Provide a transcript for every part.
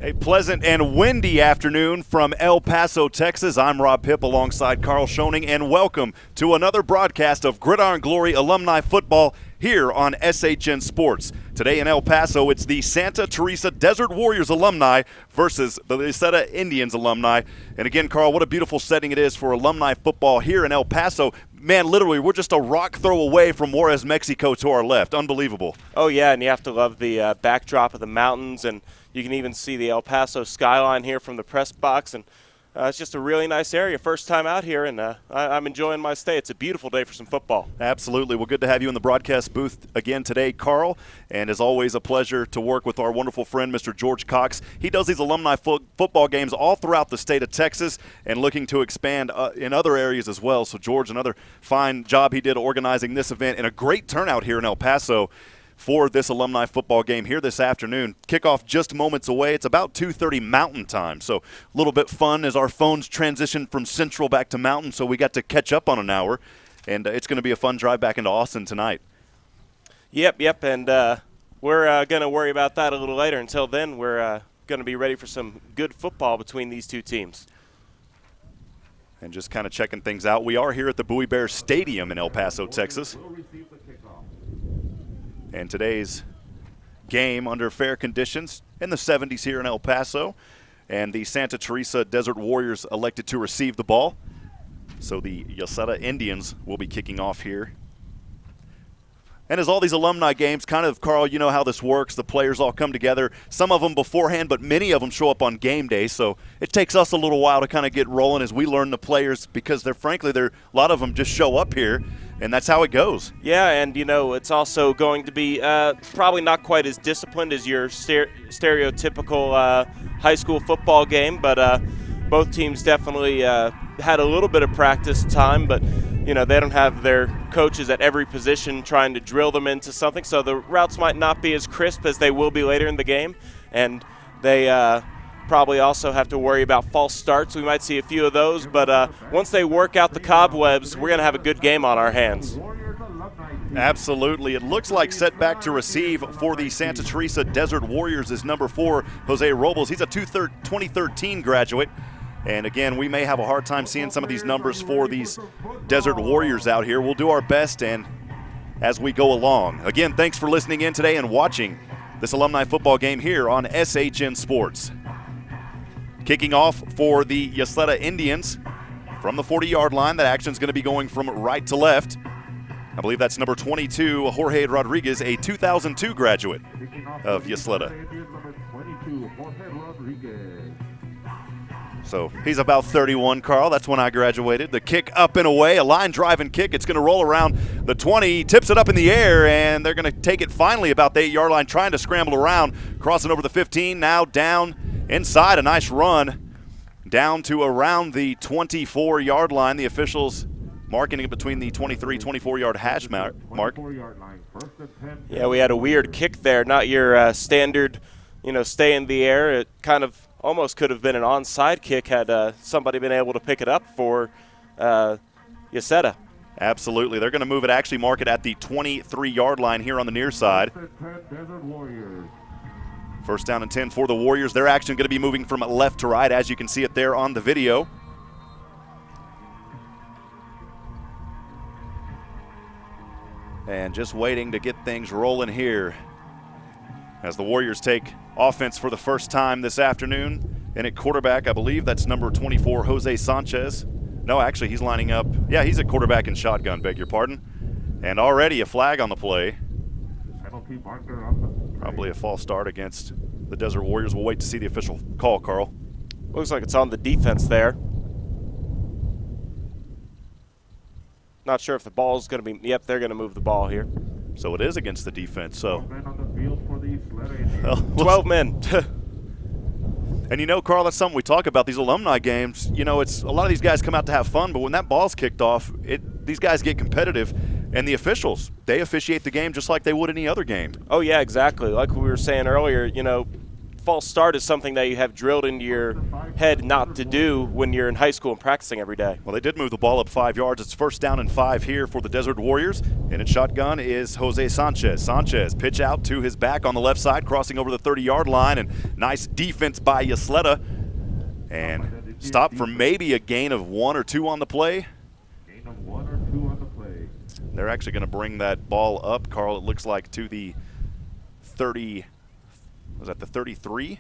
A pleasant and windy afternoon from El Paso, Texas. I'm Rob Pipp alongside Carl Schoening, and welcome to another broadcast of Gridiron Glory Alumni Football here on SHN Sports. Today in El Paso, it's the Santa Teresa Desert Warriors alumni versus the Ysleta Indians alumni. And again, Carl, what a beautiful setting it is for alumni football here in El Paso. Man, literally, we're just a rock throw away from Juarez, Mexico to our left. Unbelievable. Oh, yeah, and you have to love the backdrop of the mountains, and you can even see the El Paso skyline here from the press box, and it's just a really nice area. First time out here, and I'm enjoying my stay. It's a beautiful day for some football. Absolutely. Well, good to have you in the broadcast booth again today, Carl. And as always, a pleasure to work with our wonderful friend, Mr. George Cox. He does these alumni football games all throughout the state of Texas and looking to expand in other areas as well. So, George, another fine job he did organizing this event and a great turnout here in El Paso for this alumni football game here this afternoon. Kickoff just moments away. It's about 2:30 Mountain Time, so a little bit fun as our phones transition from Central back to Mountain, so we got to catch up on an hour, and it's going to be a fun drive back into Austin tonight. Yep, and we're going to worry about that a little later. Until then, we're going to be ready for some good football between these two teams. And just kind of checking things out, we are here at the Bowie Bears Stadium in El Paso, Texas. And today's game under fair conditions in the 70s here in El Paso. And the Santa Teresa Desert Warriors elected to receive the ball. So the Ysleta Indians will be kicking off here. And as all these alumni games, kind of, Carl, you know how this works. The players all come together, some of them beforehand, but many of them show up on game day. So it takes us a little while to kind of get rolling as we learn the players because a lot of them just show up here, and that's how it goes. Yeah, and, it's also going to be probably not quite as disciplined as your stereotypical high school football game, but both teams definitely had a little bit of practice time, but they don't have their coaches at every position trying to drill them into something, so the routes might not be as crisp as they will be later in the game, and they probably also have to worry about false starts. We might see a few of those, but once they work out the cobwebs, we're going to have a good game on our hands. Absolutely. It looks like set back to receive for the Santa Teresa Desert Warriors is number 4, Jose Robles. He's a 2013 graduate. And again, we may have a hard time seeing some of these numbers for these Desert Warriors out here. We'll do our best and as we go along. Again, thanks for listening in today and watching this alumni football game here on SHN Sports. Kicking off for the Ysleta Indians from the 40-yard line. That action is going to be going from right to left. I believe that's number 22, Jorge Rodriguez, a 2002 graduate of Ysleta. So he's about 31, Carl. That's when I graduated. The kick up and away, a line drive and kick. It's going to roll around the 20, tips it up in the air, and they're going to take it finally about the 8-yard line, trying to scramble around, crossing over the 15, now down inside. A nice run down to around the 24-yard line. The officials marking it between the 23, 24-yard hash mark. Yeah, we had a weird kick there, not your standard, stay in the air. It kind of almost could have been an onside kick had somebody been able to pick it up for Ysleta. Absolutely. They're going to move it, actually mark it at the 23-yard line here on the near side. First down and 10 for the Warriors. They're actually going to be moving from left to right, as you can see it there on the video. And just waiting to get things rolling here as the Warriors take offense for the first time this afternoon. And at quarterback, I believe that's number 24, Jose Sanchez. No, actually, he's lining up. Yeah, he's at quarterback and shotgun, beg your pardon. And already a flag on the play. Probably a false start against the Desert Warriors. We'll wait to see the official call, Carl. Looks like it's on the defense there. Not sure if the ball's going to be – yep, they're going to move the ball here. So it is against the defense. So 12 men. And Carl, that's something we talk about, these alumni games. It's a lot of these guys come out to have fun, but when that ball's kicked off, these guys get competitive. And the officials, they officiate the game just like they would any other game. Oh, yeah, exactly. Like we were saying earlier, false start is something that you have drilled into your head not to do when you're in high school and practicing every day. Well, they did move the ball up 5 yards. It's first down and 5 here for the Desert Warriors. And in shotgun is Jose Sanchez. Sanchez pitch out to his back on the left side, crossing over the 30-yard line. And nice defense by Ysleta. And stop for maybe a gain of 1 or 2 on the play. Gain of 1 or 2 on the play. They're actually going to bring that ball up, Carl, it looks like, to the 30, was that the 33?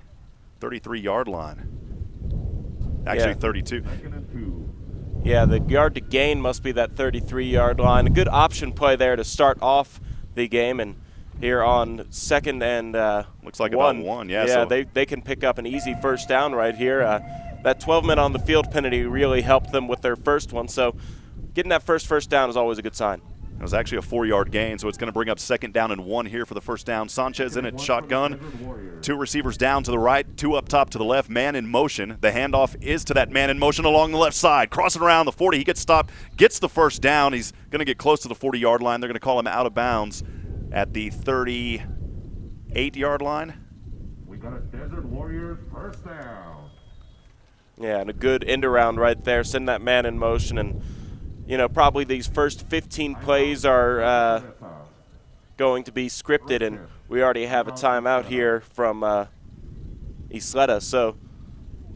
33-yard line. Actually, 32. Second and 2. Yeah, the yard to gain must be that 33-yard line. A good option play there to start off the game. And here on second and looks like one, about 1, yeah. Yeah, So they can pick up an easy first down right here. That 12-men on the field penalty really helped them with their first one. So getting that first down is always a good sign. it was actually a 4-yard gain, so it's going to bring up second down and 1 here for the first down. Sanchez in at shotgun. 2 receivers down to the right, 2 up top to the left. Man in motion. The handoff is to that man in motion along the left side. Crossing around the 40. He gets stopped, gets the first down. He's going to get close to the 40-yard line. They're going to call him out of bounds at the 38-yard line. We got a Desert Warriors first down. Yeah, and a good end around right there. Send that man in motion. And, you know, probably these first 15 plays are going to be scripted. And we already have a timeout here from Ysleta. So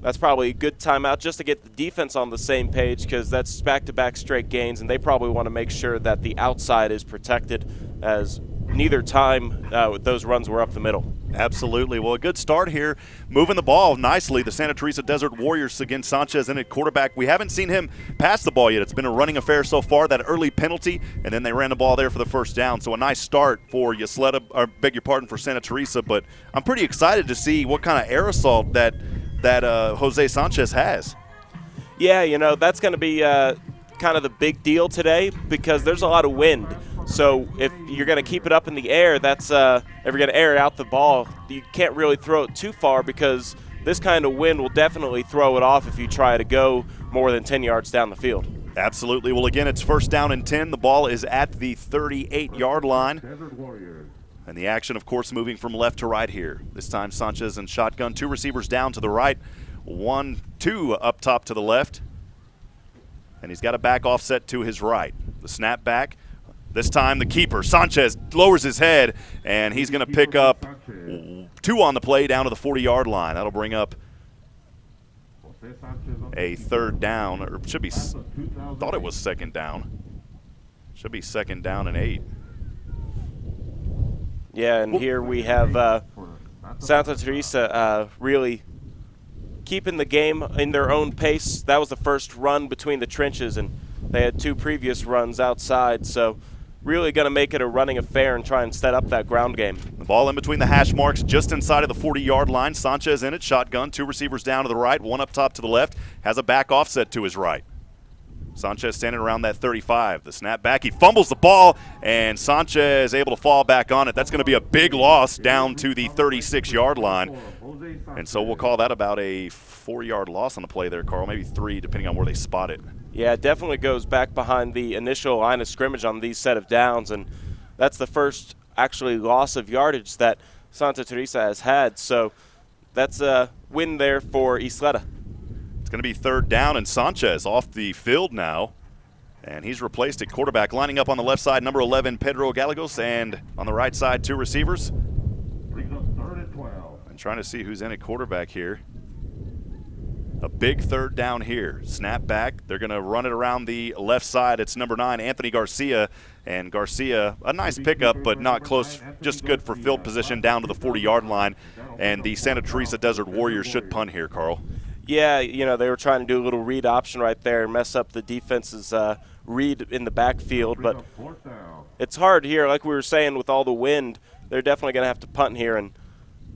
that's probably a good timeout just to get the defense on the same page, because that's back-to-back straight gains. And they probably want to make sure that the outside is protected, as neither time those runs were up the middle. Absolutely. Well, a good start here, moving the ball nicely. The Santa Teresa Desert Warriors against Sanchez in at quarterback. We haven't seen him pass the ball yet. It's been a running affair so far, that early penalty, and then they ran the ball there for the first down. So a nice start for Ysleta, or beg your pardon, for Santa Teresa. But I'm pretty excited to see what kind of air assault that Jose Sanchez has. Yeah, you know, that's going to be kind of the big deal today, because there's a lot of wind. So if you're going to keep it up in the air, that's if you're going to air out the ball, you can't really throw it too far, because this kind of wind will definitely throw it off if you try to go more than 10 yards down the field. Absolutely. Well, again, it's first down and 10. The ball is at the 38-yard line. Desert Warriors. And the action, of course, moving from left to right here. This time Sanchez in shotgun. 2 receivers down to the right. 1, 2 up top to the left. And he's got a back offset to his right. The snap back. This time the keeper, Sanchez, lowers his head, and he's going to pick up 2 on the play down to the 40-yard line. That'll bring up a third down, or should be, thought it was second down. Should be second down and 8. Yeah, and here we have Santa Teresa really keeping the game in their own pace. That was the first run between the trenches, and they had 2 previous runs outside, so really going to make it a running affair and try and set up that ground game. The ball in between the hash marks, just inside of the 40-yard line. Sanchez in it, shotgun. 2 receivers down to the right, 1 up top to the left. Has a back offset to his right. Sanchez standing around that 35. The snap back, he fumbles the ball, and Sanchez able to fall back on it. That's going to be a big loss down to the 36-yard line. And so we'll call that about a 4-yard loss on the play there, Carl. Maybe 3, depending on where they spot it. Yeah, it definitely goes back behind the initial line of scrimmage on these set of downs, and that's the first actually loss of yardage that Santa Teresa has had. So that's a win there for Ysleta. It's going to be third down, and Sanchez off the field now. And he's replaced at quarterback, lining up on the left side, number 11, Pedro Gallegos, and on the right side, 2 receivers. Brings up 3rd and 12. And trying to see who's in at quarterback here. A big third down here. Snap back. They're going to run it around the left side. It's number 9, Anthony Garcia. And Garcia, a nice pickup, but not close. Just good for field position down to the 40-yard line. And the Santa Teresa Desert Warriors should punt here, Carl. Yeah, you know, they were trying to do a little read option right there and mess up the defense's read in the backfield. But it's hard here, like we were saying, with all the wind. They're definitely going to have to punt here. And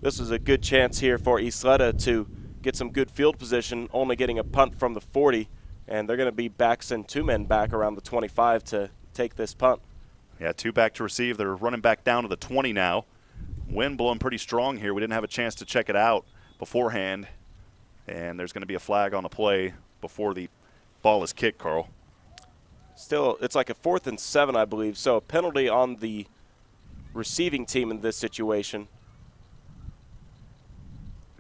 this is a good chance here for Ysleta to get some good field position, only getting a punt from the 40, and they're going to be back, send 2 men back around the 25 to take this punt. Yeah, 2 back to receive. They're running back down to the 20 now. Wind blowing pretty strong here. We didn't have a chance to check it out beforehand, and there's going to be a flag on the play before the ball is kicked, Carl. Still, it's like a 4th and 7, I believe, so a penalty on the receiving team in this situation.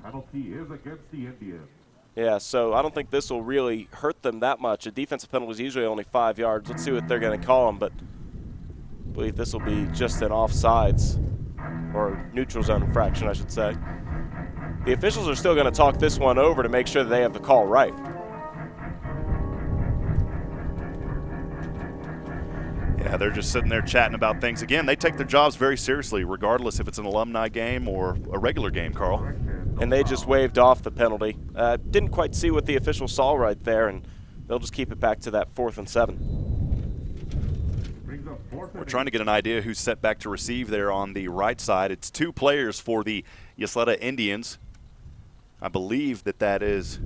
penalty is against the Indians. Yeah, so I don't think this will really hurt them that much. A defensive penalty is usually only 5 yards. Let's see what they're going to call them, but I believe this will be just an offsides, or neutral zone infraction, I should say. The officials are still going to talk this one over to make sure that they have the call right. Yeah, they're just sitting there chatting about things. Again, they take their jobs very seriously, regardless if it's an alumni game or a regular game, Carl. And they just waved off the penalty. Didn't quite see what the official saw right there, and they'll just keep it back to that 4th and 7. We're trying to get an idea who's set back to receive there on the right side. It's 2 players for the Ysleta Indians. I believe that is,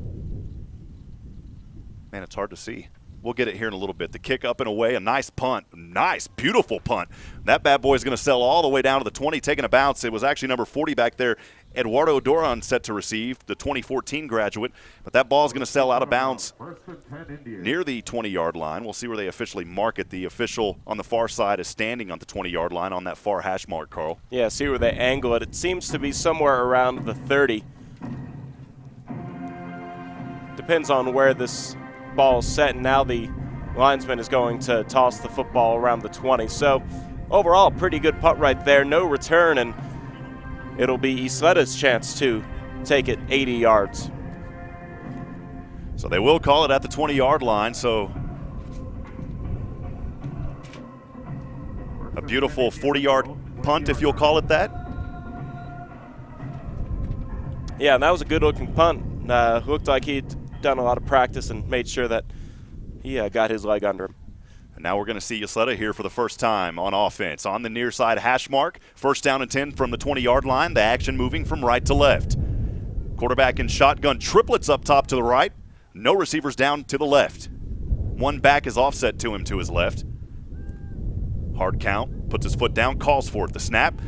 man, it's hard to see. We'll get it here in a little bit. The kick up and away, a nice punt. Nice, beautiful punt. That bad boy is going to sail all the way down to the 20, taking a bounce. It was actually number 40 back there, Eduardo Duran, set to receive, the 2014 graduate. But that ball is going to sail out of bounds near the 20-yard line. We'll see where they officially mark it. The official on the far side is standing on the 20-yard line on that far hash mark, Carl. Yeah, see where they angle it. It seems to be somewhere around the 30. Depends on where this ball is set, and now the linesman is going to toss the football around the 20. So overall, pretty good punt right there. No return, and it'll be Ysleta's chance to take it 80 yards. So they will call it at the 20-yard line. So a beautiful 40-yard punt, if you'll call it that. Yeah, and that was a good-looking punt. Looked like he'd done a lot of practice and made sure that he got his leg under him. And now we're going to see Ysleta here for the first time on offense. On the near side hash mark, 1st down and 10 from the 20-yard line. The action moving from right to left. Quarterback in shotgun, triplets up top to the right. No receivers down to the left. 1 back is offset to him to his left. Hard count, puts his foot down, calls for it. The snap,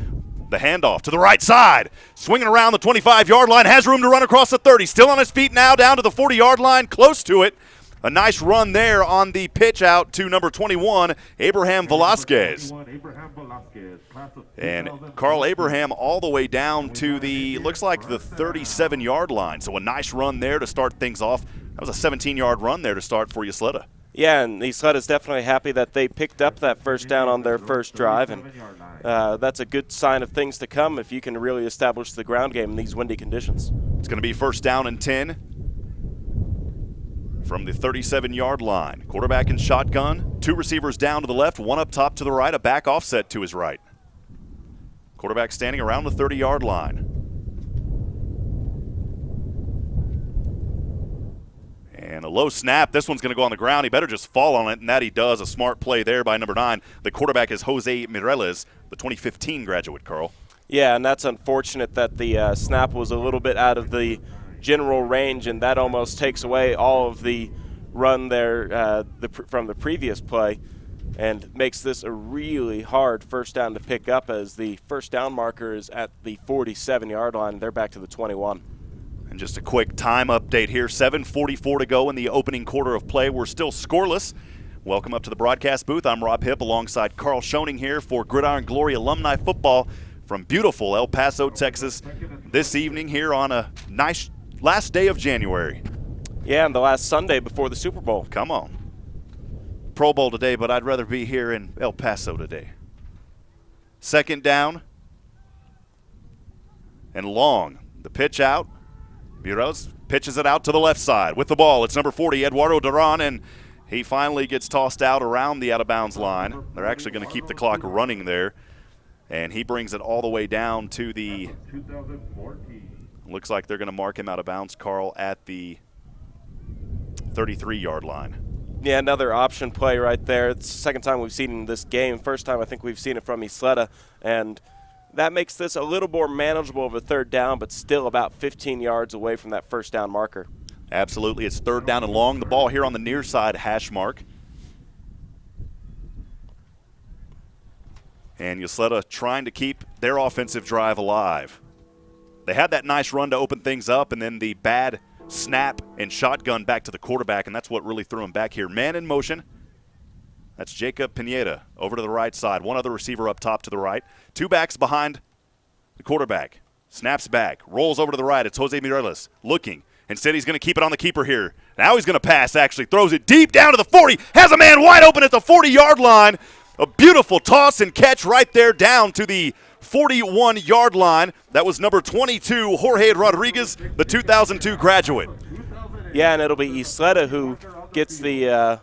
the handoff to the right side. Swinging around the 25-yard line, has room to run across the 30. Still on his feet now, down to the 40-yard line, close to it. A nice run there on the pitch out to number 21, Abraham Velasquez. And Carl Abraham all the way down to the, looks like the 37-yard line. So a nice run there to start things off. That was a 17-yard run there to start for Ysleta. Yeah, and Ysleta's definitely happy that they picked up that first down on their first drive, and that's a good sign of things to come if you can really establish the ground game in these windy conditions. It's going to be 1st down and 10 from the 37-yard line. Quarterback in shotgun, 2 receivers down to the left, 1 up top to the right, a back offset to his right. Quarterback standing around the 30-yard line. And a low snap. This one's going to go on the ground. He better just fall on it, and that he does. A smart play there by number 9. The quarterback is Jose Mireles, the 2015 graduate, Carl. Yeah, and that's unfortunate that the snap was a little bit out of the general range, and that almost takes away all of the run there from the previous play and makes this a really hard first down to pick up, as the first down marker is at the 47-yard line. They're back to the 21. And just a quick time update here, 7:44 to go in the opening quarter of play. We're still scoreless. Welcome up to the broadcast booth. I'm Rob Hipp alongside Carl Schoening here for Gridiron Glory Alumni Football from beautiful El Paso, Texas, this evening here on a nice last day of January. Yeah, and the last Sunday before the Super Bowl. Come on. Pro Bowl today, but I'd rather be here in El Paso today. 2nd down and long. The pitch out. Mireles pitches it out to the left side with the ball. It's number 40, Eduardo Duran, and he finally gets tossed out around the out-of-bounds line. They're actually going to keep the clock running there, and he brings it all the way down to the, looks like they're going to mark him out of bounds, Carl, at the 33-yard line. Yeah, another option play right there. It's the 2nd time we've seen it in this game. First time I think we've seen it from Ysleta, and that makes this a little more manageable of a 3rd down, but still about 15 yards away from that first down marker. Absolutely. It's 3rd down and long. The ball here on the near side hash mark. And Ysleta trying to keep their offensive drive alive. They had that nice run to open things up, and then the bad snap and shotgun back to the quarterback, and that's what really threw him back here. Man in motion. That's Jacob Pineda over to the right side. 1 other receiver up top to the right. 2 backs behind the quarterback. Snaps back, rolls over to the right. It's Jose Miraculous looking. Instead, he's going to keep it on the keeper here. Now he's going to pass, actually. Throws it deep down to the 40. Has a man wide open at the 40-yard line. A beautiful toss and catch right there down to the 41-yard line. That was number 22, Jorge Rodriguez, the 2002 graduate. Yeah, and it'll be Ysleta who gets the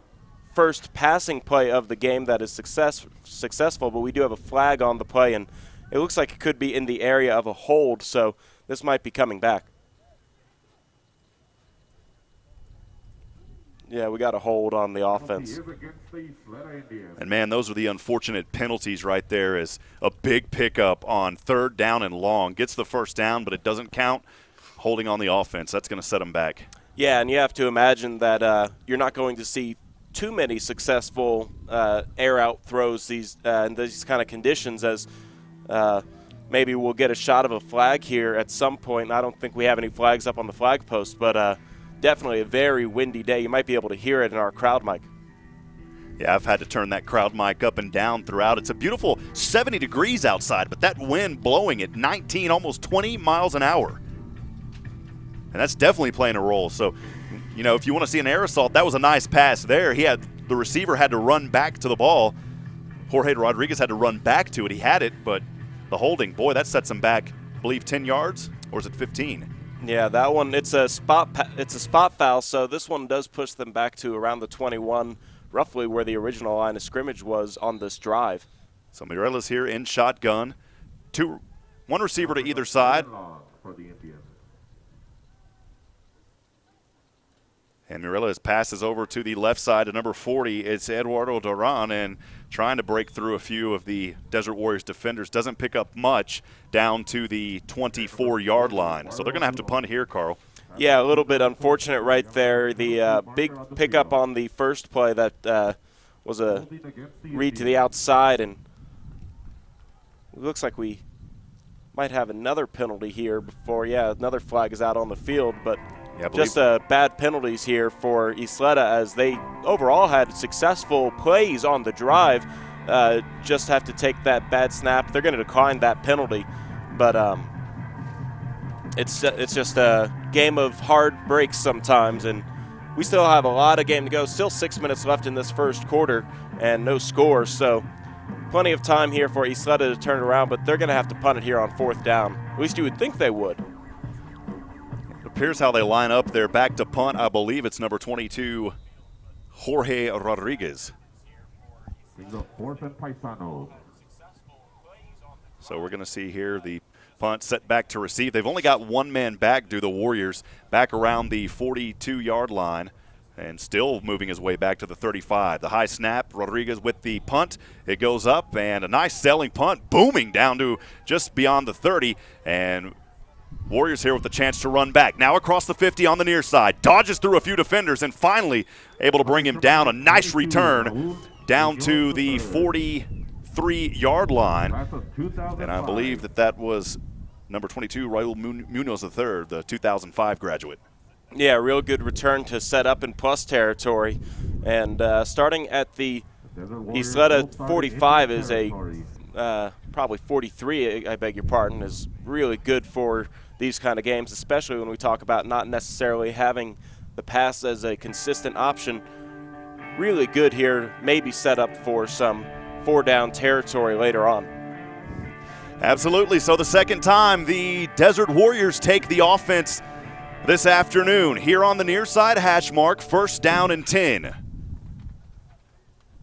first passing play of the game that is successful, but we do have a flag on the play, and it looks like it could be in the area of a hold, so this might be coming back. Yeah, we got a hold on the offense. And, man, those are the unfortunate penalties right there, as a big pickup on 3rd down and long. Gets the first down, but it doesn't count. Holding on the offense, that's going to set them back. Yeah, and you have to imagine that you're not going to see too many successful air-out throws in these kind of conditions, as maybe we'll get a shot of a flag here at some point. I don't think we have any flags up on the flag post, but definitely a very windy day. You might be able to hear it in our crowd mic. Yeah, I've had to turn that crowd mic up and down throughout. It's a beautiful 70 degrees outside, but that wind blowing at 19, almost 20 miles an hour. And that's definitely playing a role. So, you know, if you want to see an air assault, that was a nice pass there. The receiver had to run back to the ball. Jorge Rodriguez had to run back to it. He had it, but the holding, boy, that sets him back, I believe, 10 yards, or is it 15? Yeah, that one, it's a spot foul, so this one does push them back to around the 21, roughly where the original line of scrimmage was on this drive. So Mireles here in shotgun. One receiver to either side. And Mireles passes over to the left side to number 40. It's Eduardo Duran, and trying to break through a few of the Desert Warriors defenders. Doesn't pick up much down to the 24-yard line. So they're going to have to punt here, Carl. Yeah, a little bit unfortunate right there. The big pickup on the first play that was a read to the outside, and it looks like we might have another penalty here before, another flag is out on the field, but just bad penalties here for Ysleta, as they overall had successful plays on the drive. Just have to take that bad snap. They're going to decline that penalty, but it's just a game of hard breaks sometimes, and we still have a lot of game to go. Still 6 minutes left in this first quarter and no score, so plenty of time here for Ysleta to turn it around, but they're going to have to punt it here on 4th down. At least you would think they would. Here's how they line up. They're back to punt. I believe it's number 22, Jorge Rodriguez. So we're going to see here the punt set back to receive. They've only got one man back, do the Warriors, back around the 42-yard line, and still moving his way back to the 35. The high snap, Rodriguez with the punt. It goes up, and a nice sailing punt, booming down to just beyond the 30, and Warriors here with the chance to run back. Now across the 50 on the near side. Dodges through a few defenders and finally able to bring him down. A nice return down to the 43-yard line. And I believe that was number 22, Raul Munoz III, the 2005 graduate. Yeah, real good return to set up in plus territory. And starting at the Ysleta 45 is probably 43, I beg your pardon, is really good for these kind of games, especially when we talk about not necessarily having the pass as a consistent option. Really good here, maybe set up for some 4-down territory later on. Absolutely. So the second time the Desert Warriors take the offense this afternoon. Here on the near side hash mark, 1st down and 10.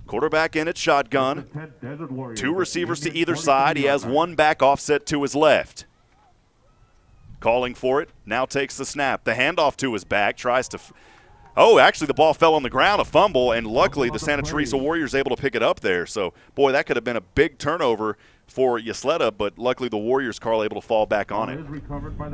Quarterback in at shotgun. 2 receivers to either side. He has one back offset to his left. Calling for it, now takes the snap. The handoff to his back, tries to actually the ball fell on the ground, a fumble, and luckily the Santa Teresa Warriors able to pick it up there. So, boy, that could have been a big turnover for Ysleta, but luckily the Warriors, Carl, able to fall back on it.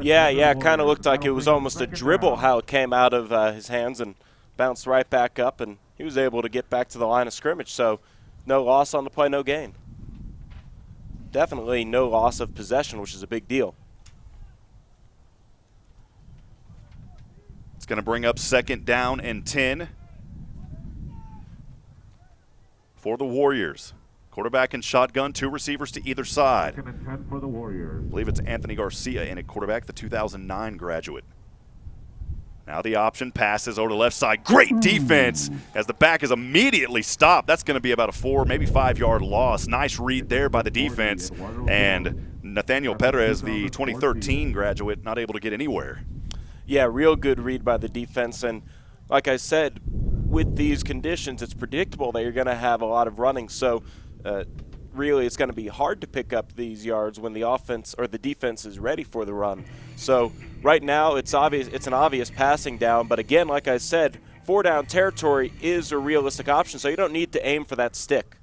Yeah, it kind of looked like it was almost a dribble how it came out of his hands and bounced right back up, and he was able to get back to the line of scrimmage. So no loss on the play, no gain. Definitely no loss of possession, which is a big deal. It's going to bring up 2nd down and 10 for the Warriors. Quarterback and shotgun, 2 receivers to either side. 2nd and 10 for the Warriors. I believe it's Anthony Garcia in at quarterback, the 2009 graduate. Now the option passes over to the left side. Great defense as the back is immediately stopped. That's going to be about a 4, maybe 5-yard loss. Nice read there by the defense. And Nathaniel Perez, the 2013 graduate, not able to get anywhere. Yeah, real good read by the defense. And like I said, with these conditions, it's predictable that you're going to have a lot of running. So really it's going to be hard to pick up these yards when the offense or the defense is ready for the run. So right now it's an obvious passing down, but again, like I said, 4-down territory is a realistic option, so you don't need to aim for that stick.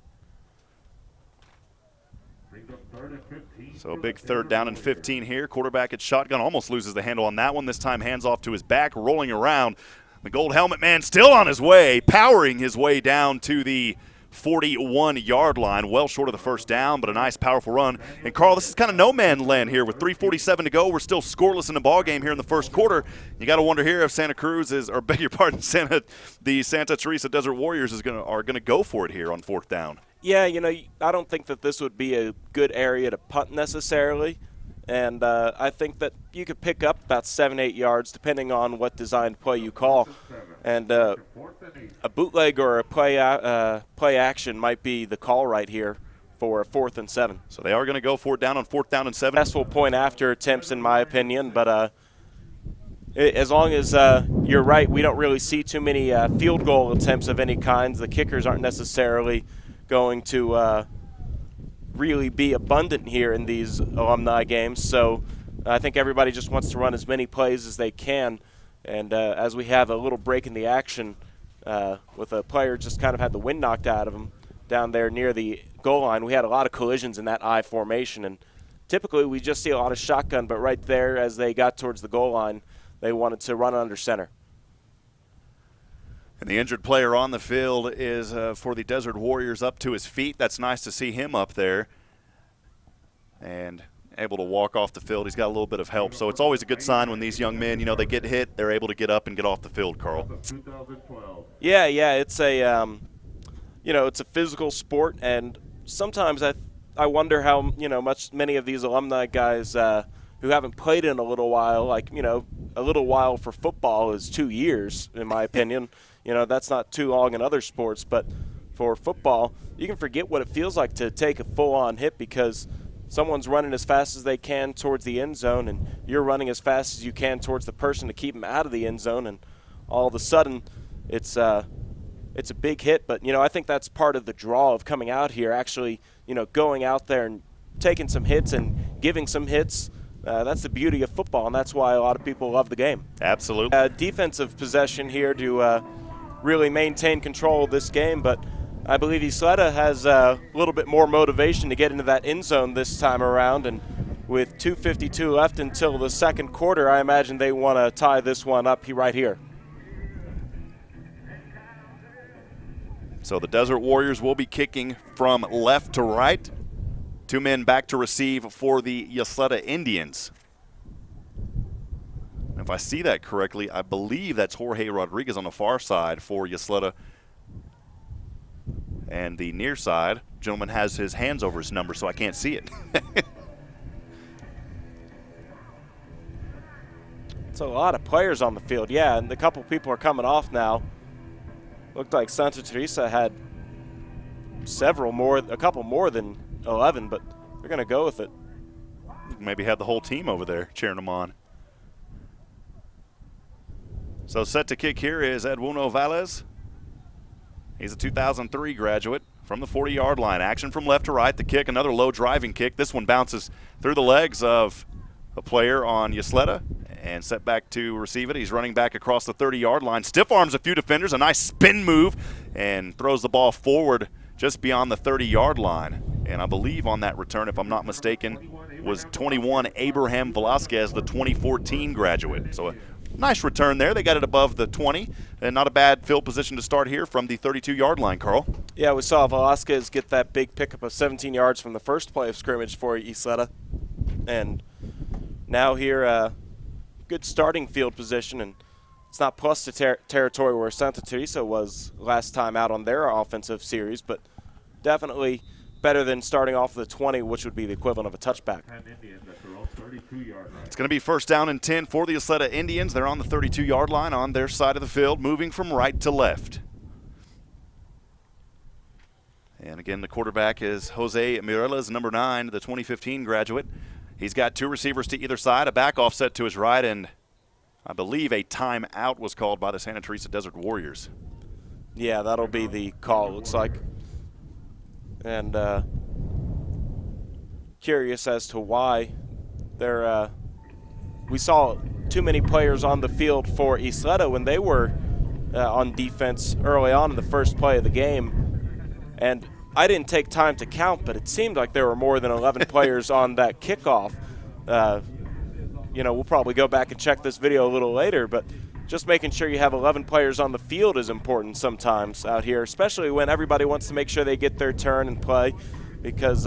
So a big 3rd down and 15 here. Quarterback at shotgun, almost loses the handle on that one. This time hands off to his back, rolling around. The gold helmet man still on his way, powering his way down to the 41-yard line, well short of the 1st down, but a nice, powerful run. And, Carl, this is kind of no-man land here with 3:47 to go. We're still scoreless in the ball game here in the 1st quarter. You got to wonder here if Santa Cruz is, or beg your pardon, the Santa Teresa Desert Warriors are going to go for it here on 4th down. Yeah, I don't think that this would be a good area to punt necessarily. And I think that you could pick up about 7-8 yards depending on what designed play you call. And a bootleg or a play action might be the call right here for 4th and 7. So they are going to go for it down on 4th down and 7. Successful point after attempts in my opinion, but as long as you're right, we don't really see too many field goal attempts of any kinds. The kickers aren't necessarily going to really be abundant here in these alumni games, so I think everybody just wants to run as many plays as they can. And as we have a little break in the action with a player just kind of had the wind knocked out of him down there near the goal line, we had a lot of collisions in that I formation, and typically we just see a lot of shotgun, but right there as they got towards the goal line, they wanted to run under center. And the injured player on the field is for the Desert Warriors up to his feet. That's nice to see him up there and able to walk off the field. He's got a little bit of help, so it's always a good sign when these young men, they get hit, they're able to get up and get off the field, Carl. Yeah, it's a it's a physical sport, and sometimes I wonder how many of these alumni guys who haven't played in a little while, a little while for football is 2 years in my opinion. That's not too long in other sports, but for football, you can forget what it feels like to take a full-on hit because someone's running as fast as they can towards the end zone, and you're running as fast as you can towards the person to keep them out of the end zone, and all of a sudden it's a big hit. But, I think that's part of the draw of coming out here, actually, going out there and taking some hits and giving some hits. That's the beauty of football, and that's why a lot of people love the game. Absolutely. Defensive possession here to really maintain control of this game, but I believe Ysleta has a little bit more motivation to get into that end zone this time around, and with 2:52 left until the 2nd quarter, I imagine they want to tie this one up right here. So the Desert Warriors will be kicking from left to right. 2 men back to receive for the Ysleta Indians. If I see that correctly, I believe that's Jorge Rodriguez on the far side for Ysleta. And the near side gentleman has his hands over his number, so I can't see it. It's a lot of players on the field, yeah, and a couple people are coming off now. Looked like Santa Teresa had a couple more than 11, but they're going to go with it. Maybe have the whole team over there cheering them on. So set to kick here is Edwuno Valles. He's a 2003 graduate from the 40-yard line. Action from left to right. The kick, another low driving kick. This one bounces through the legs of a player on Ysleta and set back to receive it. He's running back across the 30-yard line. Stiff arms a few defenders, a nice spin move, and throws the ball forward just beyond the 30-yard line. And I believe on that return, if I'm not mistaken, was 21 Abraham Velasquez, the 2014 graduate. So a nice return there. They got it above the 20, and not a bad field position to start here from the 32-yard line, Carl. Yeah, we saw Velasquez get that big pickup of 17 yards from the first play of scrimmage for Ysleta. And now here, good starting field position, and it's not plus the territory where Santa Teresa was last time out on their offensive series, but definitely better than starting off with a 20, which would be the equivalent of a touchback. It's going to be first down and 10 for the Ysleta Indians. They're on the 32-yard line on their side of the field, moving from right to left. And again, the quarterback is Jose Mireles, number 9, the 2015 graduate. He's got 2 receivers to either side, a back offset to his right, and I believe a timeout was called by the Santa Teresa Desert Warriors. Yeah, that'll be the call, it looks like. And curious as to why we saw too many players on the field for Ysleta when they were on defense early on in the first play of the game. And I didn't take time to count, but it seemed like there were more than 11 players on that kickoff. We'll probably go back and check this video a little later, but just making sure you have 11 players on the field is important sometimes out here, especially when everybody wants to make sure they get their turn and play, because,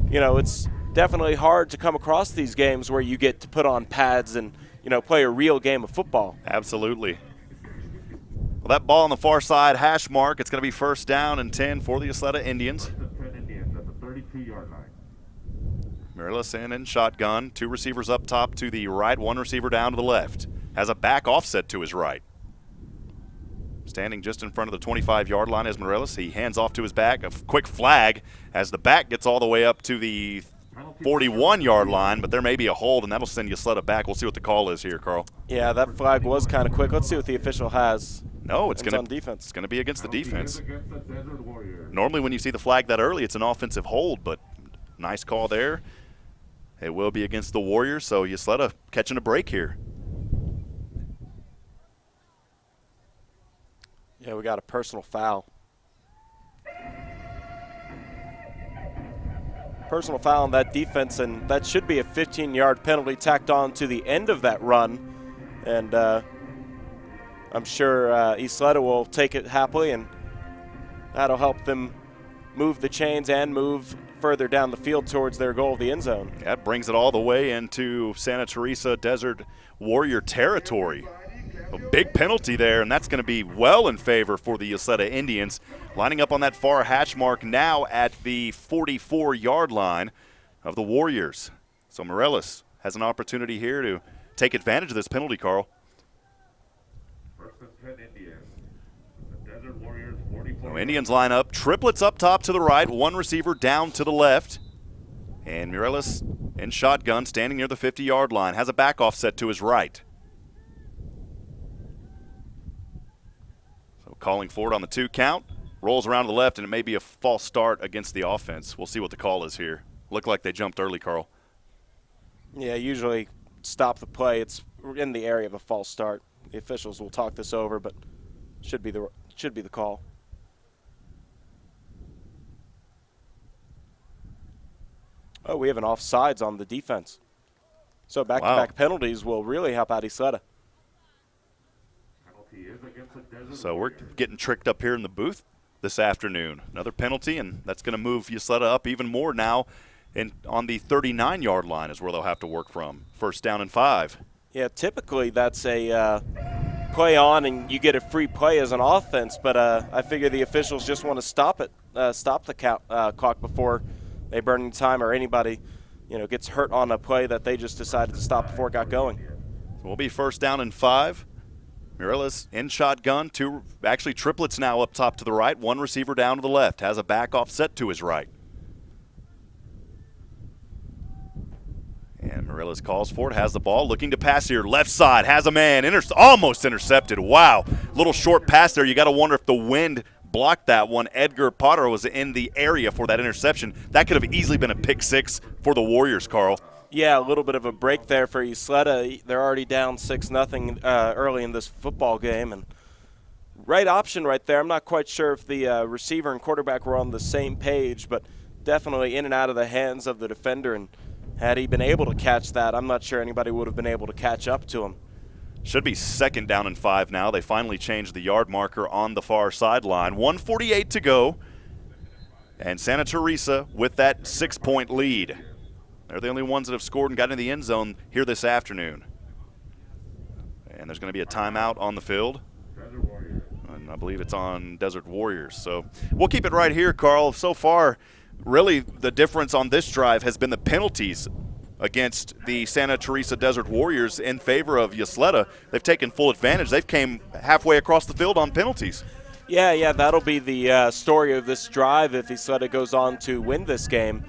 it's definitely hard to come across these games where you get to put on pads and, play a real game of football. Absolutely. Well, that ball on the far side, hash mark. It's going to be first down and 10 for the Ysleta Indians. Mireles in shotgun. 2 receivers up top to the right, 1 receiver down to the left. Has a back offset to his right. Standing just in front of the 25-yard line is Mireles. He hands off to his back. A quick flag as the back gets all the way up to the 41-yard line, but there may be a hold, and that'll send Ysleta back. We'll see what the call is here, Carl. Yeah, that flag was kind of quick. Let's see what the official has. No, it's on defense. It's going to be against the defense. Normally when you see the flag that early, it's an offensive hold, but nice call there. It will be against the Warriors, so Ysleta catching a break here. Yeah, we got a personal foul. Personal foul on that defense, and that should be a 15-yard penalty tacked on to the end of that run. And I'm sure Ysleta will take it happily, and that'll help them move the chains and move further down the field towards their goal of the end zone. That brings it all the way into Santa Teresa Desert Warrior territory. A big penalty there, and that's going to be well in favor for the Ysleta Indians. Lining up on that far hash mark now at the 44-yard line of the Warriors. So Mireles has an opportunity here to take advantage of this penalty, Carl. So Indians line up, triplets up top to the right, 1 receiver down to the left. And Mireles in shotgun, standing near the 50-yard line, has a back offset to his right. So calling for it on the 2 count, rolls around to the left, and it may be a false start against the offense. We'll see what the call is here. Looked like they jumped early, Carl. Yeah, usually stop the play. It's in the area of a false start. The officials will talk this over, but should be the call. Oh, we have an offsides on the defense. So back-to-back penalties will really help out Ysleta. So we're getting tricked up here in the booth this afternoon. Another penalty, and that's going to move Ysleta up even more now. And on the 39-yard line is where they'll have to work from. First down and 5. Yeah, typically that's a play on and you get a free play as an offense, but I figure the officials just want to stop the clock before they burn any time or anybody gets hurt on a play that they just decided to stop before it got going. So we'll be first down and 5. Mireles in shotgun, 2 actually triplets now up top to the right, 1 receiver down to the left, has a back offset to his right. And Mireles calls for it, has the ball, looking to pass here, left side, has a man, almost intercepted. Wow, little short pass there. You got to wonder if the wind blocked that one. Edgar Potter was in the area for that interception. That could have easily been a pick 6 for the Warriors, Carl. Yeah, a little bit of a break there for Ysleta. They're already down 6-0 early in this football game, and right option right there. I'm not quite sure if the receiver and quarterback were on the same page, but definitely in and out of the hands of the defender, and had he been able to catch that, I'm not sure anybody would have been able to catch up to him. Should be second down and 5 now. They finally changed the yard marker on the far sideline. 1:48 to go, and Santa Teresa with that 6-point lead. They're the only ones that have scored and got in the end zone here this afternoon. And there's going to be a timeout on the field. And I believe it's on Desert Warriors. So we'll keep it right here, Carl. So far, really the difference on this drive has been the penalties against the Santa Teresa Desert Warriors in favor of Ysleta. They've taken full advantage. They've came halfway across the field on penalties. Yeah, that'll be the story of this drive if Ysleta goes on to win this game.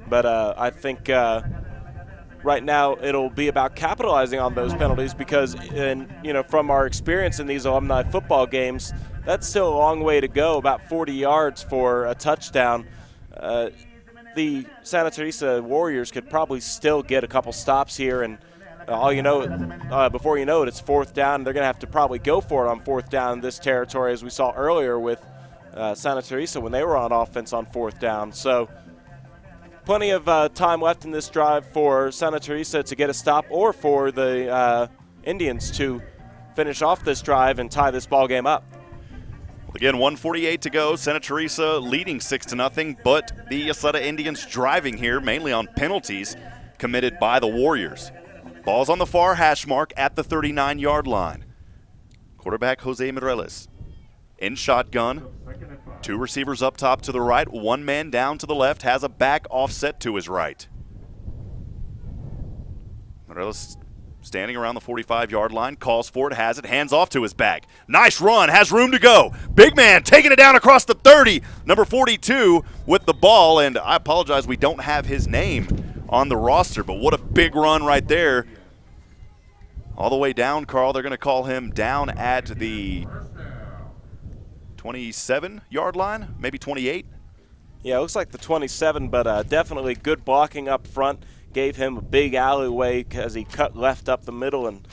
But I think right now it'll be about capitalizing on those penalties because, from our experience in these alumni football games, that's still a long way to go, about 40 yards for a touchdown. The Santa Teresa Warriors could probably still get a couple stops here, and before you know it, it's fourth down. They're going to have to probably go for it on fourth down in this territory, as we saw earlier with Santa Teresa when they were on offense on fourth down. So plenty of time left in this drive for Santa Teresa to get a stop or for the Indians to finish off this drive and tie this ball game up. Again, 1:48 to go. Santa Teresa leading 6-0, but the Ysleta Indians driving here mainly on penalties committed by the Warriors. Ball's on the far hash mark at the 39-yard line. Quarterback Jose Mireles in shotgun. Two receivers up top to the right. One man down to the left. Has a back offset to his right. Mireles standing around the 45-yard line, calls for it, has it, hands off to his back. Nice run, has room to go. Big man taking it down across the 30. Number 42 with the ball, and I apologize, we don't have his name on the roster, but what a big run right there. All the way down, Carl. They're going to call him down at the 27-yard line, maybe 28. Yeah, it looks like the 27, but definitely good blocking up front. Gave him a big alleyway as he cut left up the middle and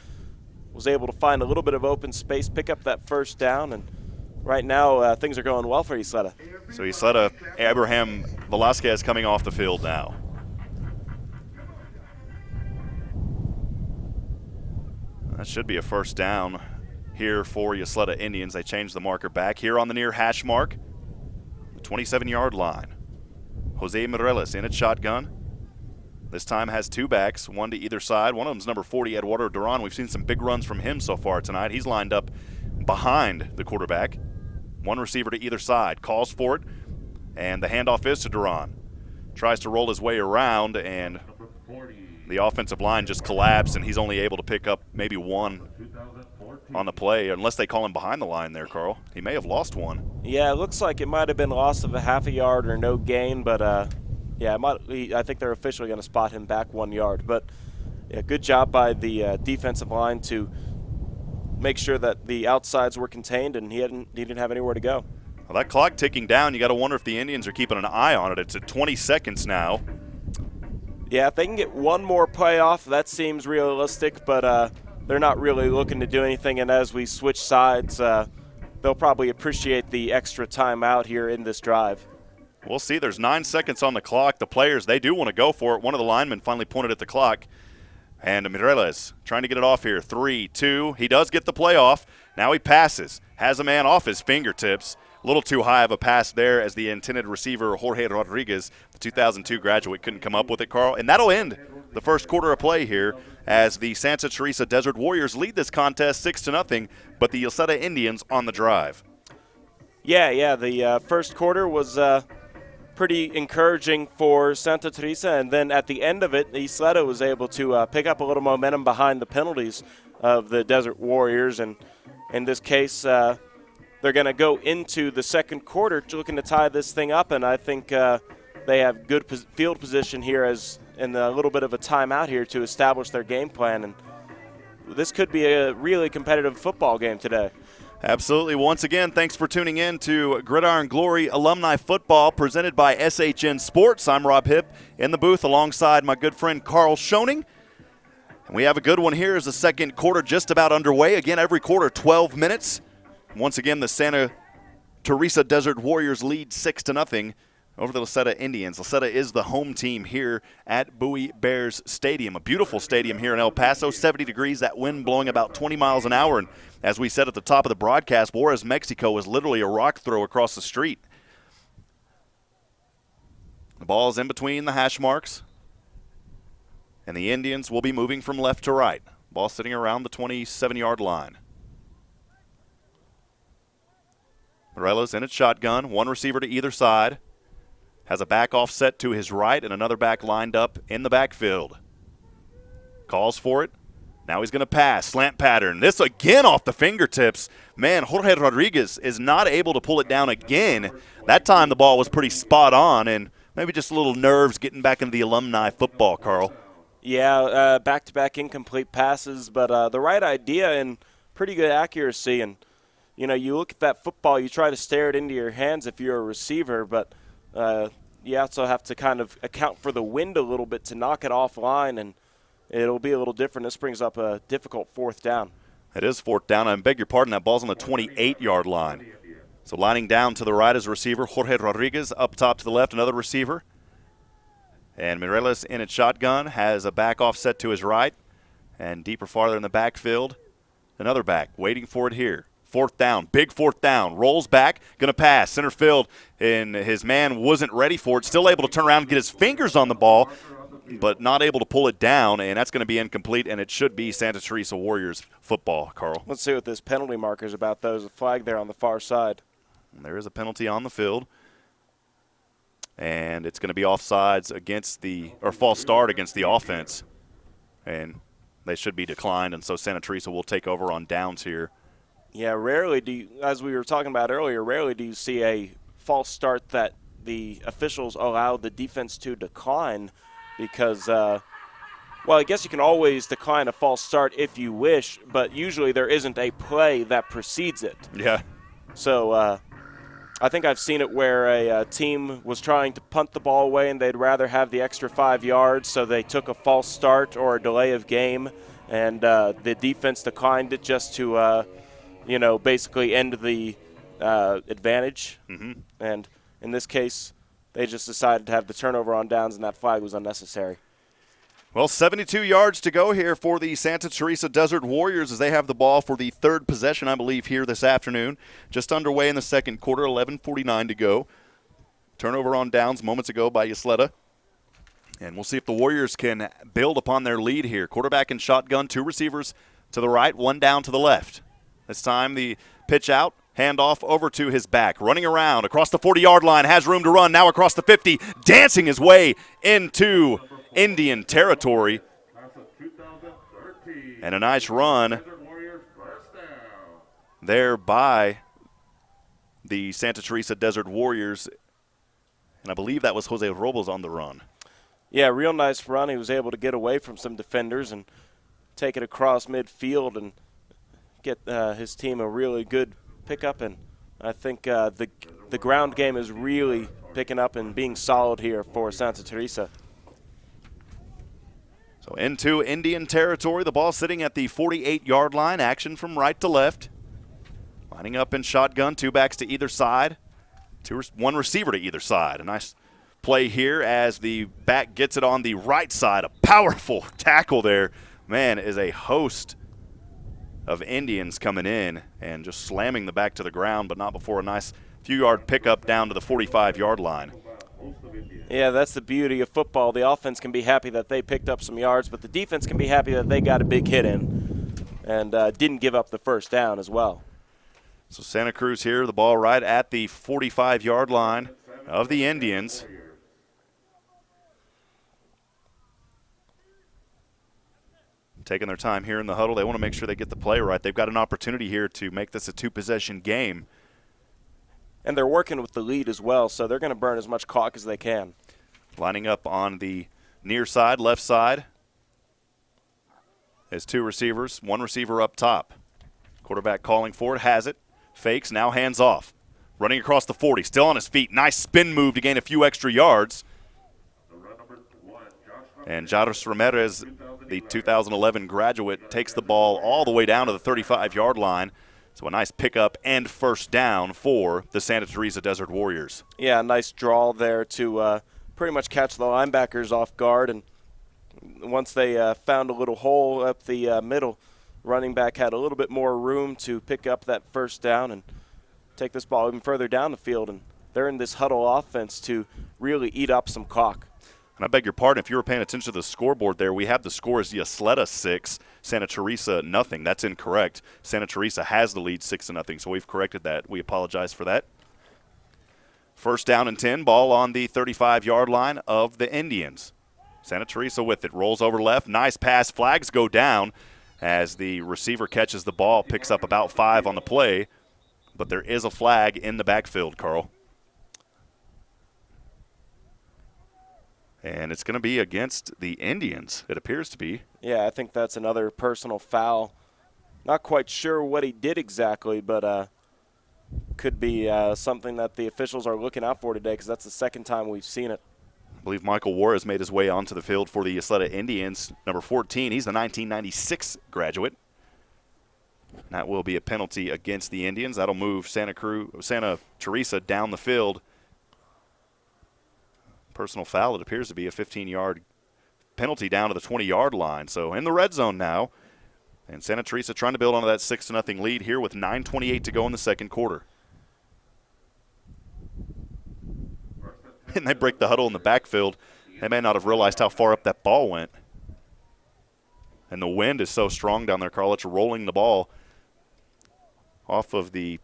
was able to find a little bit of open space, pick up that first down, and right now things are going well for Ysleta. So Ysleta, Abraham Velasquez coming off the field now. That should be a first down here for Ysleta Indians. They changed the marker back here on the near hash mark, the 27-yard line. Jose Mireles in at shotgun. This time has two backs, one to either side. One of them's number 40, Eduardo Duran. We've seen some big runs from him so far tonight. He's lined up behind the quarterback. One receiver to either side. Calls for it, and the handoff is to Duran. Tries to roll his way around, and the offensive line just collapsed, and he's only able to pick up maybe one on the play, unless they call him behind the line there, Carl. He may have lost one. Yeah, it looks like it might have been loss of a half a yard or no gain, but yeah, I think they're officially going to spot him back 1 yard. But yeah, good job by the defensive line to make sure that the outsides were contained and he didn't have anywhere to go. Well, that clock ticking down, you got to wonder if the Indians are keeping an eye on it. It's at 20 seconds now. Yeah, if they can get one more play off, that seems realistic, but they're not really looking to do anything. And as we switch sides, they'll probably appreciate the extra time out here in this drive. We'll see. There's 9 seconds on the clock. The players, they do want to go for it. One of the linemen finally pointed at the clock. And Mireles trying to get it off here. 3, 2. He does get the play off. Now he passes. Has a man off his fingertips. A little too high of a pass there as the intended receiver, Jorge Rodriguez, the 2002 graduate, couldn't come up with it, Carl. And that'll end the first quarter of play here as the Santa Teresa Desert Warriors lead this contest 6-0, but the Ysleta Indians on the drive. Yeah, the first quarter was pretty encouraging for Santa Teresa, and then at the end of it, Ysleta was able to pick up a little momentum behind the penalties of the Desert Warriors, and in this case, they're going to go into the second quarter looking to tie this thing up, and I think they have good field position here and a little bit of a timeout here to establish their game plan, and this could be a really competitive football game today. Absolutely. Once again, thanks for tuning in to Gridiron Glory Alumni Football presented by SHN Sports. I'm Rob Hipp in the booth alongside my good friend Carl Schoening. And we have a good one here as the second quarter just about underway. Again, every quarter, 12 minutes. Once again, the Santa Teresa Desert Warriors lead 6-0 over the Ysleta Indians. Ysleta is the home team here at Bowie Bears Stadium, a beautiful stadium here in El Paso, 70 degrees, that wind blowing about 20 miles an hour. And as we said at the top of the broadcast, Juarez, Mexico is literally a rock throw across the street. The ball is in between the hash marks, and the Indians will be moving from left to right. Ball sitting around the 27-yard line. Mireles in its shotgun, one receiver to either side. has a back offset to his right and another back lined up in the backfield. Calls for it. Now he's going to pass. Slant pattern. This again off the fingertips. Man, Jorge Rodriguez is not able to pull it down again. That time the ball was pretty spot on, and maybe just a little nerves getting back into the Alumni football, Carl. Yeah, back-to-back incomplete passes, but the right idea and pretty good accuracy. And, you know, you look at that football, you try to stare it into your hands if you're a receiver, but you also have to kind of account for the wind a little bit to knock it offline, and it'll be a little different. This brings up a difficult fourth down. It is fourth down. I beg your pardon, that ball's on the 28-yard line. So lining down to the right as a receiver, Jorge Rodriguez. Up top to the left, another receiver. And Miraculous in its shotgun has a back offset to his right. And deeper farther in the backfield, another back waiting for it here. Fourth down, big fourth down. Rolls back, going to pass. Center field, and his man wasn't ready for it. Still able to turn around and get his fingers on the ball, but not able to pull it down, and that's going to be incomplete, and it should be Santa Teresa Warriors football, Carl. Let's see what this penalty marker is about, though. There's a flag there on the far side. And there is a penalty on the field, and it's going to be offsides against false start against the offense, and they should be declined, and so Santa Teresa will take over on downs here. Yeah, rarely do you, as we were talking about earlier, rarely do you see a false start that the officials allow the defense to decline because, well, I guess you can always decline a false start if you wish, but usually there isn't a play that precedes it. Yeah. So I think I've seen it where a team was trying to punt the ball away and they'd rather have the extra 5 yards, so they took a false start or a delay of game, and the defense declined it just to basically end the advantage. Mm-hmm. And in this case, they just decided to have the turnover on downs, and that flag was unnecessary. Well, 72 yards to go here for the Santa Teresa Desert Warriors as they have the ball for the third possession, I believe, here this afternoon. Just underway in the second quarter, 11:49 to go. Turnover on downs moments ago by Ysleta. And we'll see if the Warriors can build upon their lead here. Quarterback and shotgun, two receivers to the right, one down to the left. This time the pitch out, handoff over to his back. Running around across the 40-yard line, has room to run, now across the 50, dancing his way into Indian territory. And a nice run there by the Santa Teresa Desert Warriors. And I believe that was Jose Robles on the run. Yeah, real nice run. He was able to get away from some defenders and take it across midfield and get his team a really good pickup. And I think the ground game is really picking up and being solid here for Santa Teresa. So into Indian territory, the ball sitting at the 48-yard line, action from right to left. Lining up in shotgun, two backs to either side, one receiver to either side. A nice play here as the back gets it on the right side. A powerful tackle there. Man, is a host of Indians coming in and just slamming the back to the ground, but not before a nice few-yard pickup down to the 45-yard line. Yeah, that's the beauty of football. The offense can be happy that they picked up some yards, but the defense can be happy that they got a big hit in and didn't give up the first down as well. So Santa Cruz here, the ball right at the 45-yard line of the Indians. Taking their time here in the huddle. They want to make sure they get the play right. They've got an opportunity here to make this a two-possession game. And they're working with the lead as well, so they're going to burn as much clock as they can. Lining up on the near side, left side, is two receivers, one receiver up top. Quarterback calling for it, has it, fakes, now hands off. Running across the 40, still on his feet. Nice spin move to gain a few extra yards. And Jairus Ramirez, the 2011 graduate, takes the ball all the way down to the 35-yard line. So a nice pickup and first down for the Santa Teresa Desert Warriors. Yeah, a nice draw there to pretty much catch the linebackers off guard. And once they found a little hole up the middle, running back had a little bit more room to pick up that first down and take this ball even further down the field. And they're in this huddle offense to really eat up some clock. And I beg your pardon, if you were paying attention to the scoreboard there, we have the score as Ysleta 6, Santa Teresa nothing. That's incorrect. Santa Teresa has the lead 6-0, so we've corrected that. We apologize for that. First down and 10, ball on the 35-yard line of the Indians. Santa Teresa with it, rolls over left, nice pass, flags go down as the receiver catches the ball, picks up about 5 on the play, but there is a flag in the backfield, Carl. And it's going to be against the Indians, it appears to be. Yeah, I think that's another personal foul. Not quite sure what he did exactly, but could be something that the officials are looking out for today because that's the second time we've seen it. I believe Michael War has made his way onto the field for the Ysleta Indians. Number 14, he's the 1996 graduate. That will be a penalty against the Indians. That'll move Santa Teresa down the field. Personal foul, it appears to be a 15-yard penalty down to the 20-yard line. So in the red zone now. And Santa Teresa trying to build onto that 6-0 lead here with 9:28 to go in the second quarter. And they break the huddle in the backfield. They may not have realized how far up that ball went. And the wind is so strong down there, Carl. It's rolling the ball off of the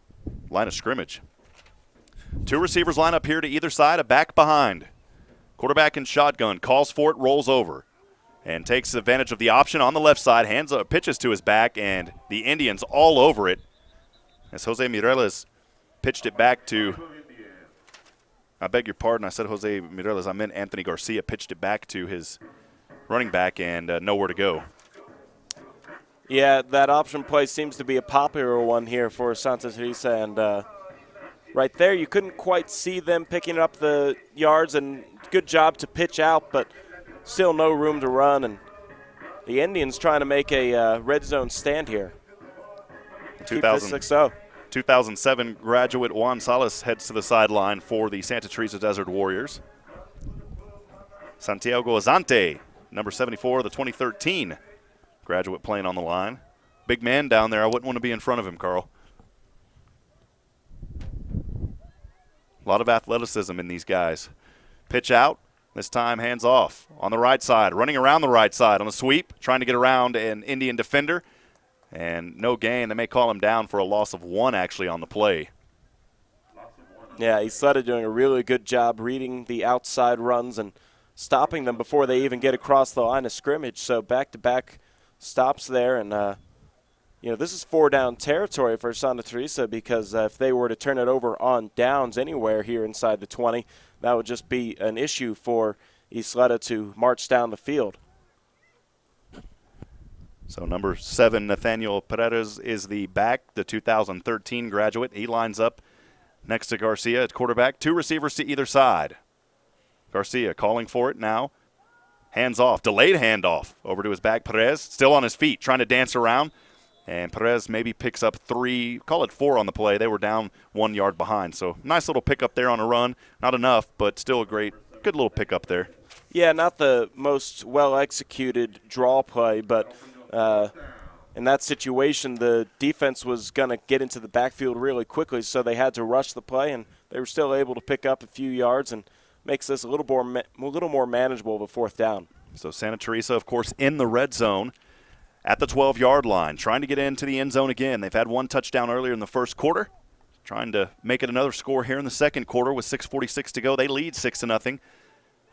line of scrimmage. 2 receivers line up here to either side, a back behind. Quarterback in shotgun, calls for it, rolls over, and takes advantage of the option on the left side, hands up, pitches to his back, and the Indians all over it. As Jose Mireles pitched it back to, I beg your pardon, I said Jose Mireles, I meant Anthony Garcia pitched it back to his running back and nowhere to go. Yeah, that option play seems to be a popular one here for Santa Teresa, and right there you couldn't quite see them picking up the yards, and good job to pitch out, but still no room to run, and the Indians trying to make a red zone stand here. 2007 graduate Juan Salas heads to the sideline for the Santa Teresa Desert Warriors. Santiago Azante, number 74, the 2013 graduate playing on the line. Big man down there. I wouldn't want to be in front of him, Carl. A lot of athleticism in these guys. Pitch out. This time hands off on the right side, running around the right side on a sweep, trying to get around an Indian defender. And no gain. They may call him down for a loss of 1 actually on the play. Yeah, Ysleta doing a really good job reading the outside runs and stopping them before they even get across the line of scrimmage. So back-to-back stops there. And, this is 4-down territory for Santa Teresa because if they were to turn it over on downs anywhere here inside the 20, that would just be an issue for Ysleta to march down the field. So number 7, Nathaniel Perez is the back, the 2013 graduate. He lines up next to Garcia at quarterback. 2 receivers to either side. Garcia calling for it now. Hands off, delayed handoff over to his back. Perez still on his feet, trying to dance around. And Perez maybe picks up 3, call it 4 on the play. They were down 1 yard behind. So nice little pickup there on a run. Not enough, but still a good little pickup there. Yeah, not the most well-executed draw play, but in that situation, the defense was going to get into the backfield really quickly, so they had to rush the play, and they were still able to pick up a few yards and makes this a little more manageable of a 4th down. So Santa Teresa, of course, in the red zone at the 12-yard line, trying to get into the end zone again. They've had 1 touchdown earlier in the first quarter, trying to make it another score here in the second quarter with 6:46 to go. They lead 6-0,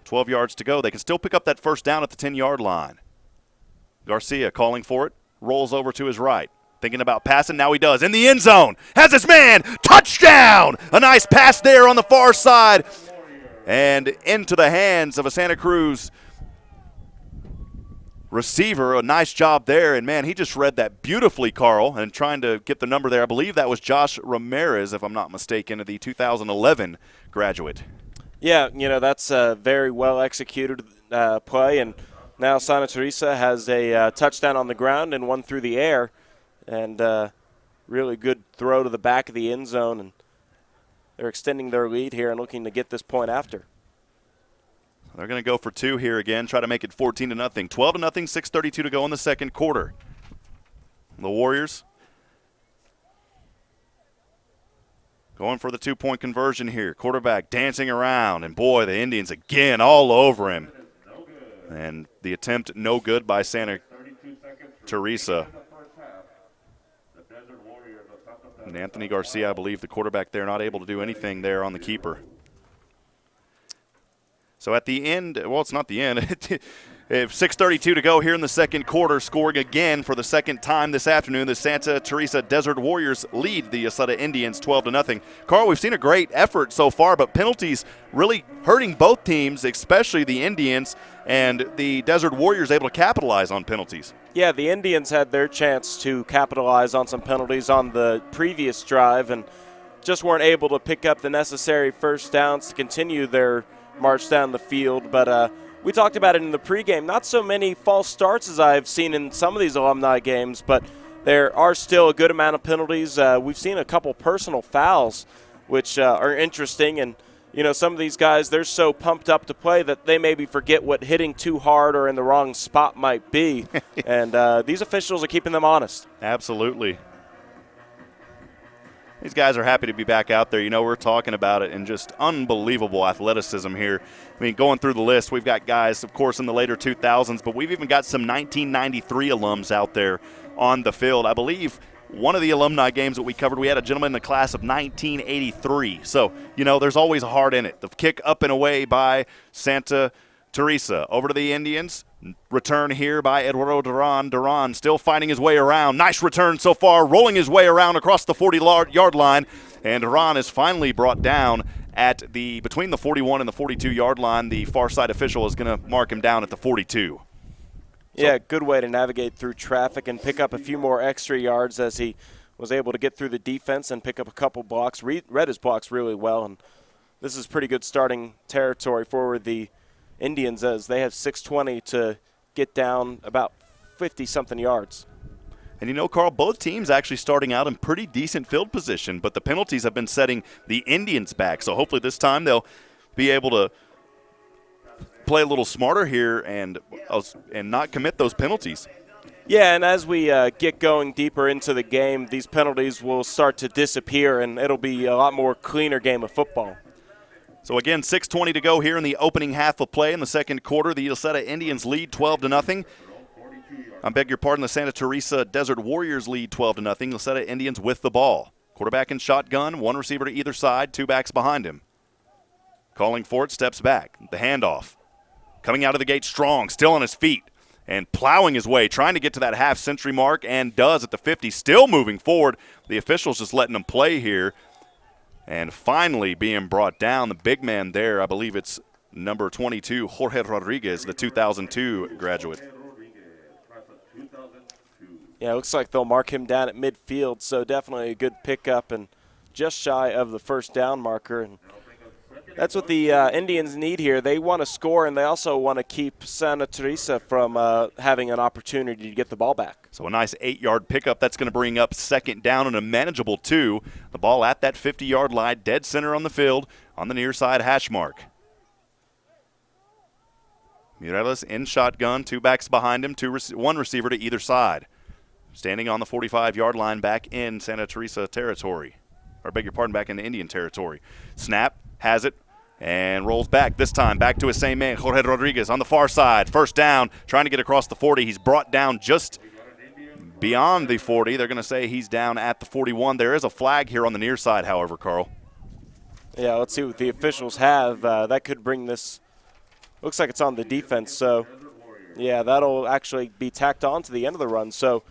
12 yards to go. They can still pick up that first down at the 10-yard line. Garcia calling for it, rolls over to his right. Thinking about passing, now he does. In the end zone, has his man, touchdown! A nice pass there on the far side. And into the hands of a Santa Cruz receiver. A nice job there. And, man, he just read that beautifully, Carl, and trying to get the number there. I believe that was Josh Ramirez, if I'm not mistaken, the 2011 graduate. Yeah, that's a very well-executed play. And now Santa Teresa has a touchdown on the ground and 1 through the air. And really good throw to the back of the end zone. And they're extending their lead here and looking to get this point after. They're going to go for 2 here again, try to make it 14-0. 12-0, 6:32 to go in the second quarter. The Warriors going for the 2-point conversion here. Quarterback dancing around, and boy, the Indians again all over him. And the attempt no good by Santa Teresa. And Anthony Garcia, I believe, the quarterback there, not able to do anything there on the keeper. So at the end, well, it's not the end. 6:32 to go here in the second quarter, scoring again for the second time this afternoon. The Santa Teresa Desert Warriors lead the Ysleta Indians 12-0. Carl, we've seen a great effort so far, but penalties really hurting both teams, especially the Indians, and the Desert Warriors able to capitalize on penalties. Yeah, the Indians had their chance to capitalize on some penalties on the previous drive and just weren't able to pick up the necessary first downs to continue their march down the field. But we talked about it in the pregame. Not so many false starts as I've seen in some of these alumni games, but there are still a good amount of penalties. We've seen a couple personal fouls, which are interesting. And, you know, some of these guys, they're so pumped up to play that they maybe forget what hitting too hard or in the wrong spot might be. And these officials are keeping them honest. Absolutely. These guys are happy to be back out there. You know, we're talking about it, and just unbelievable athleticism here. I mean, going through the list, we've got guys, of course, in the later 2000s, but we've even got some 1993 alums out there on the field. I believe one of the alumni games that we covered, we had a gentleman in the class of 1983. So, you know, there's always a heart in it. The kick up and away by Santa Teresa. Over to the Indians. Return here by Eduardo Duran. Duran still finding his way around. Nice return so far, rolling his way around across the 40-yard line. And Duran is finally brought down at between the 41 and the 42-yard line. The far side official is going to mark him down at the 42. Yeah, good way to navigate through traffic and pick up a few more extra yards as he was able to get through the defense and pick up a couple blocks. Read his blocks really well, and this is pretty good starting territory for the Indians as they have 6:20 to get down about 50-something yards. And you know, Carl, both teams actually starting out in pretty decent field position, but the penalties have been setting the Indians back. So hopefully this time they'll be able to play a little smarter here and not commit those penalties. Yeah, and as we get going deeper into the game, these penalties will start to disappear, and it'll be a lot more cleaner game of football. So again, 6:20 to go here in the opening half of play in the second quarter. The Ysleta Indians lead 12-0. I beg your pardon, the Santa Teresa Desert Warriors lead 12-0. Ysleta Indians with the ball. Quarterback in shotgun, one receiver to either side, two backs behind him. Calling for it, steps back. The handoff. Coming out of the gate strong, still on his feet, and plowing his way, trying to get to that half-century mark, and does at the 50, still moving forward. The officials just letting him play here. And finally being brought down, the big man there, I believe it's number 22, Jorge Rodriguez, the 2002 graduate. Yeah, it looks like they'll mark him down at midfield, so definitely a good pickup and just shy of the first down marker. And that's what the Indians need here. They want to score, and they also want to keep Santa Teresa from having an opportunity to get the ball back. So a nice 8-yard pickup. That's going to bring up second down and a manageable 2. The ball at that 50-yard line, dead center on the field, on the near side hash mark. Miraculous in shotgun, two backs behind him, one receiver to either side. Standing on the 45-yard line back in Santa Teresa territory. Or beg your pardon, back in the Indian territory. Snap, has it, and rolls back. This time back to his same man, Jorge Rodriguez on the far side. First down, trying to get across the 40. He's brought down just beyond the 40. They're going to say he's down at the 41. There is a flag here on the near side, however, Carl. Yeah, let's see what the officials have. That could bring this. Looks like it's on the defense. So, yeah, that'll actually be tacked on to the end of the run. So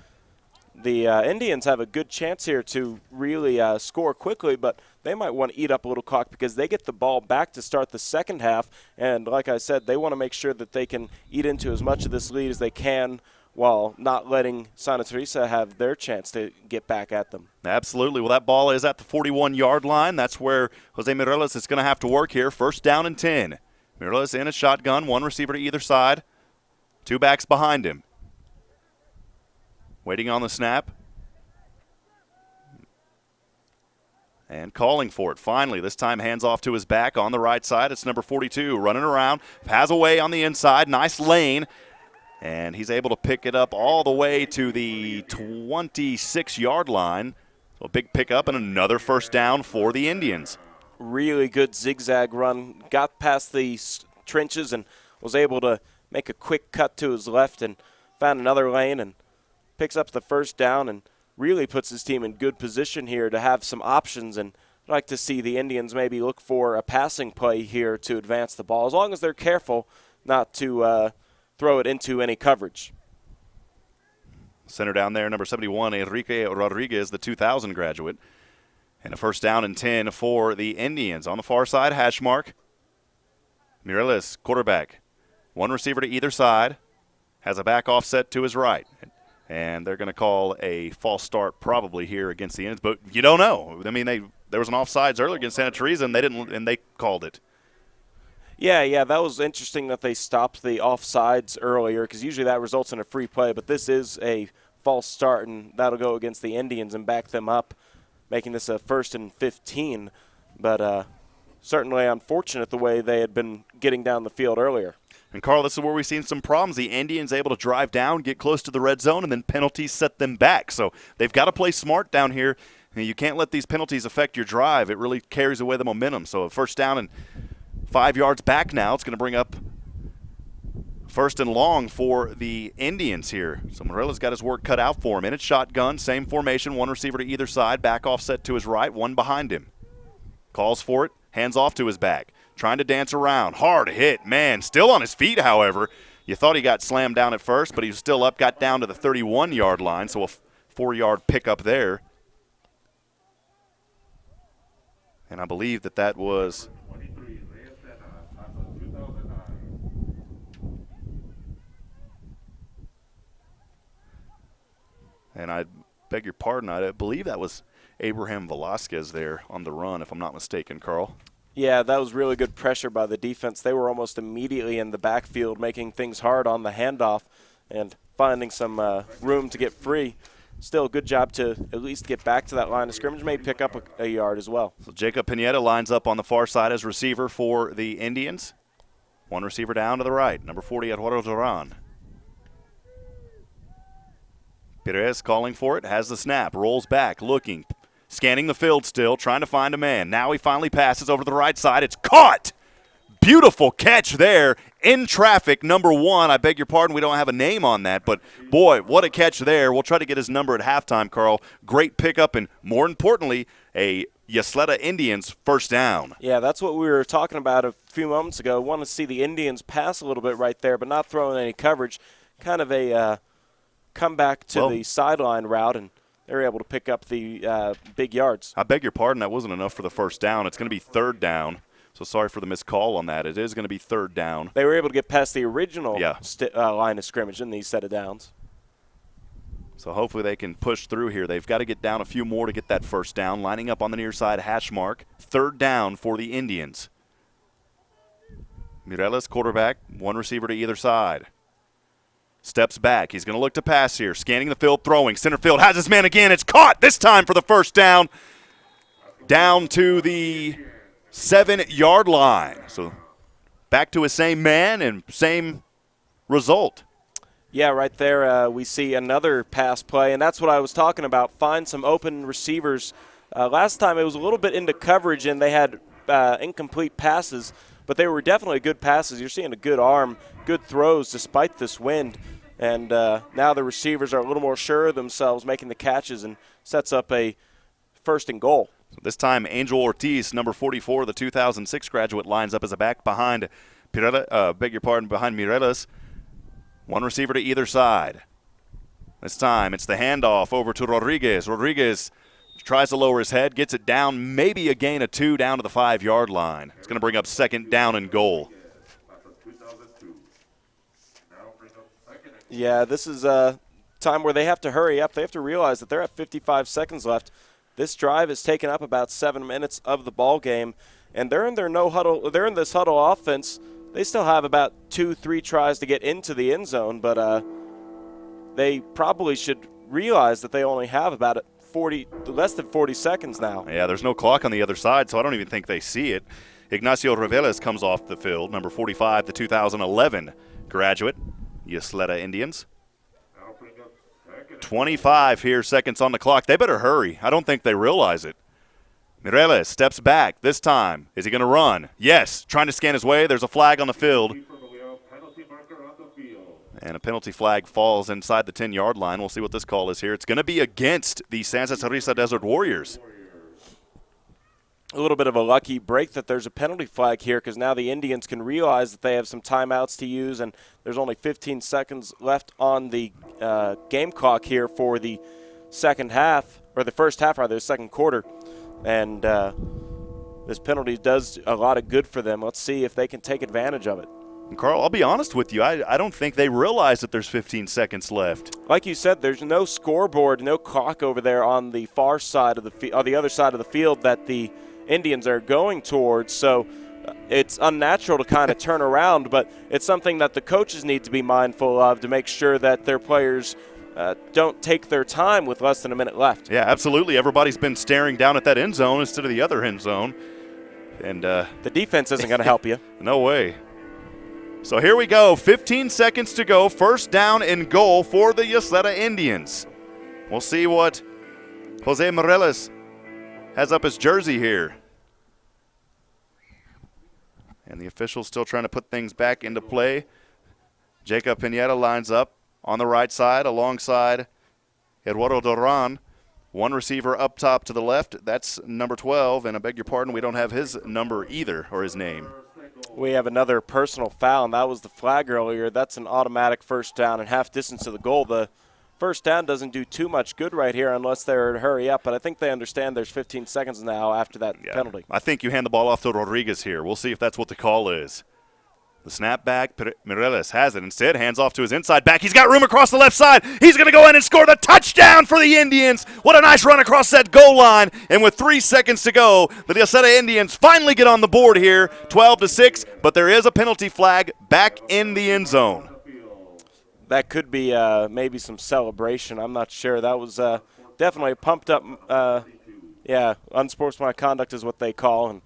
the Indians have a good chance here to really score quickly, but they might want to eat up a little clock because they get the ball back to start the second half. And like I said, they want to make sure that they can eat into as much of this lead as they can while not letting Santa Teresa have their chance to get back at them. Absolutely. Well, that ball is at the 41-yard line. That's where Jose Miraculous is going to have to work here. First down and 10. Miraculous in a shotgun, one receiver to either side, two backs behind him. Waiting on the snap. And calling for it. Finally, this time hands off to his back on the right side. It's number 42 running around. Has away on the inside. Nice lane. And he's able to pick it up all the way to the 26-yard line. So a big pickup and another first down for the Indians. Really good zigzag run. Got past the trenches and was able to make a quick cut to his left and found another lane and picks up the first down and really puts his team in good position here to have some options and I'd like to see the Indians maybe look for a passing play here to advance the ball, as long as they're careful not to throw it into any coverage. Center down there, number 71, Enrique Rodriguez, the 2000 graduate. And a first down and 10 for the Indians. On the far side, hash mark. Miraculous, quarterback. One receiver to either side. Has a back offset to his right. And they're going to call a false start probably here against the Indians. But you don't know. I mean, there was an offsides earlier against Santa Teresa, and they called it. Yeah, that was interesting that they stopped the offsides earlier, because usually that results in a free play. But this is a false start, and that'll go against the Indians and back them up, making this a 1st and 15. But certainly unfortunate the way they had been getting down the field earlier. And, Carl, this is where we've seen some problems. The Indians able to drive down, get close to the red zone, and then penalties set them back. So they've got to play smart down here. You can't let these penalties affect your drive. It really carries away the momentum. So a first down and 5 yards back now. It's going to bring up first and long for the Indians here. So Morella's got his work cut out for him. In its shotgun, same formation, one receiver to either side, back offset to his right, one behind him. Calls for it, hands off to his back. Trying to dance around. Hard hit, man. Still on his feet, however. You thought he got slammed down at first, but he was still up, got down to the 31-yard line, so a 4-yard pickup there. And I believe that was and I beg your pardon, I believe that was Abraham Velasquez there on the run, if I'm not mistaken, Carl. Yeah, that was really good pressure by the defense. They were almost immediately in the backfield, making things hard on the handoff and finding some room to get free. Still a good job to at least get back to that line of scrimmage, maybe pick up a yard as well. So Jacob Pineda lines up on the far side as receiver for the Indians. One receiver down to the right, number 40, Eduardo Duran. Perez calling for it, has the snap, rolls back, looking, scanning the field still, trying to find a man. Now he finally passes over to the right side. It's caught! Beautiful catch there in traffic, number 1. I beg your pardon, we don't have a name on that, but boy, what a catch there. We'll try to get his number at halftime, Carl. Great pickup, and more importantly, a Ysleta Indians first down. Yeah, that's what we were talking about a few moments ago. Want to see the Indians pass a little bit right there, but not throwing any coverage. Kind of a comeback to the sideline route, and they were able to pick up the big yards. I beg your pardon, that wasn't enough for the first down. It's going to be third down. So sorry for the missed call on that. It is going to be third down. They were able to get past the original line of scrimmage in these set of downs. So hopefully they can push through here. They've got to get down a few more to get that first down. Lining up on the near side hash mark. Third down for the Indians. Mireles, quarterback, one receiver to either side. Steps back. He's going to look to pass here. Scanning the field, throwing. Center field has his man again. It's caught this time for the first down. Down to the 7-yard line. So back to his same man and same result. Yeah, right there we see another pass play, and that's what I was talking about. Find some open receivers. Last time it was a little bit into coverage, and they had incomplete passes, but they were definitely good passes. You're seeing a good arm, good throws despite this wind, and now the receivers are a little more sure of themselves making the catches and sets up a first and goal. This time, Angel Ortiz, number 44, the 2006 graduate, lines up as a back behind behind Mireles. One receiver to either side. This time, it's the handoff over to Rodriguez. Rodriguez tries to lower his head, gets it down, maybe a gain of 2 down to the 5-yard line. It's going to bring up second down and goal. Yeah, this is a time where they have to hurry up. They have to realize that they're at 55 seconds left. This drive has taken up about 7 minutes of the ball game, and they're in their no huddle. They're in this huddle offense. They still have about 2-3 tries to get into the end zone, but they probably should realize that they only have about less than 40 seconds now. Yeah, there's no clock on the other side, so I don't even think they see it. Ignacio Reveles comes off the field, number 45, the 2011 graduate, Ysleta Indians. 25 here, seconds on the clock. They better hurry. I don't think they realize it. Mireles steps back this time. Is he going to run? Yes. Trying to scan his way. There's a flag on the field. And a penalty flag falls inside the 10-yard line. We'll see what this call is here. It's going to be against the Santa Teresa Desert Warriors. a little bit of a lucky break that there's a penalty flag here, because now the Indians can realize that they have some timeouts to use, and there's only 15 seconds left on the game clock here for the second half, or the first half, rather, the second quarter. And this penalty does a lot of good for them. Let's see if they can take advantage of it. And Carl, I'll be honest with you. I don't think they realize that there's 15 seconds left. Like you said, there's no scoreboard, no clock over there on the far side of the other side of the field that the Indians are going towards. So it's unnatural to kind of turn around, but it's something that the coaches need to be mindful of to make sure that their players don't take their time with less than a minute left. Yeah, absolutely. Everybody's been staring down at that end zone instead of the other end zone. And the defense isn't going to help you. No way. So here we go. 15 seconds to go. First down and goal for the Ysleta Indians. We'll see what Jose Morales has up his jersey here. And the officials still trying to put things back into play. Jacob Pineda lines up on the right side alongside Eduardo Duran. One receiver up top to the left. That's number 12. And I beg your pardon, we don't have his number either, or his name. We have another personal foul, and that was the flag earlier. That's an automatic first down and half distance to the goal. The first down doesn't do too much good right here unless they're to hurry up, but I think they understand there's 15 seconds now after that penalty. I think you hand the ball off to Rodriguez here. We'll see if that's what the call is. The snap back, Mireles has it. Instead, hands off to his inside back. He's got room across the left side. He's going to go in and score the touchdown for the Indians. What a nice run across that goal line. And with 3 seconds to go, the Ysleta Indians finally get on the board here, 12-6. But there is a penalty flag back in the end zone. That could be maybe some celebration. I'm not sure. That was definitely a pumped up, unsportsmanlike conduct is what they call. And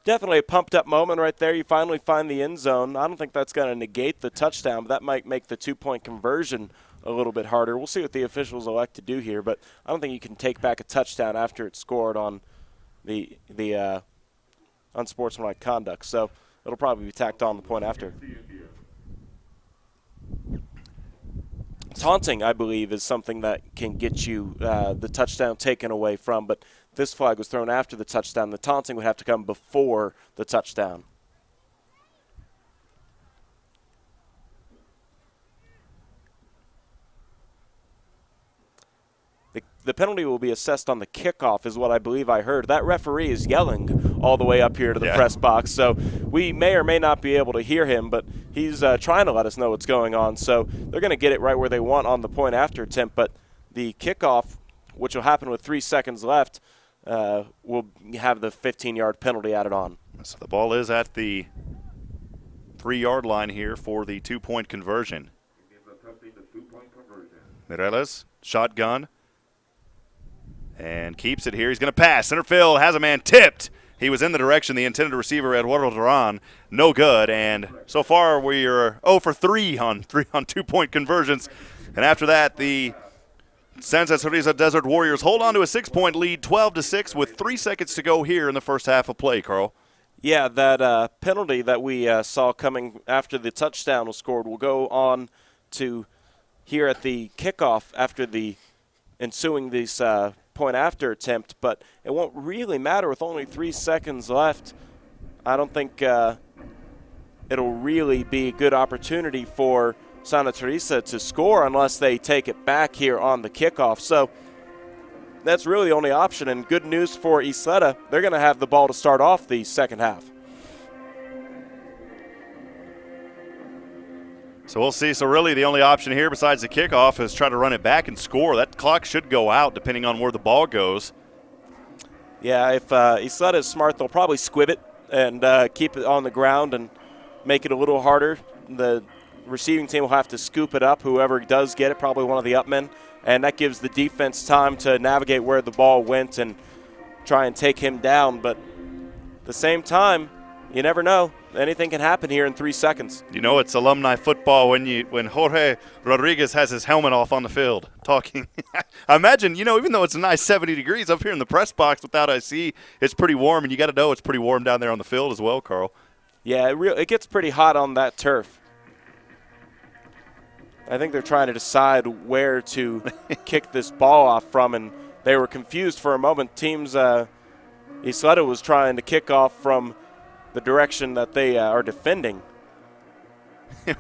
definitely a pumped-up moment right there. You finally find the end zone. I don't think that's going to negate the touchdown, but that might make the two-point conversion a little bit harder. We'll see what the officials elect to do here, but I don't think you can take back a touchdown after it's scored on the unsportsmanlike conduct. So it'll probably be tacked on the point after. Taunting, I believe, is something that can get you the touchdown taken away from, but this flag was thrown after the touchdown. The taunting would have to come before the touchdown. The penalty will be assessed on the kickoff is what I believe I heard. That referee is yelling all the way up here to the press box, so we may or may not be able to hear him, but he's trying to let us know what's going on. So they're going to get it right where they want on the point after attempt, but the kickoff, which will happen with 3 seconds left, will have the 15-yard penalty added on. So the ball is at the 3-yard line here for the two-point conversion. Mireles, shotgun, and keeps it here. He's going to pass. Center field has a man tipped. He was in the direction the intended receiver, Eduardo Duran. No good. And so far we are 0 for 3 on two-point conversions. And after that, the Santa Teresa Desert Warriors hold on to a 6-point lead, 12-6, with 3 seconds to go here in the first half of play, Carl. Yeah, that penalty that we saw coming after the touchdown was scored will go on to here at the kickoff after the ensuing this point after attempt, but it won't really matter with only 3 seconds left. I don't think it'll really be a good opportunity for Santa Teresa to score unless they take it back here on the kickoff. So that's really the only option, and good news for Ysleta. They're going to have the ball to start off the second half. So we'll see. So really the only option here besides the kickoff is try to run it back and score. That clock should go out depending on where the ball goes. Yeah, if Ysleta is smart, they'll probably squib it and keep it on the ground and make it a little harder. The receiving team will have to scoop it up, whoever does get it, probably one of the upmen, and that gives the defense time to navigate where the ball went and try and take him down. But at the same time, you never know. Anything can happen here in 3 seconds. You know it's alumni football when Jorge Rodriguez has his helmet off on the field talking. I imagine, even though it's a nice 70 degrees up here in the press box without IC, it's pretty warm, and you got to know it's pretty warm down there on the field as well, Carl. Yeah, it gets pretty hot on that turf. I think they're trying to decide where to kick this ball off from, and they were confused for a moment. Teams, Ysleta was trying to kick off from the direction that they are defending.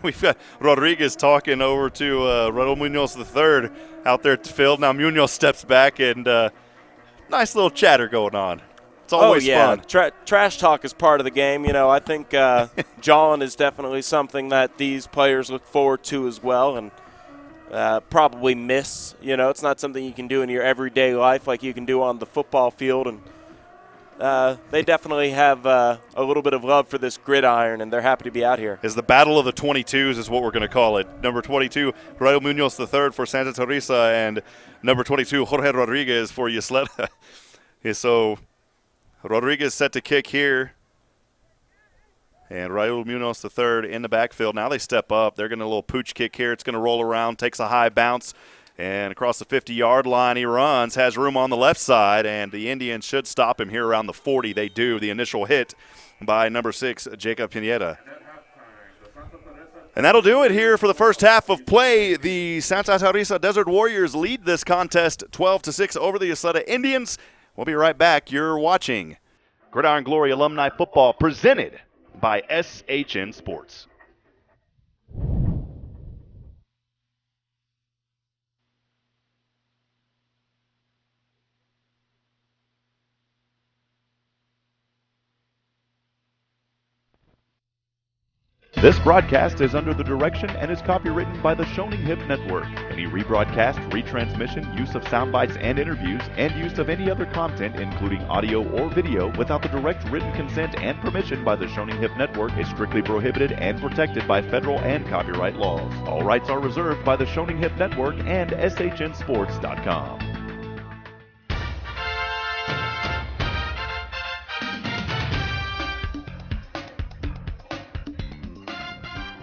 We've got Rodriguez talking over to Raul Munoz III out there at the field. Now Munoz steps back, and nice little chatter going on. It's always fun. Trash talk is part of the game. You know, I think jawing is definitely something that these players look forward to as well, and probably miss. You know, it's not something you can do in your everyday life like you can do on the football field, and they definitely have a little bit of love for this gridiron, and they're happy to be out here. Is the Battle of the 22s is what we're going to call it. Number 22, Raul Munoz III for Santa Teresa, and number 22, Jorge Rodriguez for Ysleta. So Rodriguez set to kick here, and Raul Munoz III in the backfield. Now they step up. They're going to a little pooch kick here. It's going to roll around, takes a high bounce, and across the 50-yard line he runs, has room on the left side, and the Indians should stop him here around the 40. They do. The initial hit by number 6, Jacob Pineda. And that'll do it here for the first half of play. The Santa Teresa Desert Warriors lead this contest 12-6 over the Ysleta Indians. We'll be right back. You're watching Gridiron Glory Alumni Football presented by SHN Sports. This broadcast is under the direction and is copywritten by the Shoning Hip Network. Any rebroadcast, retransmission, use of sound bites and interviews, and use of any other content, including audio or video, without the direct written consent and permission by the Shoning Hip Network is strictly prohibited and protected by federal and copyright laws. All rights are reserved by the Shoning Hip Network and SHNSports.com.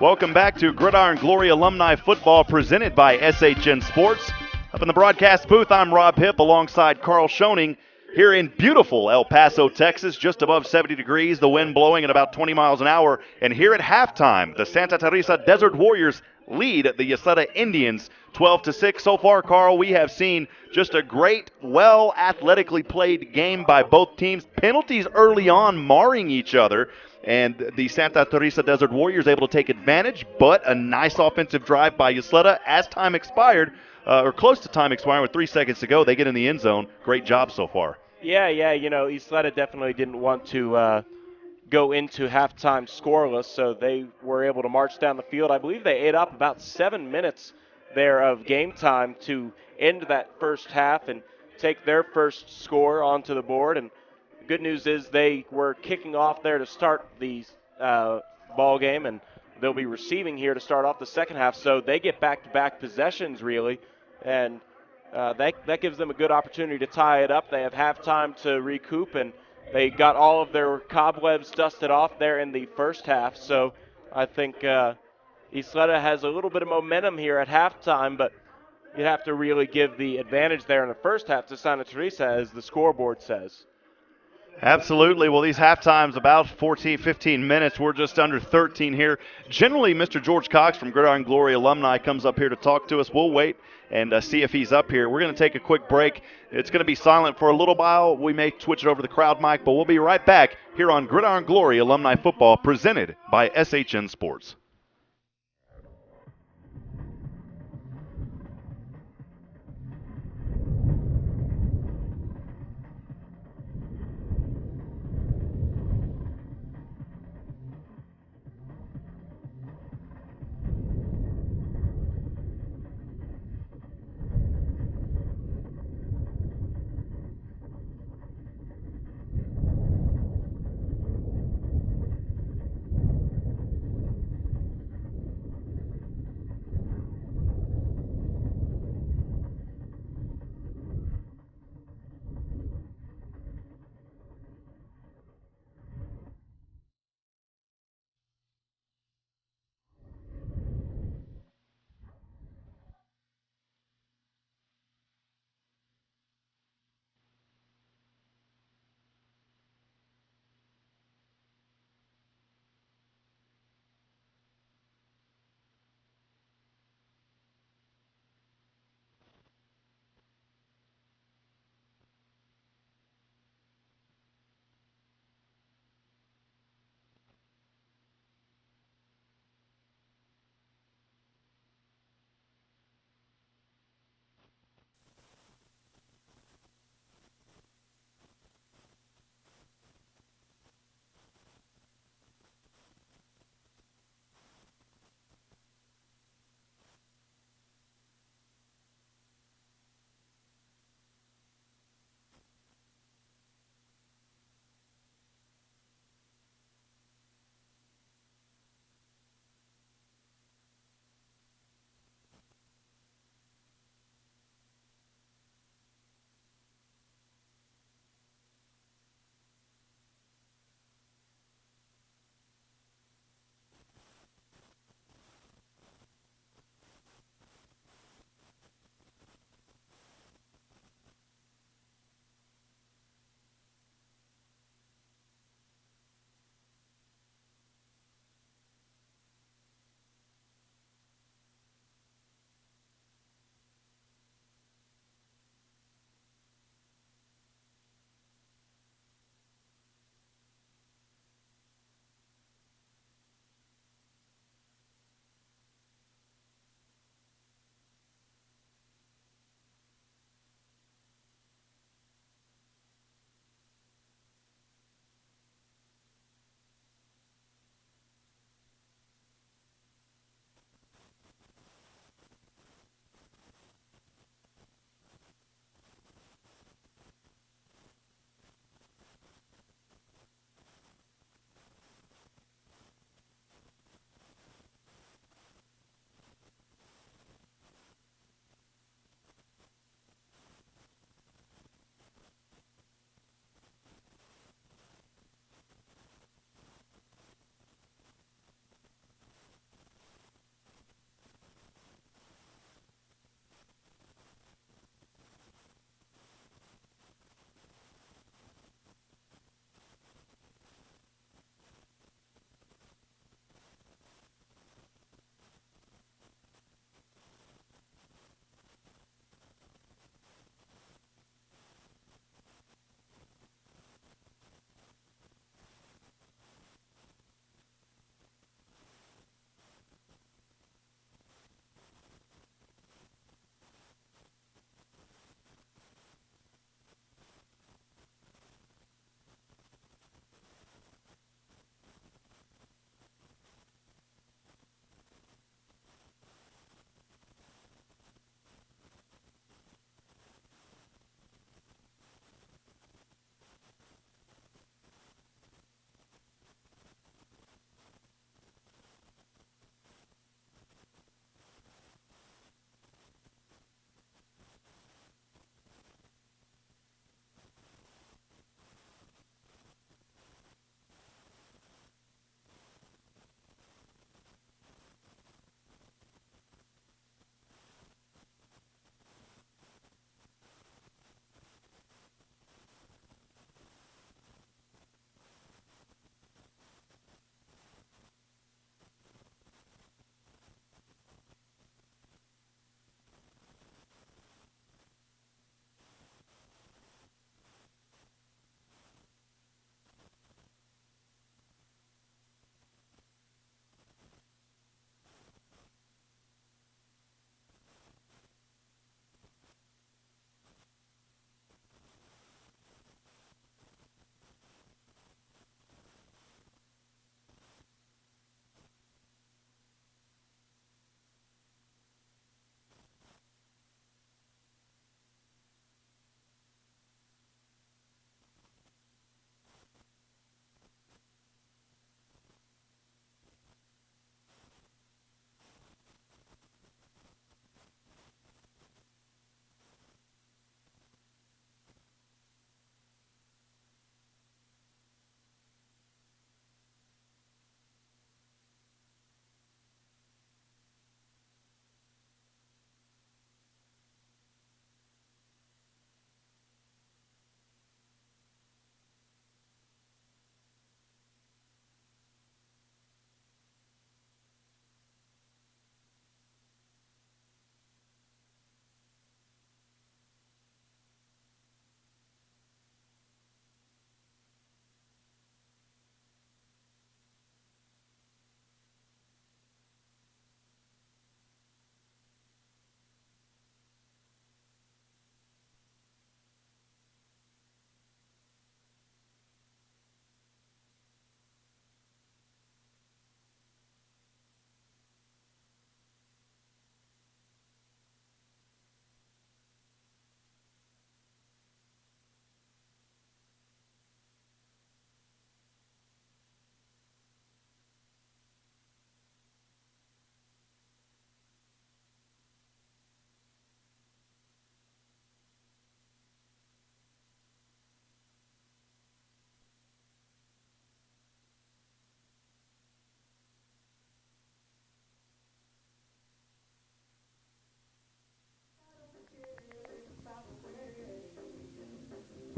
Welcome back to Gridiron Glory Alumni Football presented by SHN Sports. Up in the broadcast booth, I'm Rob Hipp alongside Carl Schoening here in beautiful El Paso, Texas, just above 70 degrees, the wind blowing at about 20 miles an hour. And here at halftime, the Santa Teresa Desert Warriors lead the Ysleta Indians 12-6. So far, Carl, we have seen just a great, well athletically played game by both teams. Penalties early on marring each other. And the Santa Teresa Desert Warriors able to take advantage, but a nice offensive drive by Ysleta as time expired, or close to time expiring with 3 seconds to go. They get in the end zone. Great job so far. Yeah, you know, Ysleta definitely didn't want to go into halftime scoreless, so they were able to march down the field. I believe they ate up about 7 minutes there of game time to end that first half and take their first score onto the board. And good news is they were kicking off there to start the ball game, and they'll be receiving here to start off the second half. So they get back-to-back possessions, really, and that gives them a good opportunity to tie it up. They have halftime to recoup, and they got all of their cobwebs dusted off there in the first half. So I think Ysleta has a little bit of momentum here at halftime, but you have to really give the advantage there in the first half to Santa Teresa, as the scoreboard says. Absolutely. Well, these half times about 14, 15 minutes. We're just under 13 here. Generally, Mr. George Cox from Gridiron Glory Alumni comes up here to talk to us. We'll wait and see if he's up here. We're going to take a quick break. It's going to be silent for a little while. We may switch it over to the crowd mic, but we'll be right back here on Gridiron Glory Alumni Football presented by SHN Sports.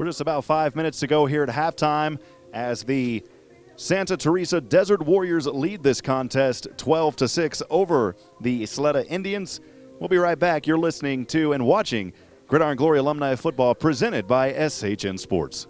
We're just about 5 minutes to go here at halftime as the Santa Teresa Desert Warriors lead this contest 12-6 over the Ysleta Indians. We'll be right back. You're listening to and watching Gridiron Glory Alumni Football presented by SHN Sports.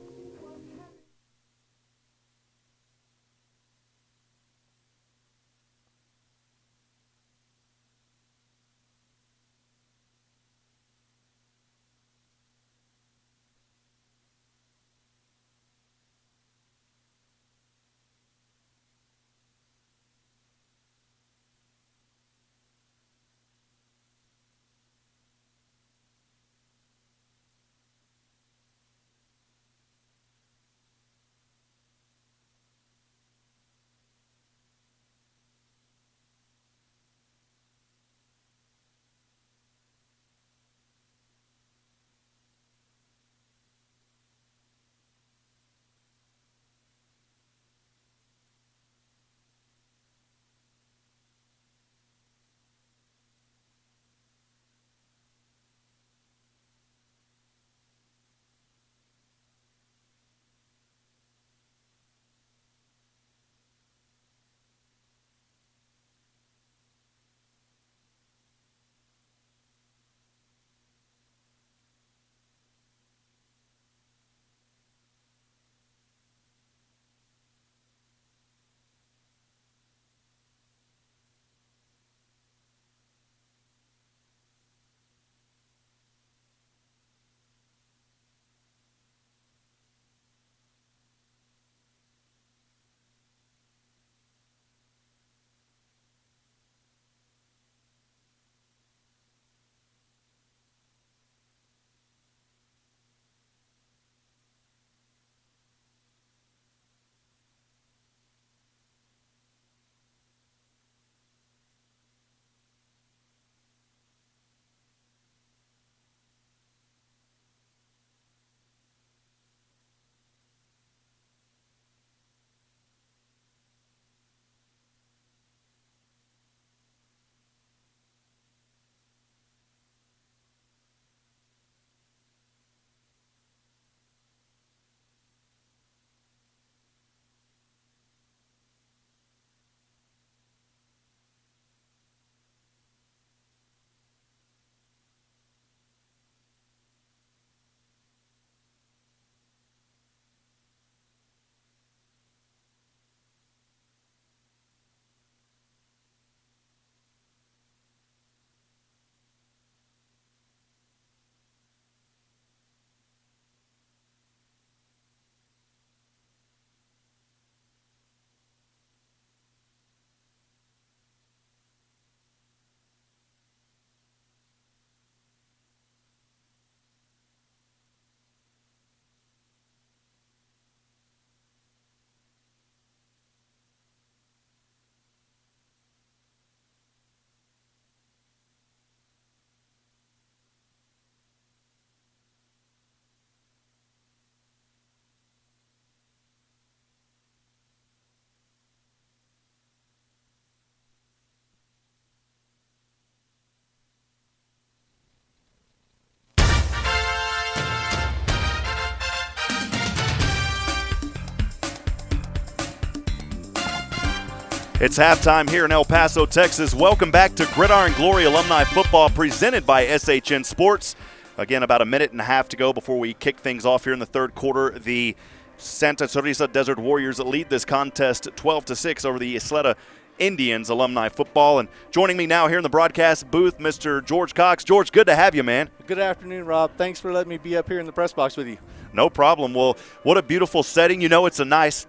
It's halftime here in El Paso, Texas. Welcome back to Gridiron Glory Alumni Football presented by SHN Sports. Again, about a minute and a half to go before we kick things off here in the third quarter. The Santa Teresa Desert Warriors lead this contest 12-6 over the Ysleta Indians Alumni Football. And joining me now here in the broadcast booth, Mr. George Cox. George, good to have you, man. Good afternoon, Rob. Thanks for letting me be up here in the press box with you. No problem. Well, what a beautiful setting. You know, it's a nice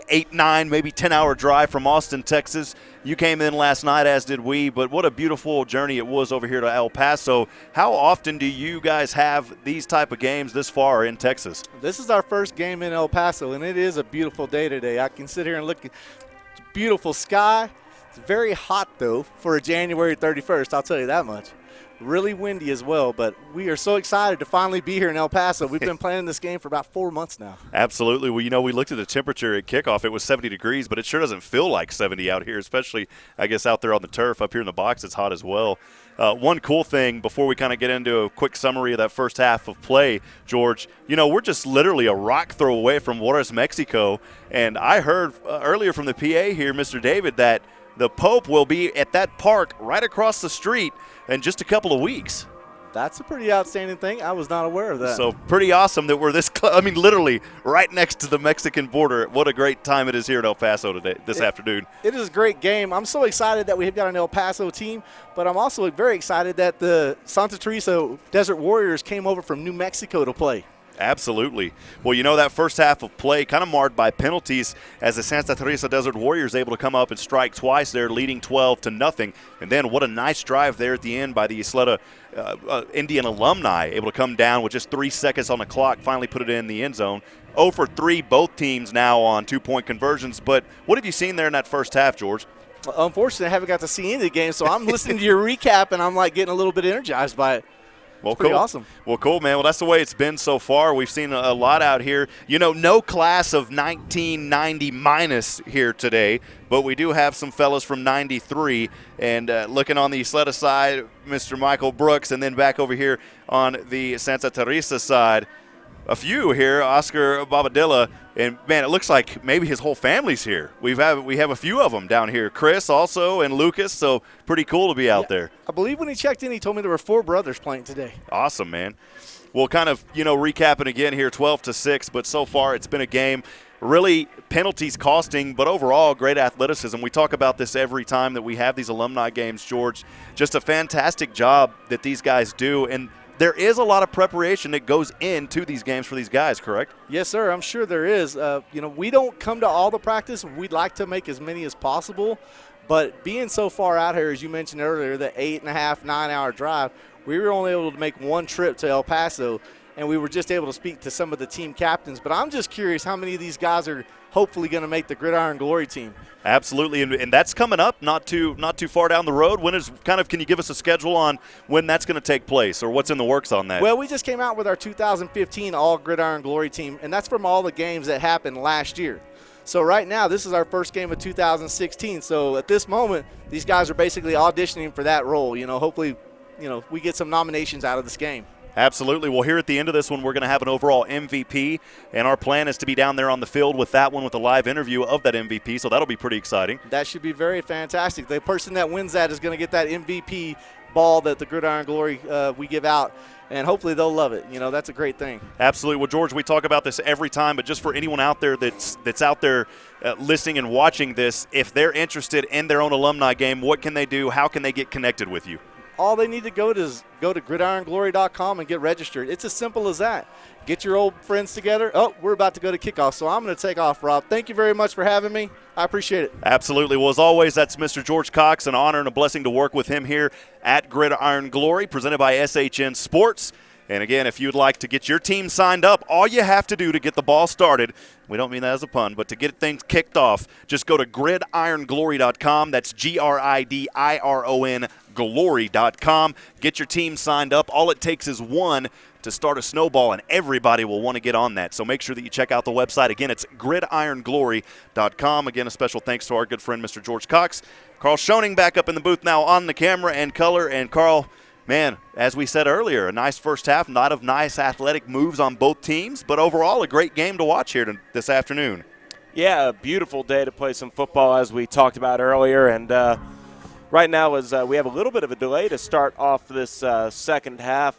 8, 9, maybe 10-hour drive from Austin, Texas. You came in last night, as did we, but what a beautiful journey it was over here to El Paso. How often do you guys have these type of games this far in Texas? This is our first game in El Paso, and it is a beautiful day today. I can sit here and look at the beautiful sky. It's very hot, though, for a January 31st, I'll tell you that much. really windy as well. But we are so excited to finally be here in El Paso. We've been planning this game for about 4 months now. Absolutely. Well, we looked at the temperature at kickoff. It was 70 degrees, but it sure doesn't feel like 70 out here, especially, I guess, out there on the turf. Up here in the box, it's hot as well. One cool thing before we kind of get into a quick summary of that first half of play, George, we're just literally a rock throw away from Juarez, Mexico. And I heard earlier from the PA here, Mr. David, that the Pope will be at that park right across the street in just a couple of weeks. That's a pretty outstanding thing. I was not aware of that. So pretty awesome that we're this literally right next to the Mexican border. What a great time it is here in El Paso this afternoon. It is a great game. I'm so excited that we've got an El Paso team, but I'm also very excited that the Santa Teresa Desert Warriors came over from New Mexico to play. Absolutely. Well, that first half of play kind of marred by penalties as the Santa Teresa Desert Warriors able to come up and strike twice there, leading 12-0. And then what a nice drive there at the end by the Ysleta Indian Alumni, able to come down with just 3 seconds on the clock, finally put it in the end zone. 0 for 3, both teams now on 2-point conversions. But what have you seen there in that first half, George? Unfortunately, I haven't got to see any of the game, so I'm listening to your recap, and I'm getting a little bit energized by it. Well, pretty cool. Awesome. Well, cool, man. Well, that's the way it's been so far. We've seen a lot out here. No class of 1990 minus here today, but we do have some fellas from 93. And looking on the Ysleta side, Mr. Michael Brooks, and then back over here on the Santa Teresa side, a few here, Oscar Bobadilla, and man, it looks like maybe his whole family's here. We have a few of them down here. Chris also and Lucas, so pretty cool to be out there. I believe when he checked in, he told me there were 4 brothers playing today. Awesome, man. Well, kind of, recapping again here, 12-6, but so far it's been a game. Really, penalties costing, but overall, great athleticism. We talk about this every time that we have these alumni games, George. Just a fantastic job that these guys do, and there is a lot of preparation that goes into these games for these guys, correct? Yes, sir. I'm sure there is. We don't come to all the practice. We'd like to make as many as possible. But being so far out here, as you mentioned earlier, the 8.5, 9-hour drive, we were only able to make one trip to El Paso, and we were just able to speak to some of the team captains. But I'm just curious how many of these guys are hopefully going to make the Gridiron Glory team. Absolutely, and that's coming up not too far down the road. Can you give us a schedule on when that's going to take place or what's in the works on that? Well, we just came out with our 2015 All Gridiron Glory team, and that's from all the games that happened last year. So right now, this is our first game of 2016. So at this moment, these guys are basically auditioning for that role. Hopefully, we get some nominations out of this game. Absolutely. Well, here at the end of this one, we're going to have an overall MVP, and our plan is to be down there on the field with that one with a live interview of that MVP, so that'll be pretty exciting. That should be very fantastic. The person that wins that is going to get that MVP ball that the Gridiron Glory we give out, and hopefully they'll love it. That's a great thing. Absolutely. Well, George, we talk about this every time, but just for anyone out there that's out there listening and watching this, if they're interested in their own alumni game, what can they do? How can they get connected with you? All they need to go to gridironglory.com and get registered. It's as simple as that. Get your old friends together. Oh, we're about to go to kickoff, so I'm going to take off, Rob. Thank you very much for having me. I appreciate it. Absolutely. Well, as always, that's Mr. George Cox. An honor and a blessing to work with him here at Gridiron Glory, presented by SHN Sports. And again, if you'd like to get your team signed up, all you have to do to get the ball started, we don't mean that as a pun, but to get things kicked off, just go to gridironglory.com. That's GRIDIRON glory.com. Get your team signed up. All it takes is one to start a snowball, and everybody will want to get on that. So make sure that you check out the website. Again, it's gridironglory.com. Again, a special thanks to our good friend, Mr. George Cox. Carl Schoening back up in the booth now on the camera and color. And Carl, man, as we said earlier, a nice first half, not of nice athletic moves on both teams, but overall a great game to watch here this afternoon. Yeah, a beautiful day to play some football, as we talked about earlier. And right now, as we have a little bit of a delay to start off this second half,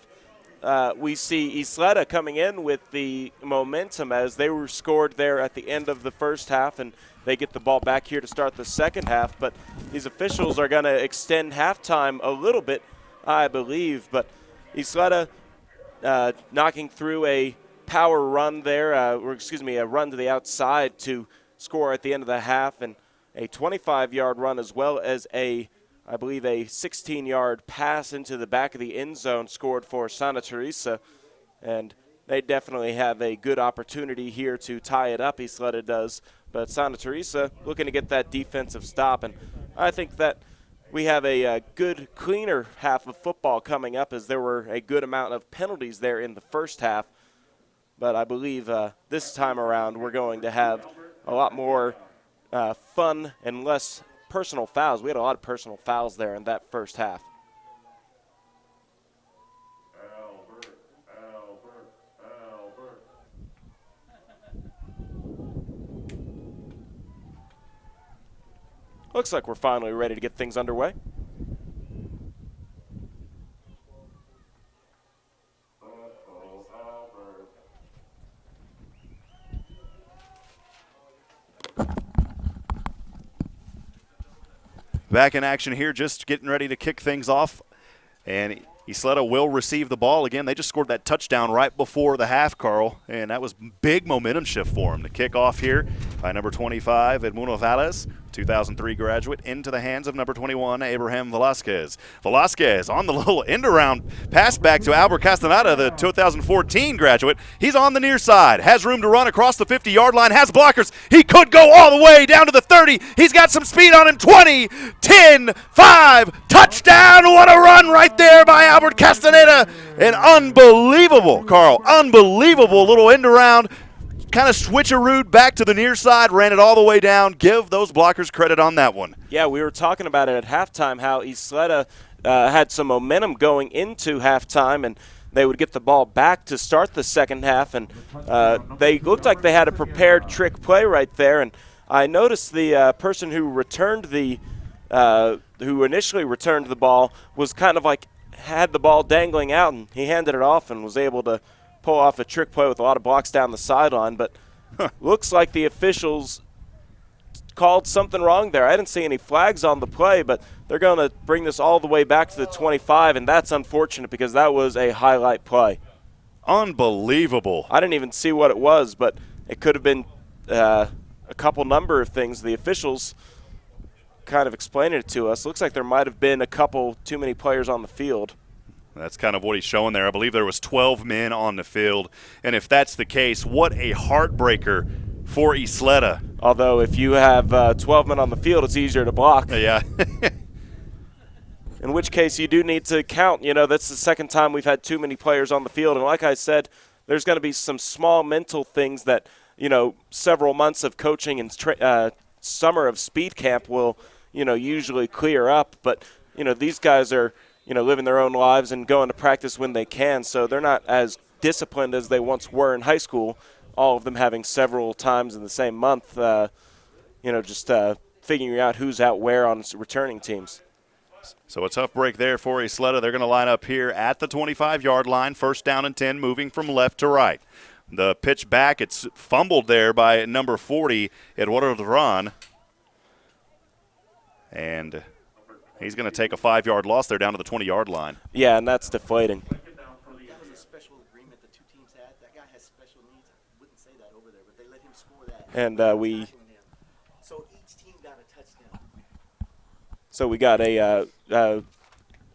we see Ysleta coming in with the momentum as they were scored there at the end of the first half, and they get the ball back here to start the second half. But these officials are going to extend halftime a little bit, I believe. But Ysleta knocking through a power run there, a run to the outside to score at the end of the half, and a 25-yard run as well as I believe a 16-yard pass into the back of the end zone scored for Santa Teresa. And they definitely have a good opportunity here to tie it up, Ysleta does. But Santa Teresa looking to get that defensive stop. And I think that we have a good, cleaner half of football coming up, as there were a good amount of penalties there in the first half. But I believe this time around we're going to have a lot more fun and less personal fouls. We had a lot of personal fouls there in that first half. Looks like we're finally ready to get things underway. Back in action here, just getting ready to kick things off. And Ysleta will receive the ball. Again, they just scored that touchdown right before the half, Carl, and that was big momentum shift for them. To kick off here by number 25, Edmundo Valles, 2003 graduate, into the hands of number 21, Abraham Velasquez. Velasquez on the little end-around pass back to Albert Castaneda, the 2014 graduate. He's on the near side, has room to run across the 50-yard line, has blockers. He could go all the way down to the 30. He's got some speed on him. 20, 10, 5, touchdown. What a run right there by Albert Castaneda. An unbelievable, Carl, unbelievable little end-around, kind of switcherooed back to the near side, ran it all the way down. Give those blockers credit on that one. Yeah, we were talking about it at halftime, how Ysleta had some momentum going into halftime, and they would get the ball back to start the second half, and they looked like they had a prepared trick play right there. And I noticed the person who returned who initially returned the ball was kind of like had the ball dangling out, and he handed it off and was able to pull off a trick play with a lot of blocks down the sideline. But looks like the officials called something wrong there. I didn't see any flags on the play, but they're going to bring this all the way back to the 25, and that's unfortunate because that was a highlight play. Unbelievable. I didn't even see what it was, but it could have been a couple number of things. The officials kind of explained it to us. Looks like there might have been a couple too many players on the field. That's kind of what he's showing there. I believe there was 12 men on the field. And if that's the case, what a heartbreaker for Ysleta. Although if you have 12 men on the field, it's easier to block. Yeah. In which case you do need to count. You know, that's the second time we've had too many players on the field. And like I said, there's going to be some small mental things that, you know, several months of coaching and summer of speed camp will, you know, usually clear up. But, you know, these guys are, you know, living their own lives and going to practice when they can. So they're not as disciplined as they once were in high school, all of them having several times in the same month, you know, just figuring out who's out where on returning teams. So a tough break there for Ysleta. They're going to line up here at the 25-yard line, first down and 10, moving from left to right. The pitch back, it's fumbled there by number 40, Eduardo Duran. And he's going to take a 5-yard loss there down to the 20-yard line. Yeah, and that's deflating. That was a special agreement the two teams had. That guy has special needs. I wouldn't say that over there, but they let him score that. And So each team got a touchdown. So we got a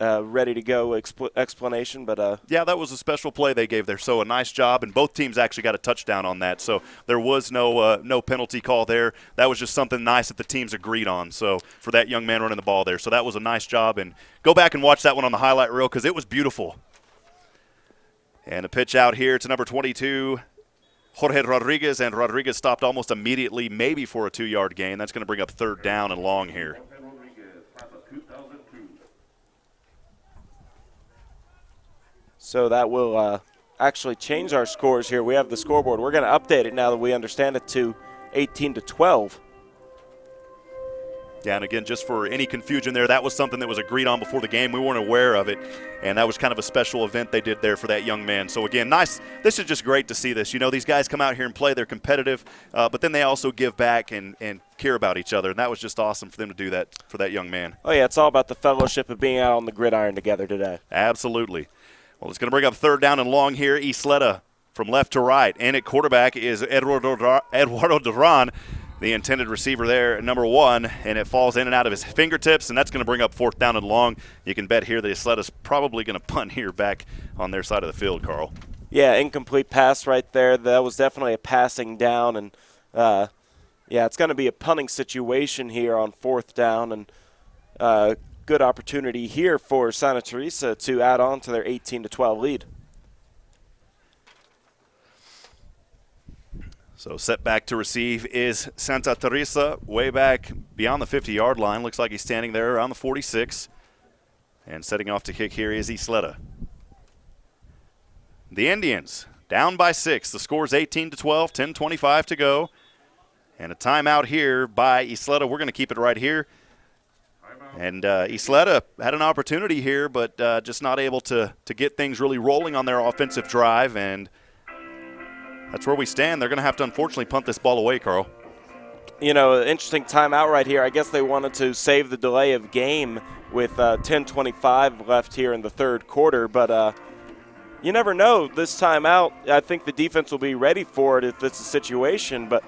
ready-to-go explanation, but yeah, that was a special play they gave there. So a nice job, and both teams actually got a touchdown on that. So there was no penalty call there. That was just something nice that the teams agreed on. So for that young man running the ball there, so that was a nice job. And go back and watch that one on the highlight reel because it was beautiful. And a pitch out here to number 22, Jorge Rodriguez, and Rodriguez stopped almost immediately, maybe for a 2-yard gain. That's going to bring up third down and long here. So that will actually change our scores here. We have the scoreboard. We're going to update it now that we understand it to 18-12. Yeah, and again, just for any confusion there, that was something that was agreed on before the game. We weren't aware of it, and that was kind of a special event they did there for that young man. So, again, nice. This is just great to see this. You know, these guys come out here and play. They're competitive, but then they also give back and care about each other, and that was just awesome for them to do that for that young man. Oh, yeah, it's all about the fellowship of being out on the gridiron together today. Absolutely. Well, it's going to bring up third down and long here. Ysleta from left to right, and at quarterback is Eduardo Duran, the intended receiver there, number 1, and it falls in and out of his fingertips, and that's going to bring up fourth down and long. You can bet here that Ysleta's probably going to punt here back on their side of the field, Carl. Yeah, incomplete pass right there. That was definitely a passing down, and, yeah, it's going to be a punting situation here on fourth down, and good opportunity here for Santa Teresa to add on to their 18-12 lead. So set back to receive is Santa Teresa, way back beyond the 50-yard line. Looks like he's standing there around the 46. And setting off to kick here is Ysleta. The Indians down by 6. The score's 18-12, 10:25 to go. And a timeout here by Ysleta. We're going to keep it right here. And Ysleta had an opportunity here, but just not able to get things really rolling on their offensive drive. And that's where we stand. They're going to have to, unfortunately, punt this ball away, Carl. You know, interesting timeout right here. I guess they wanted to save the delay of game with 10:25 left here in the third quarter. But you never know. This timeout, I think the defense will be ready for it if it's a situation. But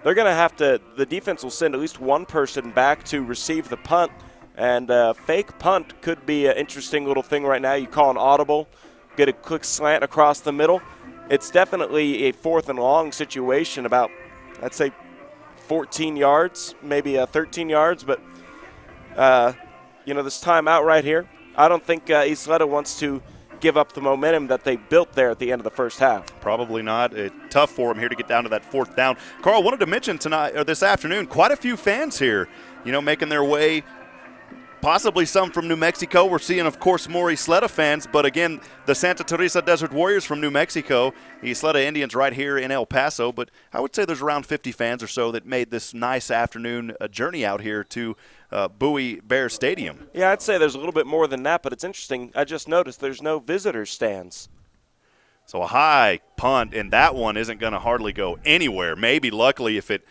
they're going to have to – the defense will send at least one person back to receive the punt. And fake punt could be an interesting little thing right now. You call an audible, get a quick slant across the middle. It's definitely a 4th and long situation, about, I'd say, 14 yards, maybe 13 yards. But, you know, this timeout right here, I don't think Ysleta wants to give up the momentum that they built there at the end of the first half. Probably not. Tough for them here to get down to that 4th down. Carl, wanted to mention tonight or this afternoon, quite a few fans here, you know, making their way. Possibly some from New Mexico. We're seeing, of course, more Ysleta fans, but again, the Santa Teresa Desert Warriors from New Mexico, the Ysleta Indians right here in El Paso. But I would say there's around 50 fans or so that made this nice afternoon journey out here to Bowie Bear Stadium. Yeah, I'd say there's a little bit more than that, but it's interesting. I just noticed there's no visitor stands. So a high punt, and that one isn't going to hardly go anywhere. Maybe luckily if it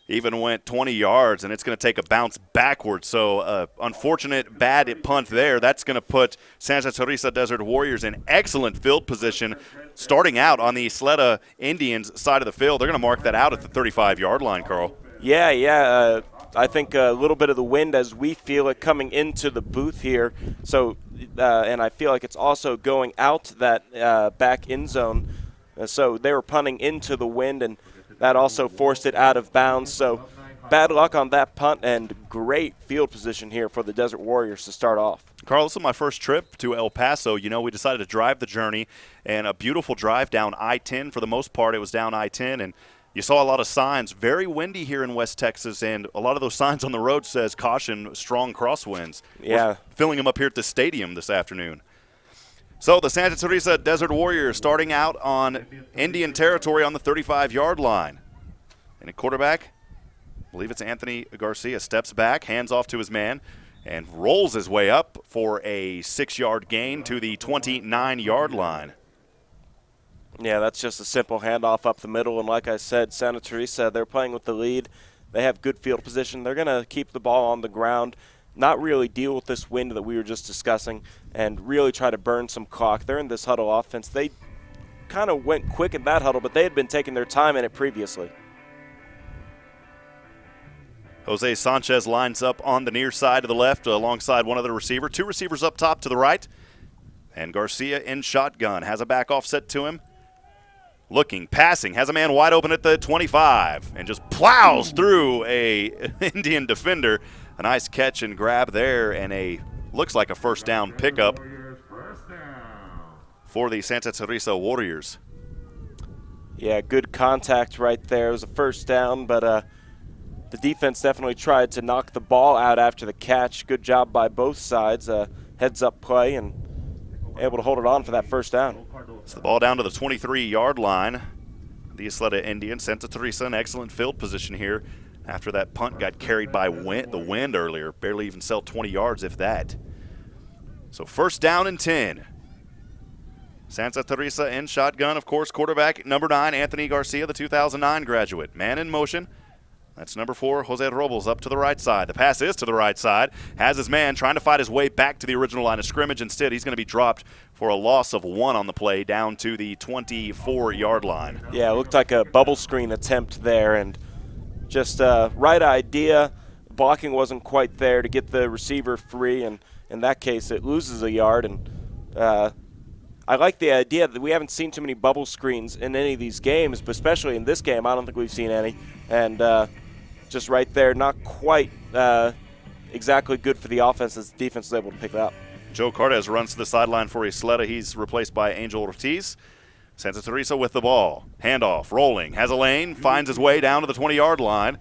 even went 20 yards, and it's going to take a bounce backwards. So unfortunate bad punt there. That's going to put Santa Teresa Desert Warriors in excellent field position starting out on the Ysleta Indians side of the field. They're going to mark that out at the 35-yard line, Carl. Yeah. I think a little bit of the wind as we feel it coming into the booth here. So, and I feel like it's also going out that back end zone. So they were punting into the wind, and that also forced it out of bounds. So bad luck on that punt, and great field position here for the Desert Warriors to start off. Carl, this is my first trip to El Paso. You know, we decided to drive the journey, and a beautiful drive down I-10. For the most part, it was down I-10, and you saw a lot of signs. Very windy here in West Texas, and a lot of those signs on the road says caution, strong crosswinds. Yeah. We're filling them up here at the stadium this afternoon. So the Santa Teresa Desert Warriors starting out on Indian territory on the 35-yard line. And a quarterback, I believe it's Anthony Garcia, steps back, hands off to his man, and rolls his way up for a 6-yard gain to the 29-yard line. Yeah, that's just a simple handoff up the middle. And like I said, Santa Teresa, they're playing with the lead. They have good field position. They're going to keep the ball on the ground, not really deal with this wind that we were just discussing, and really try to burn some clock. They're in this huddle offense. They kind of went quick in that huddle, but they had been taking their time in it previously. Jose Sanchez lines up on the near side to the left alongside one other receiver. 2 receivers up top to the right. And Garcia in shotgun. Has a back offset to him. Looking, passing, has a man wide open at the 25 and just plows through a Indian defender. A nice catch and grab there, and looks like a first down pickup for the Santa Teresa Warriors. Yeah, good contact right there. It was a first down, but the defense definitely tried to knock the ball out after the catch. Good job by both sides. Heads-up play and able to hold it on for that first down. So the ball down to the 23-yard line. The Ysleta Indians, Santa Teresa in excellent field position here after that punt got carried by the wind earlier. Barely even sailed 20 yards, if that. So first down and 10. Santa Teresa in shotgun, of course, quarterback number 9, Anthony Garcia, the 2009 graduate. Man in motion. That's number 4, Jose Robles, up to the right side. The pass is to the right side. Has his man trying to fight his way back to the original line of scrimmage. Instead, he's going to be dropped for a loss of 1 on the play down to the 24-yard line. Yeah, it looked like a bubble screen attempt there, and just right idea. Blocking wasn't quite there to get the receiver free, and in that case, it loses a yard. And I like the idea that we haven't seen too many bubble screens in any of these games, but especially in this game, I don't think we've seen any. And just right there, not quite exactly good for the offense as the defense was able to pick it up. Joe Cortez runs to the sideline for Ysleta. He's replaced by Angel Ortiz. Santa Teresa with the ball. Handoff, rolling, has a lane, finds his way down to the 20-yard line.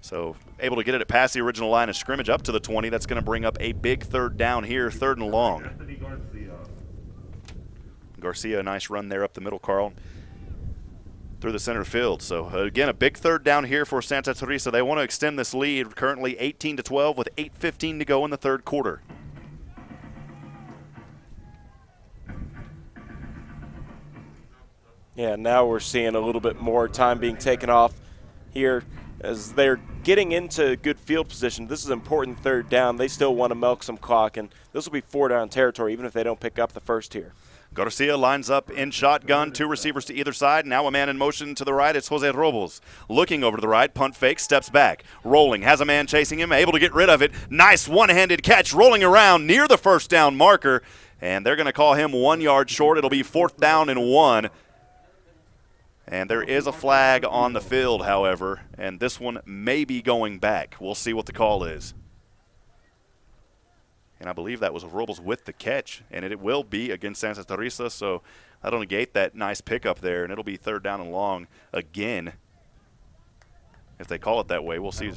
So able to get it past the original line of scrimmage up to the 20. That's going to bring up a big third down here, 3rd and long. Garcia, a nice run there up the middle, Carl, through the center field. So again, a big third down here for Santa Teresa. They want to extend this lead, currently 18-12 with 8:15 to go in the third quarter. Yeah, now we're seeing a little bit more time being taken off here as they're getting into good field position. This is an important third down. They still want to milk some clock, and this will be 4-down territory even if they don't pick up the first here. Garcia lines up in shotgun, 2 receivers to either side. Now a man in motion to the right. It's Jose Robles. Looking over to the right, punt fake, steps back. Rolling, has a man chasing him, able to get rid of it. Nice one-handed catch, rolling around near the first down marker. And they're going to call him 1 yard short. It'll be 4th down and 1. And there is a flag on the field, however, and this one may be going back. We'll see what the call is. And I believe that was Robles with the catch, and it will be against Santa Teresa, so that'll negate that nice pickup there, and it'll be 3rd down and long again. If they call it that way, we'll see.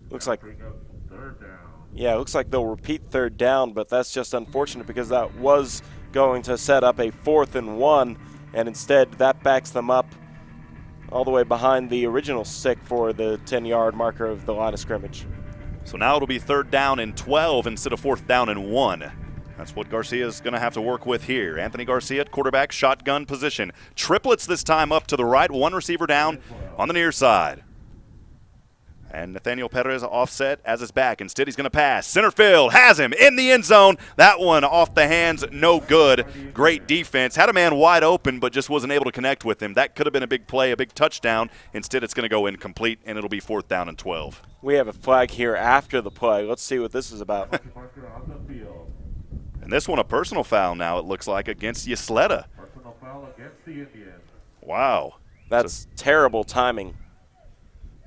Looks like, yeah, it looks like they'll repeat 3rd down, but that's just unfortunate because that was going to set up a 4th and 1, and instead that backs them up all the way behind the original stick for the 10-yard marker of the line of scrimmage. So now it'll be 3rd down and 12 instead of 4th down and 1. That's what Garcia's going to have to work with here. Anthony Garcia at quarterback, shotgun position. Triplets this time up to the right, 1 receiver down on the near side. And Nathaniel Perez offset as his back. Instead, he's going to pass. Center field has him in the end zone. That one off the hands, no good. Great defense. Had a man wide open, but just wasn't able to connect with him. That could have been a big play, a big touchdown. Instead, it's going to go incomplete, and it'll be 4th down and 12. We have a flag here after the play. Let's see what this is about. And this one a personal foul now, it looks like, against Ysleta. Personal foul against the Indians. Wow. That's terrible timing.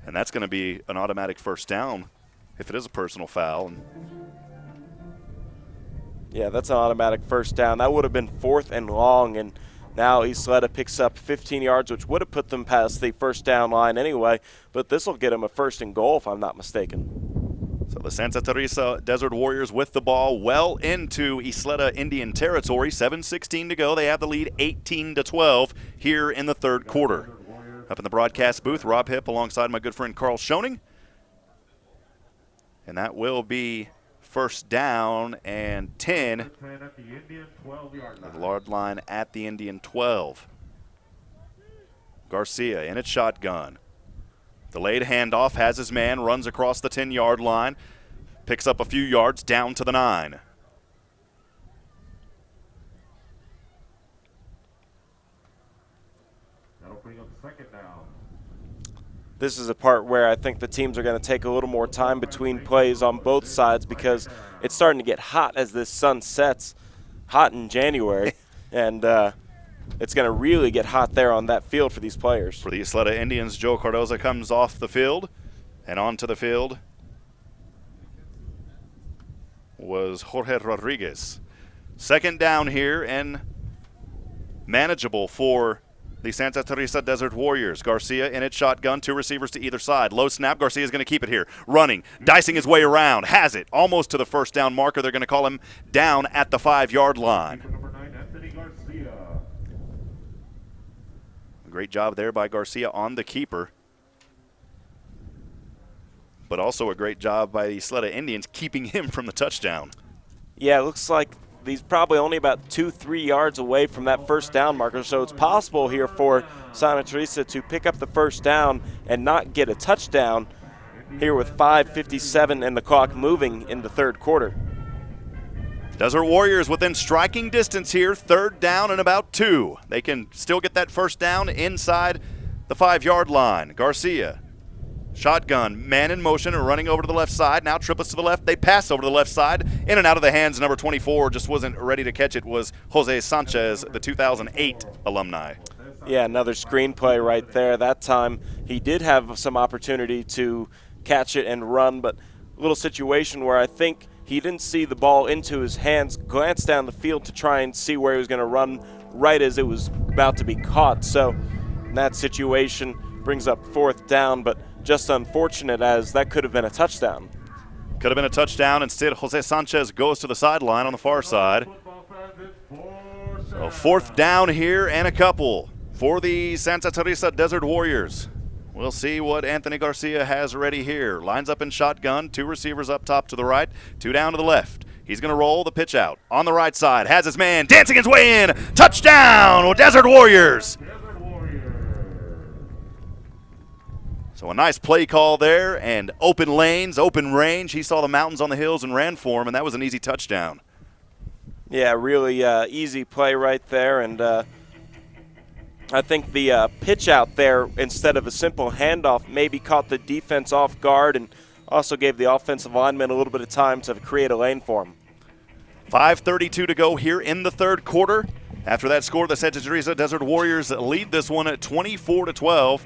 And that's going to be an automatic 1st down if it is a personal foul. Yeah, that's an automatic 1st down. That would have been 4th and long, and now Ysleta picks up 15 yards, which would have put them past the 1st down line anyway, but this will get them a 1st and goal if I'm not mistaken. So the Santa Teresa Desert Warriors with the ball well into Ysleta Indian territory. 7:16 to go. They have the lead 18-12 here in the 3rd quarter. Up in the broadcast booth, Rob Hipp alongside my good friend Carl Schoening. And that will be 1st down and 10. The yard line at the Indian 12. Garcia in its shotgun. Delayed handoff, has his man, runs across the 10-yard line, picks up a few yards down to the 9. This is a part where I think the teams are going to take a little more time between plays on both sides because it's starting to get hot as this sun sets, hot in January, and it's going to really get hot there on that field for these players. For the Ysleta Indians, Joe Cardoza comes off the field, and onto the field was Jorge Rodriguez. 2nd down here and manageable for the Santa Teresa Desert Warriors. Garcia in its shotgun, 2 receivers to either side. Low snap, Garcia's going to keep it here. Running, dicing his way around, has it, almost to the 1st down marker. They're going to call him down at the 5-yard line. Great job there by Garcia on the keeper. But also a great job by the Ysleta Indians keeping him from the touchdown. Yeah, it looks like he's probably only about 2-3 yards away from that 1st down marker, so it's possible here for Santa Teresa to pick up the 1st down and not get a touchdown here with 5:57 and the clock moving in the 3rd quarter. Desert Warriors within striking distance here, 3rd down and about 2. They can still get that 1st down inside the 5-yard line. Garcia, shotgun, man in motion, running over to the left side. Now triplets to the left. They pass over to the left side. In and out of the hands, number 24 just wasn't ready to catch it, was Jose Sanchez, the 2008 alumni. Yeah, another screenplay right there. That time he did have some opportunity to catch it and run, but a little situation where I think he didn't see the ball into his hands, glanced down the field to try and see where he was going to run right as it was about to be caught. So in that situation brings up 4th down, but just unfortunate as that could have been a touchdown. Could have been a touchdown. Instead, Jose Sanchez goes to the sideline on the far side. So 4th down here and a couple for the Santa Teresa Desert Warriors. We'll see what Anthony Garcia has ready here. Lines up in shotgun, 2 receivers up top to the right, 2 down to the left. He's going to roll the pitch out on the right side. Has his man dancing his way in. Touchdown, Desert Warriors. So a nice play call there and open lanes, open range. He saw the mountains on the hills and ran for him, and that was an easy touchdown. Yeah, really easy play right there, and I think the pitch out there instead of a simple handoff maybe caught the defense off guard and also gave the offensive lineman a little bit of time to create a lane for him. 5:32 to go here in the 3rd quarter. After that score, the Santa Teresa Desert Warriors lead this one at 24-12.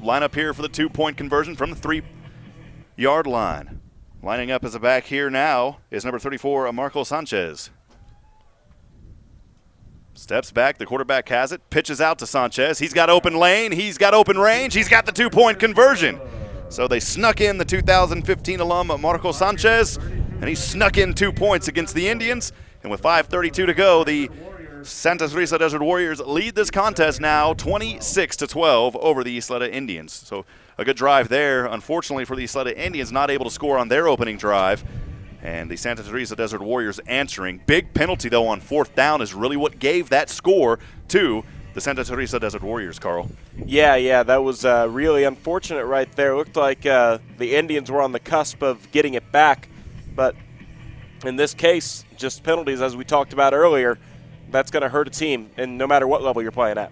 Line up here for the 2-point conversion from the 3-yard line. Lining up as a back here now is number 34, Marco Sanchez. Steps back, the quarterback has it, pitches out to Sanchez. He's got open lane, he's got open range, he's got the 2-point conversion. So they snuck in the 2015 alum Marco Sanchez, and he snuck in 2 points against the Indians. And with 5:32 to go, the Santa Teresa Desert Warriors lead this contest now 26-12 over the Ysleta Indians. So a good drive there. Unfortunately for the Ysleta Indians, not able to score on their opening drive. And the Santa Teresa Desert Warriors answering. Big penalty, though, on 4th down is really what gave that score to the Santa Teresa Desert Warriors, Carl. Yeah, that was really unfortunate right there. It looked like the Indians were on the cusp of getting it back. But in this case, just penalties, as we talked about earlier, that's going to hurt a team, and no matter what level you're playing at.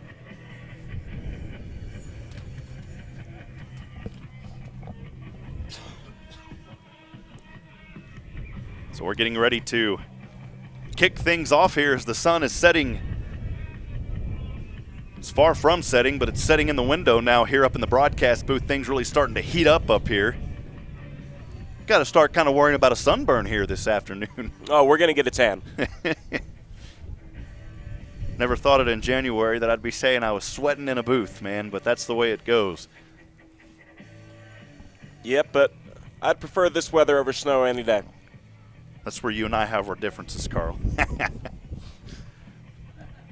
So we're getting ready to kick things off here as the sun is setting. It's far from setting, but it's setting in the window now here up in the broadcast booth. Things really starting to heat up here. Got to start kind of worrying about a sunburn here this afternoon. Oh, we're going to get a tan. Never thought it in January that I'd be saying I was sweating in a booth, man, but that's the way it goes. Yep, but I'd prefer this weather over snow any day. That's where you and I have our differences, Carl.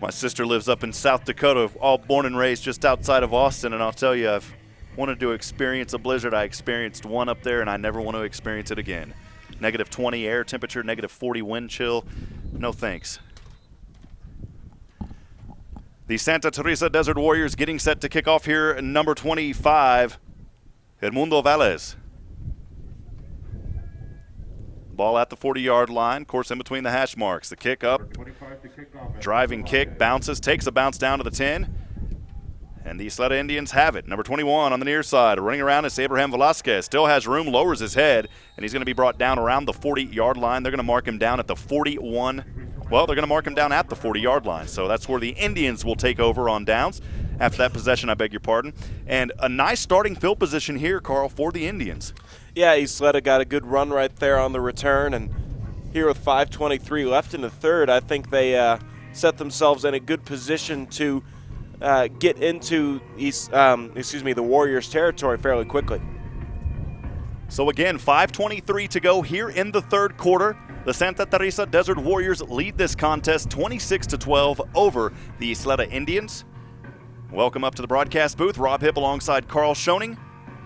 My sister lives up in South Dakota, all born and raised just outside of Austin, and I'll tell you, I've wanted to experience a blizzard. I experienced one up there, and I never want to experience it again. -20 air temperature, -40 wind chill. No thanks. The Santa Teresa Desert Warriors getting set to kick off here, number 25, Edmundo Valles. Ball at the 40-yard line, course in between the hash marks. The kick up, driving kick, bounces, takes a bounce down to the 10. And the Ysleta Indians have it. Number 21 on the near side, running around is Abraham Velasquez. Still has room, lowers his head, and he's going to be brought down around the 40-yard line. They're going to mark him down at the 41. Well, they're going to mark him down at the 40-yard line. So that's where the Indians will take over on downs. After that possession, I beg your pardon. And a nice starting field position here, Carl, for the Indians. Yeah, Ysleta got a good run right there on the return. And here with 5:23 left in the third, I think they set themselves in a good position to get into the Warriors' territory fairly quickly. So again, 5:23 to go here in the third quarter. The Santa Teresa Desert Warriors lead this contest 26-12 over the Ysleta Indians. Welcome up to the broadcast booth. Rob Hipp alongside Carl Schoening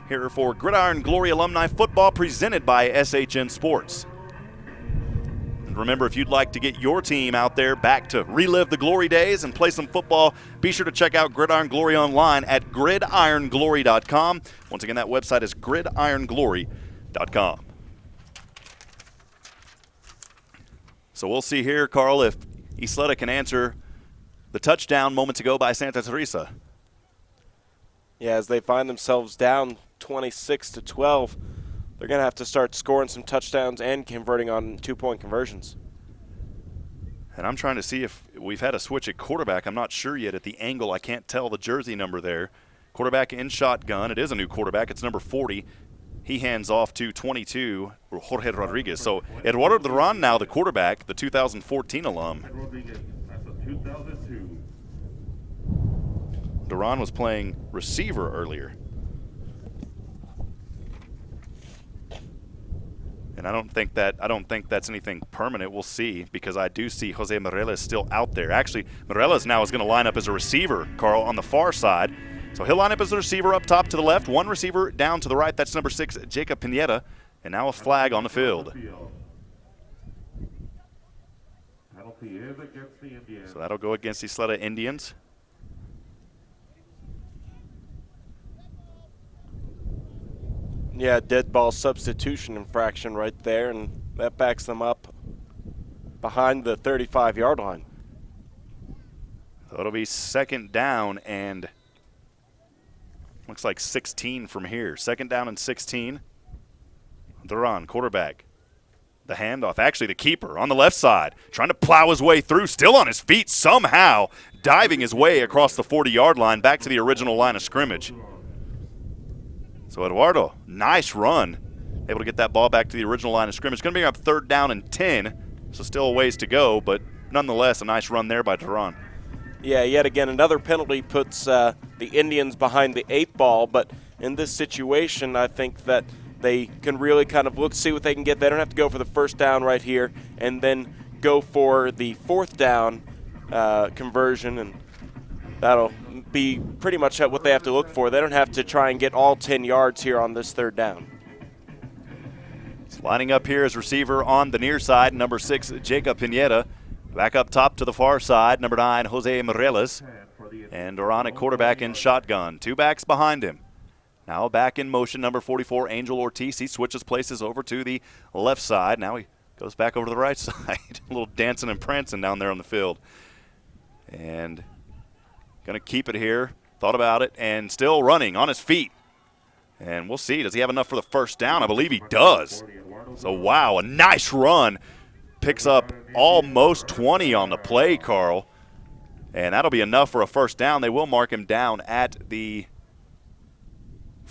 here for Gridiron Glory Alumni Football presented by SHN Sports. And remember, if you'd like to get your team out there back to relive the glory days and play some football, be sure to check out Gridiron Glory online at gridironglory.com. Once again, that website is gridironglory.com. So we'll see here, Carl, if Ysleta can answer the touchdown moments ago by Santa Teresa. Yeah, as they find themselves down 26-12, they're going to have to start scoring some touchdowns and converting on 2-point conversions. And I'm trying to see if we've had a switch at quarterback. I'm not sure yet at the angle. I can't tell the jersey number there. Quarterback in shotgun. It is a new quarterback. It's number 40. He hands off to 22, Jorge Rodriguez. So Eduardo Duran now the quarterback, the 2014 alum. Rodriguez, that's a 2002. Duran was playing receiver earlier. And I don't think that's anything permanent. We'll see, because I do see Jose Morales still out there. Actually, Morales now is going to line up as a receiver, Carl, on the far side. So he'll line up as a receiver up top to the left, one receiver down to the right. That's number 6, Jacob Pineda. And now a flag on the field. Penalty is against the Indians. So that'll go against the Ysleta Indians. Yeah, dead ball substitution infraction right there, and that backs them up behind the 35-yard line. So it'll be second down and looks like 16 from here. Second down and 16. Duran, quarterback. The handoff, actually the keeper on the left side, trying to plow his way through, still on his feet somehow, diving his way across the 40-yard line back to the original line of scrimmage. So Eduardo, nice run. Able to get that ball back to the original line of scrimmage. Going to be up third down and 10, so still a ways to go, but nonetheless a nice run there by Duran. Yeah, yet again, another penalty puts the Indians behind the 8 ball, but in this situation, I think that they can really kind of look, see what they can get. They don't have to go for the first down right here and then go for the 4th down conversion, and that'll be pretty much what they have to look for. They don't have to try and get all 10 yards here on this 3rd down. Lining up here as receiver on the near side, number 6, Jacob Pineda. Back up top to the far side, number 9, Jose Morales. And Duran at quarterback in shotgun. 2 backs behind him. Now back in motion, number 44, Angel Ortiz. He switches places over to the left side. Now he goes back over to the right side. A little dancing and prancing down there on the field. And going to keep it here. Thought about it, and still running on his feet. And we'll see. Does he have enough for the first down? I believe he does. So, wow, a nice run. Picks up almost 20 on the play, Carl. And that'll be enough for a first down. They will mark him down at the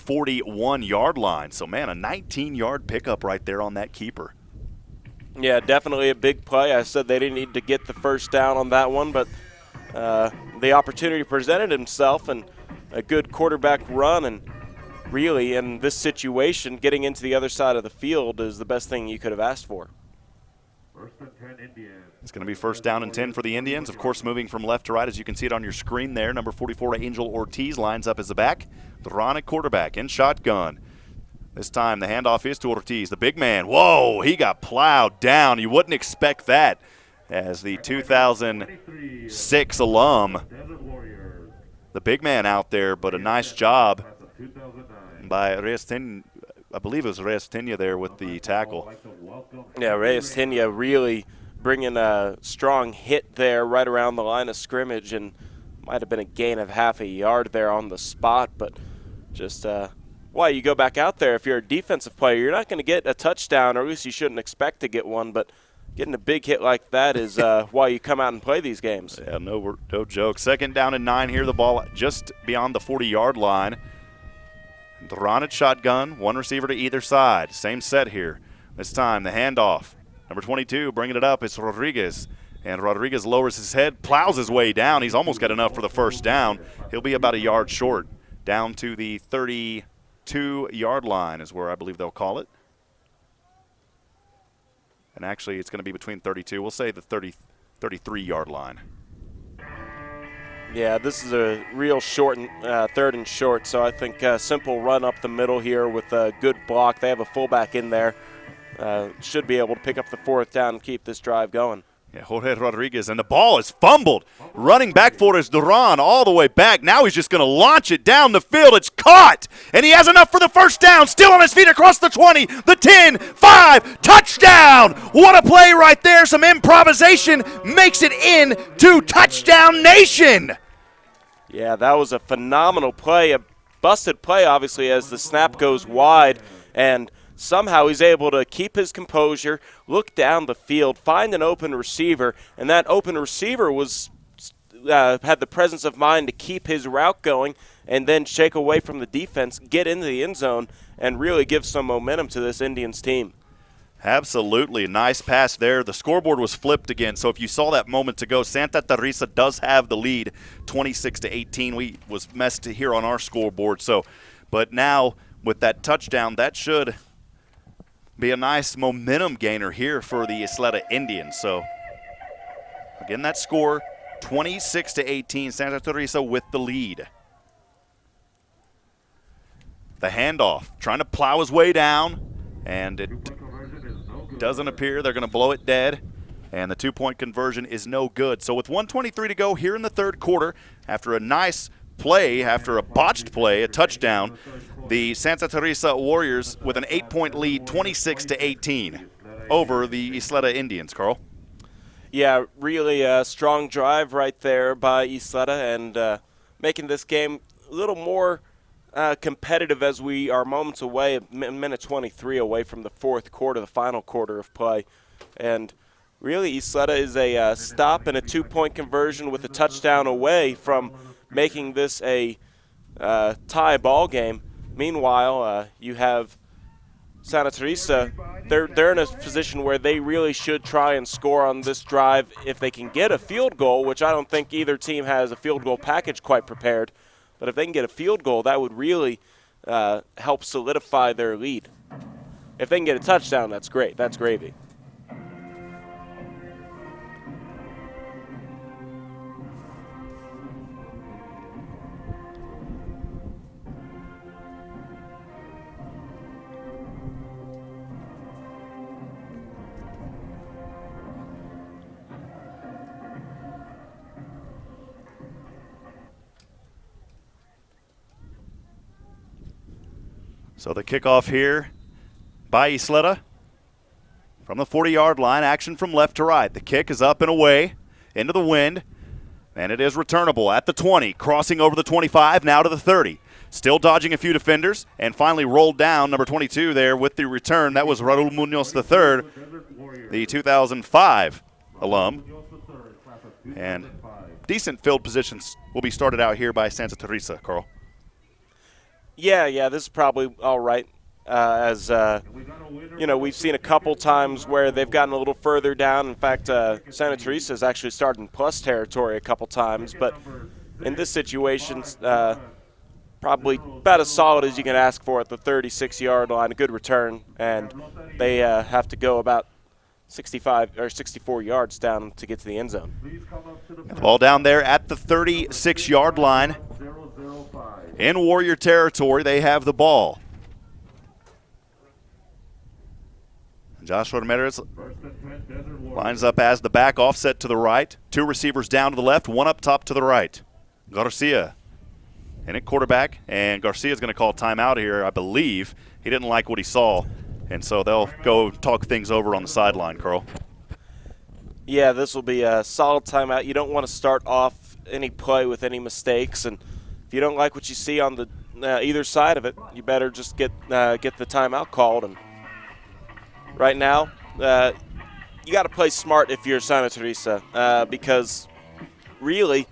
41-yard line. So, man, a 19-yard pickup right there on that keeper. Yeah, definitely a big play. I said they didn't need to get the first down on that one, but the opportunity presented himself, and a good quarterback run, and really in this situation, getting into the other side of the field is the best thing you could have asked for. First and 10 Indians. It's going to be first down and 10 for the Indians. Of course, moving from left to right, as you can see it on your screen there. Number 44, Angel Ortiz, lines up as the back. Duran at quarterback in shotgun. This time the handoff is to Ortiz, the big man. Whoa, he got plowed down. You wouldn't expect that as the 2006 alum. The big man out there, but a nice job by Reyes-Tena. I believe it was Reyes-Tena there with the tackle. Yeah, Reyes-Tena really bringing a strong hit there right around the line of scrimmage, and might have been a gain of half a yard there on the spot, but just why you go back out there if you're a defensive player, you're not going to get a touchdown, or at least you shouldn't expect to get one, but getting a big hit like that is why you come out and play these games. Yeah, no joke. Second down and 9 here, the ball just beyond the 40-yard line. Duran at shotgun, one receiver to either side. Same set here. This time the handoff. Number 22 bringing it up. It's Rodriguez. And Rodriguez lowers his head, plows his way down. He's almost got enough for the first down. He'll be about a yard short. Down to the 32-yard line is where I believe they'll call it. And actually it's going to be between 32. We'll say the 33-yard line. Yeah, this is a real short and 3rd and short, so I think a simple run up the middle here with a good block. They have a fullback in there. Should be able to pick up the 4th down and keep this drive going. Yeah, Jorge Rodriguez, and the ball is fumbled. Running back for it is Duran all the way back. Now he's just going to launch it down the field. It's caught, and he has enough for the first down. Still on his feet across the 20, the 10, 5, touchdown. What a play right there. Some improvisation makes it in to Touchdown Nation. Yeah, that was a phenomenal play, a busted play, obviously, as the snap goes wide, and somehow he's able to keep his composure, look down the field, find an open receiver, and that open receiver was had the presence of mind to keep his route going and then shake away from the defense, get into the end zone, and really give some momentum to this Indians team. Absolutely. Nice pass there. The scoreboard was flipped again, so if you saw that moment ago, Santa Teresa does have the lead 26-18. We was messed here on our scoreboard. But now with that touchdown, that should be a nice momentum gainer here for the Ysleta Indians. So again, that score 26-18, Santa Teresa with the lead. The handoff, trying to plow his way down, and it doesn't appear they're going to blow it dead, and the two-point conversion is no good. So with 1:23 to go here in the third quarter, after a nice play, after a botched play, a touchdown, the Santa Teresa Warriors with an 8-point lead, 26-18 over the Ysleta Indians. Carl? Yeah, really a strong drive right there by Ysleta, and making this game a little more competitive as we are moments away, minute 23 away from the fourth quarter, the final quarter of play. And really, Ysleta is a stop and a two-point conversion with a touchdown away from making this a tie ball game. Meanwhile, you have Santa Teresa. They're in a position where they really should try and score on this drive if they can get a field goal, which I don't think either team has a field goal package quite prepared. But if they can get a field goal, that would really help solidify their lead. If they can get a touchdown, that's great. That's gravy. So the kickoff here by Ysleta from the 40-yard line, action from left to right. The kick is up and away into the wind, and it is returnable at the 20, crossing over the 25, now to the 30. Still dodging a few defenders, and finally rolled down, number 22 there with the return. That was Raul Munoz III, the 2005 alum. And decent field positions will be started out here by Santa Teresa, Carl. Yeah, this is probably all right. We've seen a couple times where they've gotten a little further down. In fact, Santa Teresa has actually started in plus territory a couple times. But in this situation, probably about as solid as you can ask for at the 36-yard line, a good return. And they have to go about 65 or 64 yards down to get to the end zone. The ball down there at the 36-yard line. In Warrior territory, they have the ball. Joshua Ramirez lines up as the back, offset to the right. Two receivers down to the left, one up top to the right. Garcia in at quarterback, and Garcia's going to call timeout here, I believe. He didn't like what he saw, and so they'll go talk things over on the sideline, Carl. Yeah, this will be a solid timeout. You don't want to start off any play with any mistakes, and if you don't like what you see on the either side of it, you better just get the timeout called. And right now, you got to play smart if you're Santa Teresa, because really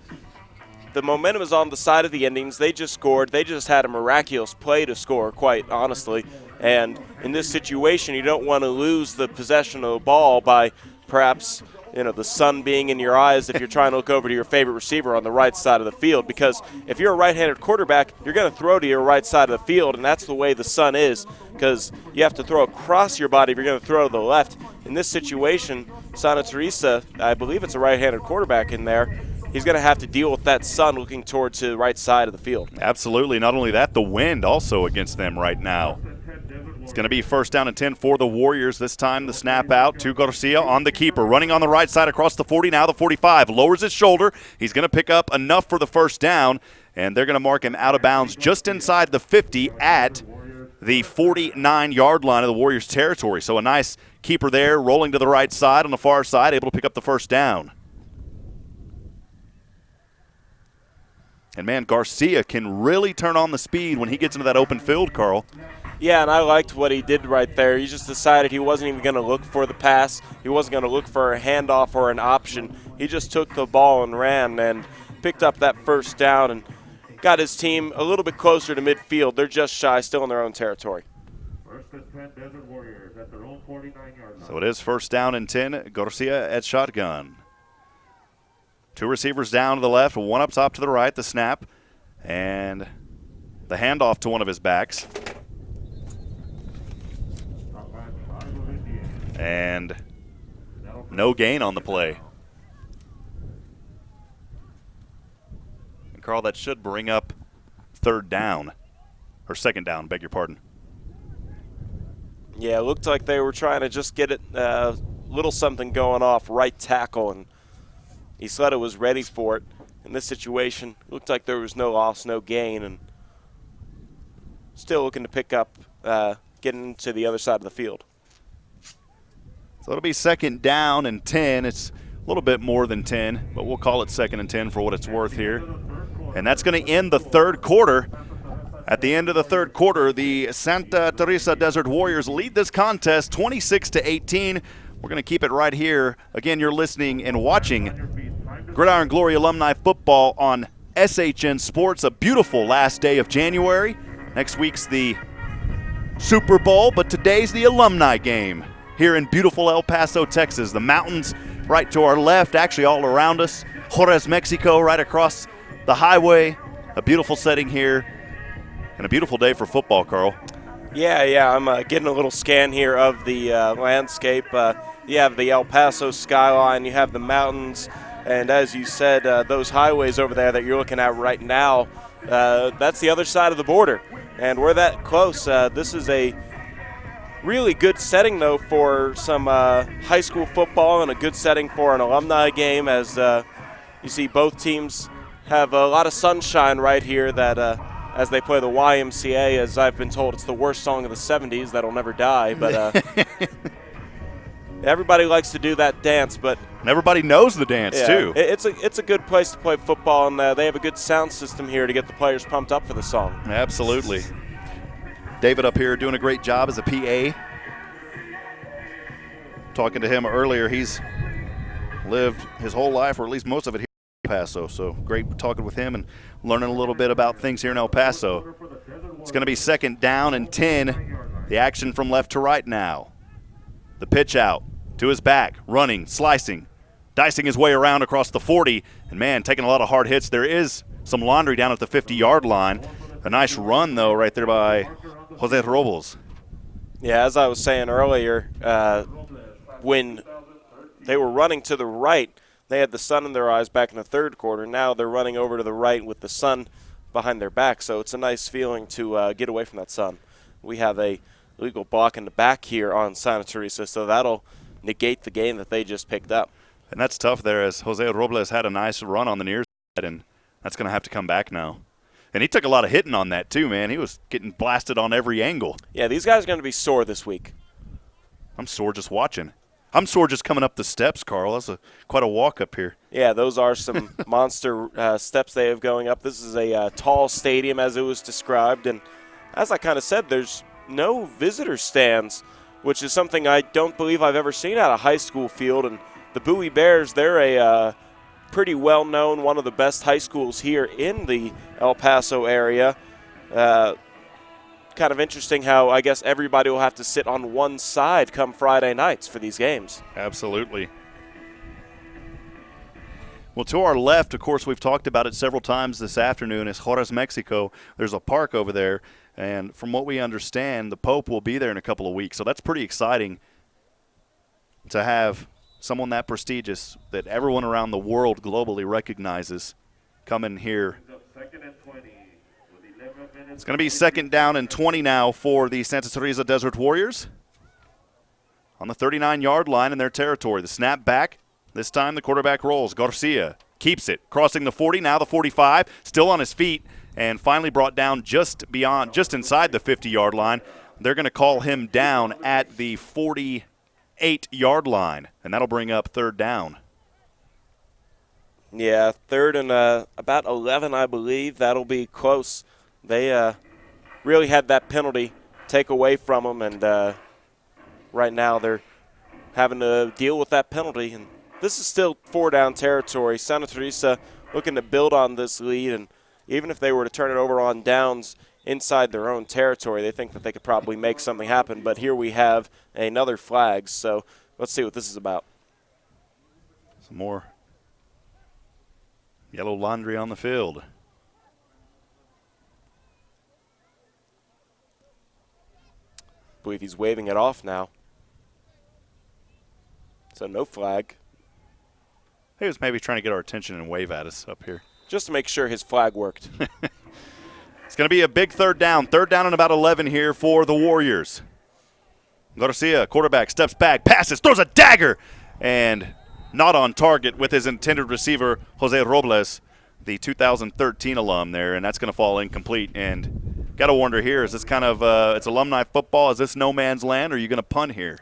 the momentum is on the side of the Indians. They just scored. They just had a miraculous play to score, quite honestly. And in this situation, you don't want to lose the possession of the ball by perhaps the sun being in your eyes if you're trying to look over to your favorite receiver on the right side of the field, because if you're a right-handed quarterback, you're going to throw to your right side of the field, and that's the way the sun is, because you have to throw across your body if you're going to throw to the left. In this situation, Santa Teresa, I believe it's a right-handed quarterback in there, he's going to have to deal with that sun looking towards the right side of the field. Absolutely. Not only that, the wind also against them right now. It's going to be first down and 10 for the Warriors. This time the snap out to Garcia on the keeper. Running on the right side across the 40, now the 45. Lowers his shoulder. He's going to pick up enough for the first down, and they're going to mark him out of bounds just inside the 50 at the 49-yard line of the Warriors' territory. So a nice keeper there, rolling to the right side on the far side, able to pick up the first down. And, man, Garcia can really turn on the speed when he gets into that open field, Carl. Yeah, and I liked what he did right there. He just decided he wasn't even going to look for the pass. He wasn't going to look for a handoff or an option. He just took the ball and ran and picked up that first down and got his team a little bit closer to midfield. They're just shy, still in their own territory. First and 10 Desert Warriors at their own 49-yard line. So it is first down and 10. Garcia at shotgun. 2 receivers down to the left, 1 up top to the right, the snap, and the handoff to one of his backs. And no gain on the play. And Carl, that should bring up third down, or second down, beg your pardon. Yeah, it looked like they were trying to just get it little something going off right tackle, and Ysleta was ready for it. In this situation, it looked like there was no loss, no gain, and still looking to pick up, getting to the other side of the field. So it'll be second down and 10. It's a little bit more than 10, but we'll call it second and 10 for what it's worth here. And that's going to end the third quarter. At the end of the third quarter, the Santa Teresa Desert Warriors lead this contest 26-18. We're going to keep it right here. Again, you're listening and watching Gridiron Glory Alumni football on SHN Sports. A beautiful last day of January. Next week's the Super Bowl, but today's the alumni game here in beautiful El Paso, Texas. The mountains right to our left, actually all around us. Juarez, Mexico, right across the highway. A beautiful setting here and a beautiful day for football, Carl. Yeah, I'm getting a little scan here of the landscape. You have the El Paso skyline, you have the mountains, and as you said, those highways over there that you're looking at right now, that's the other side of the border. And we're that close. This is a really good setting, though, for some high school football and a good setting for an alumni game, as you see both teams have a lot of sunshine right here that as they play the YMCA. As I've been told, it's the worst song of the 70s that'll never die. But everybody likes to do that dance. But and everybody knows the dance, too. It's a good place to play football, and they have a good sound system here to get the players pumped up for the song. Absolutely. David up here doing a great job as a PA. Talking to him earlier, he's lived his whole life, or at least most of it, here in El Paso. So great talking with him and learning a little bit about things here in El Paso. It's going to be second down and 10. The action from left to right now. The pitch out to his back, running, slicing, dicing his way around across the 40. And, man, taking a lot of hard hits. There is some laundry down at the 50-yard line. A nice run, though, right there by Jose Robles. Yeah, as I was saying earlier, when they were running to the right, they had the sun in their eyes back in the third quarter. Now they're running over to the right with the sun behind their back, so it's a nice feeling to get away from that sun. We have a legal block in the back here on Santa Teresa, so that'll negate the gain that they just picked up. And that's tough there, as Jose Robles had a nice run on the near side, and that's going to have to come back now. And he took a lot of hitting on that too, man. He was getting blasted on every angle. Yeah, these guys are going to be sore this week. I'm sore just watching. I'm sore just coming up the steps, Carl. That's quite a walk up here. Yeah, those are some monster steps they have going up. This is a tall stadium, as it was described. And as I kind of said, there's no visitor stands, which is something I don't believe I've ever seen at a high school field. And the Bowie Bears, they're a pretty well-known, one of the best high schools here in the El Paso area. Kind of interesting how I guess everybody will have to sit on one side come Friday nights for these games. Absolutely. Well, to our left, of course, we've talked about it several times this afternoon, is Juarez, Mexico. There's a park over there, and from what we understand, the Pope will be there in a couple of weeks. So that's pretty exciting to have someone that prestigious that everyone around the world globally recognizes coming here. It's going to be second down and 20 now for the Santa Teresa Desert Warriors on the 39-yard line in their territory. The snap back. This time the quarterback rolls. Garcia keeps it, crossing the 40, now the 45, still on his feet, and finally brought down just inside the 50-yard line. They're going to call him down at the 48-yard line, and that'll bring up third down. Yeah, third and about 11, I believe. That'll be close. They really had that penalty take away from them, and right now they're having to deal with that penalty. And this is still 4-down territory. Santa Teresa looking to build on this lead, and even if they were to turn it over on downs inside their own territory, they think that they could probably make something happen. But here we have another flag, so let's see what this is about. Some more yellow laundry on the field. I believe he's waving it off now. So no flag. He was maybe trying to get our attention and wave at us up here. Just to make sure his flag worked. It's going to be a big third down. Third down and about 11 here for the Warriors. Garcia, quarterback, steps back, passes, throws a dagger, and not on target with his intended receiver, Jose Robles, the 2013 alum there, and that's going to fall incomplete. And got to wonder here, is this kind of it's alumni football? Is this no man's land, or are you going to punt here?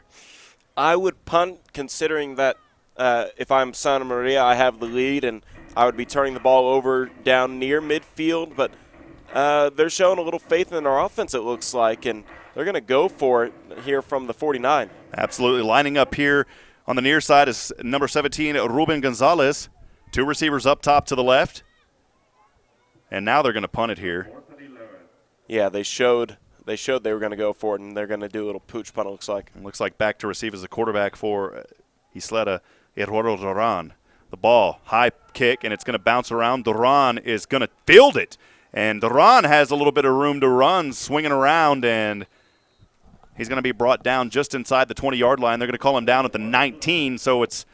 I would punt, considering that if I'm Santa Maria, I have the lead, and I would be turning the ball over down near midfield. But they're showing a little faith in our offense, it looks like, and they're going to go for it here from the 49. Absolutely. Lining up here on the near side is number 17, Ruben Gonzalez. 2 receivers up top to the left. And now they're going to punt it here. Yeah, they showed they were going to go for it, and they're going to do a little pooch punt, it looks like. It looks like back to receive as the quarterback for Ysleta, Eduardo Duran. The ball, high kick, and it's going to bounce around. Duran is going to field it. And Duran has a little bit of room to run, swinging around, and he's going to be brought down just inside the 20-yard line. They're going to call him down at the 19, so it's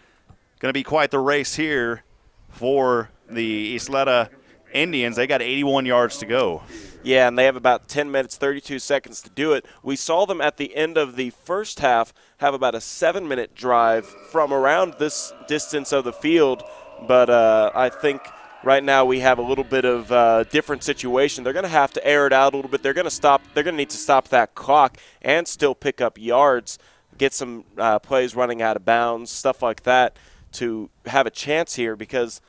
going to be quite the race here for the Ysleta Indians. They got 81 yards to go. Yeah, and they have about 10 minutes, 32 seconds to do it. We saw them at the end of the first half have about a 7-minute drive from around this distance of the field, but I think right now we have a little bit of different situation. They're going to have to air it out a little bit. They're going to need to stop that clock and still pick up yards, get some plays running out of bounds, stuff like that, to have a chance here, because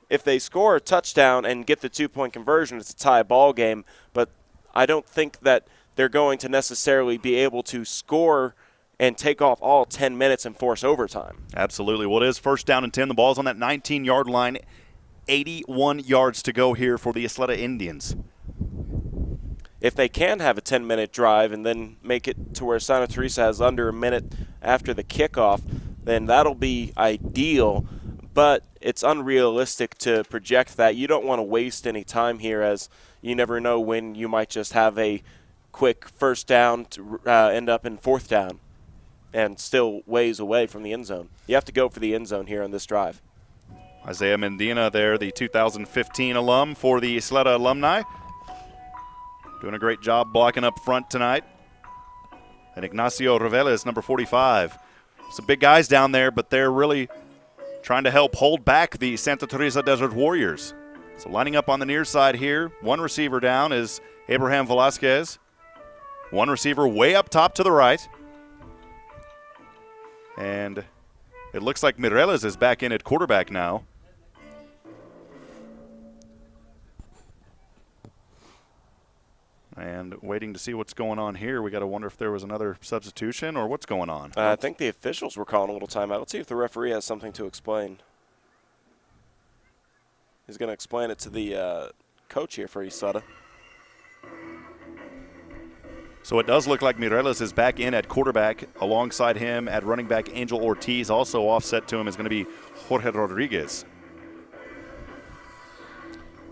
if they score a touchdown and get the 2-point conversion, it's a tie ball game. But I don't think that they're going to necessarily be able to score and take off all 10 minutes and force overtime. Absolutely. Well, it is first down and 10. The ball's on that 19-yard line. 81 yards to go here for the Ysleta Indians. If they can have a 10-minute drive and then make it to where Santa Teresa has under a minute after the kickoff, then that'll be ideal. But it's unrealistic to project that. You don't want to waste any time here, as you never know when you might just have a quick first down to end up in fourth down and still ways away from the end zone. You have to go for the end zone here on this drive. Isaiah Medina there, the 2015 alum for the Ysleta Alumni. Doing a great job blocking up front tonight. And Ignacio Reveles, number 45. Some big guys down there, but they're really trying to help hold back the Santa Teresa Desert Warriors. So lining up on the near side here, one receiver down is Abraham Velasquez. One receiver way up top to the right. And it looks like Mireles is back in at quarterback now. And waiting to see what's going on here. We got to wonder if there was another substitution or what's going on. I think the officials were calling a little timeout. Let's see if the referee has something to explain. He's going to explain it to the coach here for Ysleta. So it does look like Mireles is back in at quarterback. Alongside him at running back, Angel Ortiz. Also offset to him is going to be Jorge Rodriguez.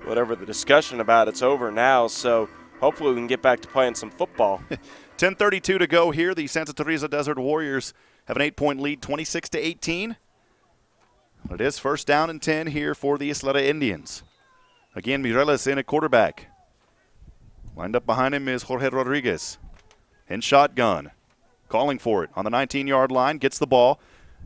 Whatever the discussion about, it's over now, so hopefully we can get back to playing some football. 10:32 to go here. The Santa Teresa Desert Warriors have an 8-point lead, 26-18. It is first down and 10 here for the Ysleta Indians. Again, Mireles in at quarterback. Lined up behind him is Jorge Rodriguez. In shotgun. Calling for it on the 19-yard line. Gets the ball.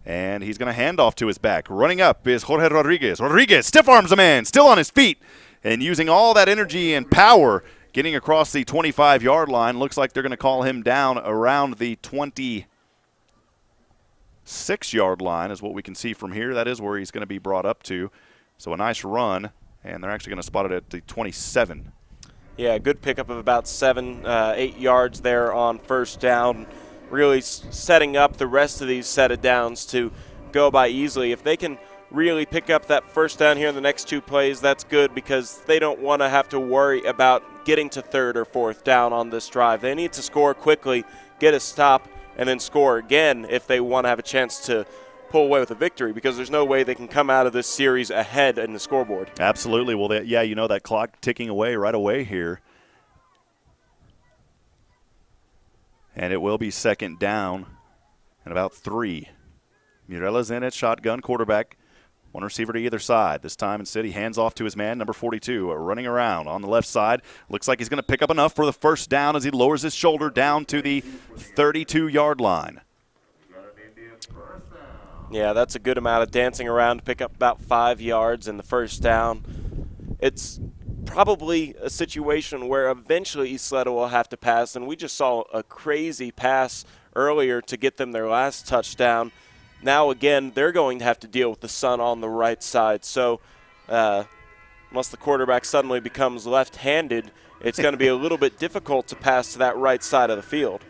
And he's going to hand off to his back. Running up is Jorge Rodriguez. Rodriguez stiff arms a man. Still on his feet. And using all that energy and power, getting across the 25-yard line. Looks like they're going to call him down around the 26-yard line is what we can see from here. That is where he's going to be brought up to. So a nice run. And they're actually going to spot it at the 27. Yeah, good pickup of about 8 yards there on first down, really setting up the rest of these set of downs to go by easily. If they can really pick up that first down here in the next 2 plays, that's good because they don't want to have to worry about getting to third or fourth down on this drive. They need to score quickly, get a stop, and then score again if they want to have a chance to pull away with a victory, because there's no way they can come out of this series ahead in the scoreboard. Absolutely. Well, that clock ticking away right away here. And it will be second down and about 3. Murella's in at shotgun, quarterback. 1 receiver to either side. This time instead he hands off to his man, number 42, running around on the left side. Looks like he's going to pick up enough for the first down as he lowers his shoulder down to the 32-yard line. Yeah, that's a good amount of dancing around to pick up about 5 yards in the first down. It's probably a situation where eventually Ysleta will have to pass, and we just saw a crazy pass earlier to get them their last touchdown. Now, again, they're going to have to deal with the sun on the right side. So unless the quarterback suddenly becomes left-handed, it's going to be a little bit difficult to pass to that right side of the field.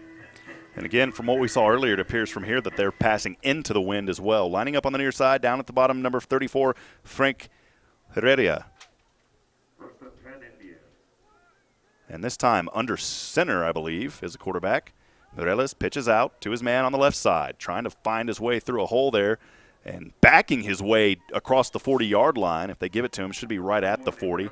And again, from what we saw earlier, it appears from here that they're passing into the wind as well. Lining up on the near side, down at the bottom, number 34, Frank Herrera. And this time under center, I believe, is the quarterback. Morelos pitches out to his man on the left side, trying to find his way through a hole there and backing his way across the 40-yard line. If they give it to him, should be right at the 40.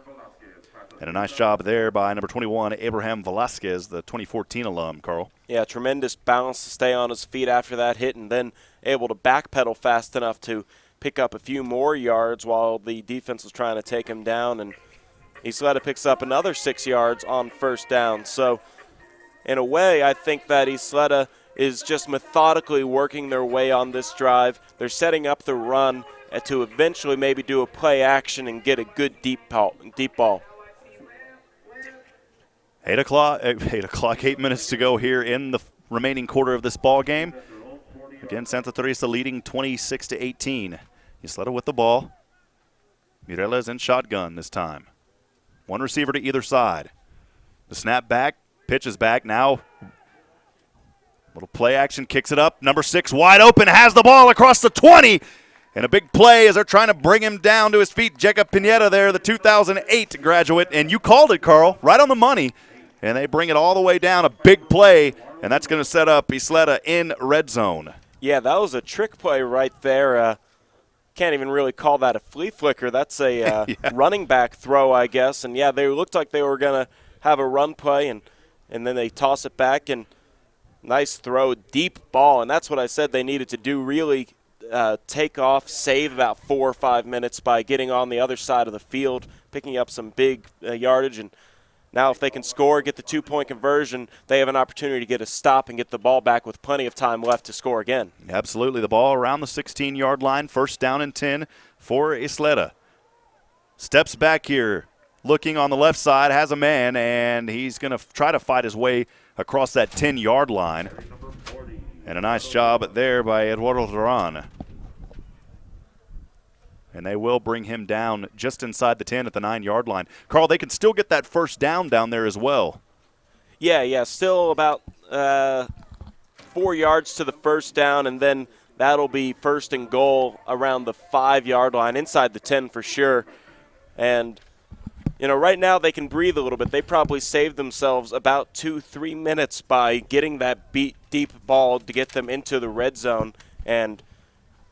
And a nice job there by number 21, Abraham Velasquez, the 2014 alum, Carl. Yeah, tremendous balance to stay on his feet after that hit and then able to backpedal fast enough to pick up a few more yards while the defense was trying to take him down. And Ysleta picks up another 6 yards on first down. So in a way, I think that Ysleta is just methodically working their way on this drive. They're setting up the run to eventually maybe do a play action and get a good deep ball. 8 o'clock, 8 minutes to go here in the remaining quarter of this ball game. Again, Santa Teresa leading 26-18. Ysleta with the ball. Mireles in shotgun this time. 1 receiver to either side. The snap back. Pitch is back now. Little play action, kicks it up. Number 6 wide open, has the ball across the 20. And a big play as they're trying to bring him down to his feet. Jacob Pineda there, the 2008 graduate. And you called it, Carl, right on the money. And they bring it all the way down, a big play. And that's going to set up Ysleta in red zone. Yeah, that was a trick play right there. Can't even really call that a flea flicker. That's a yeah. running back throw, I guess. And, yeah, they looked like they were going to have a run play, and then they toss it back, and nice throw, deep ball. And that's what I said they needed to do, really take off, save about 4 or 5 minutes by getting on the other side of the field, picking up some big yardage. And now if they can score, get the 2-point conversion, they have an opportunity to get a stop and get the ball back with plenty of time left to score again. Absolutely. The ball around the 16-yard line, first down and 10 for Ysleta. Steps back here. Looking on the left side, has a man, and he's going to try to fight his way across that 10-yard line. And a nice job there by Eduardo Duran. And they will bring him down just inside the 10 at the 9-yard line. Carl, they can still get that first down there as well. Yeah, still about 4 yards to the first down, and then that'll be first and goal around the 5-yard line, inside the 10 for sure. And right now they can breathe a little bit. They probably saved themselves about 2-3 minutes by getting that deep ball to get them into the red zone. And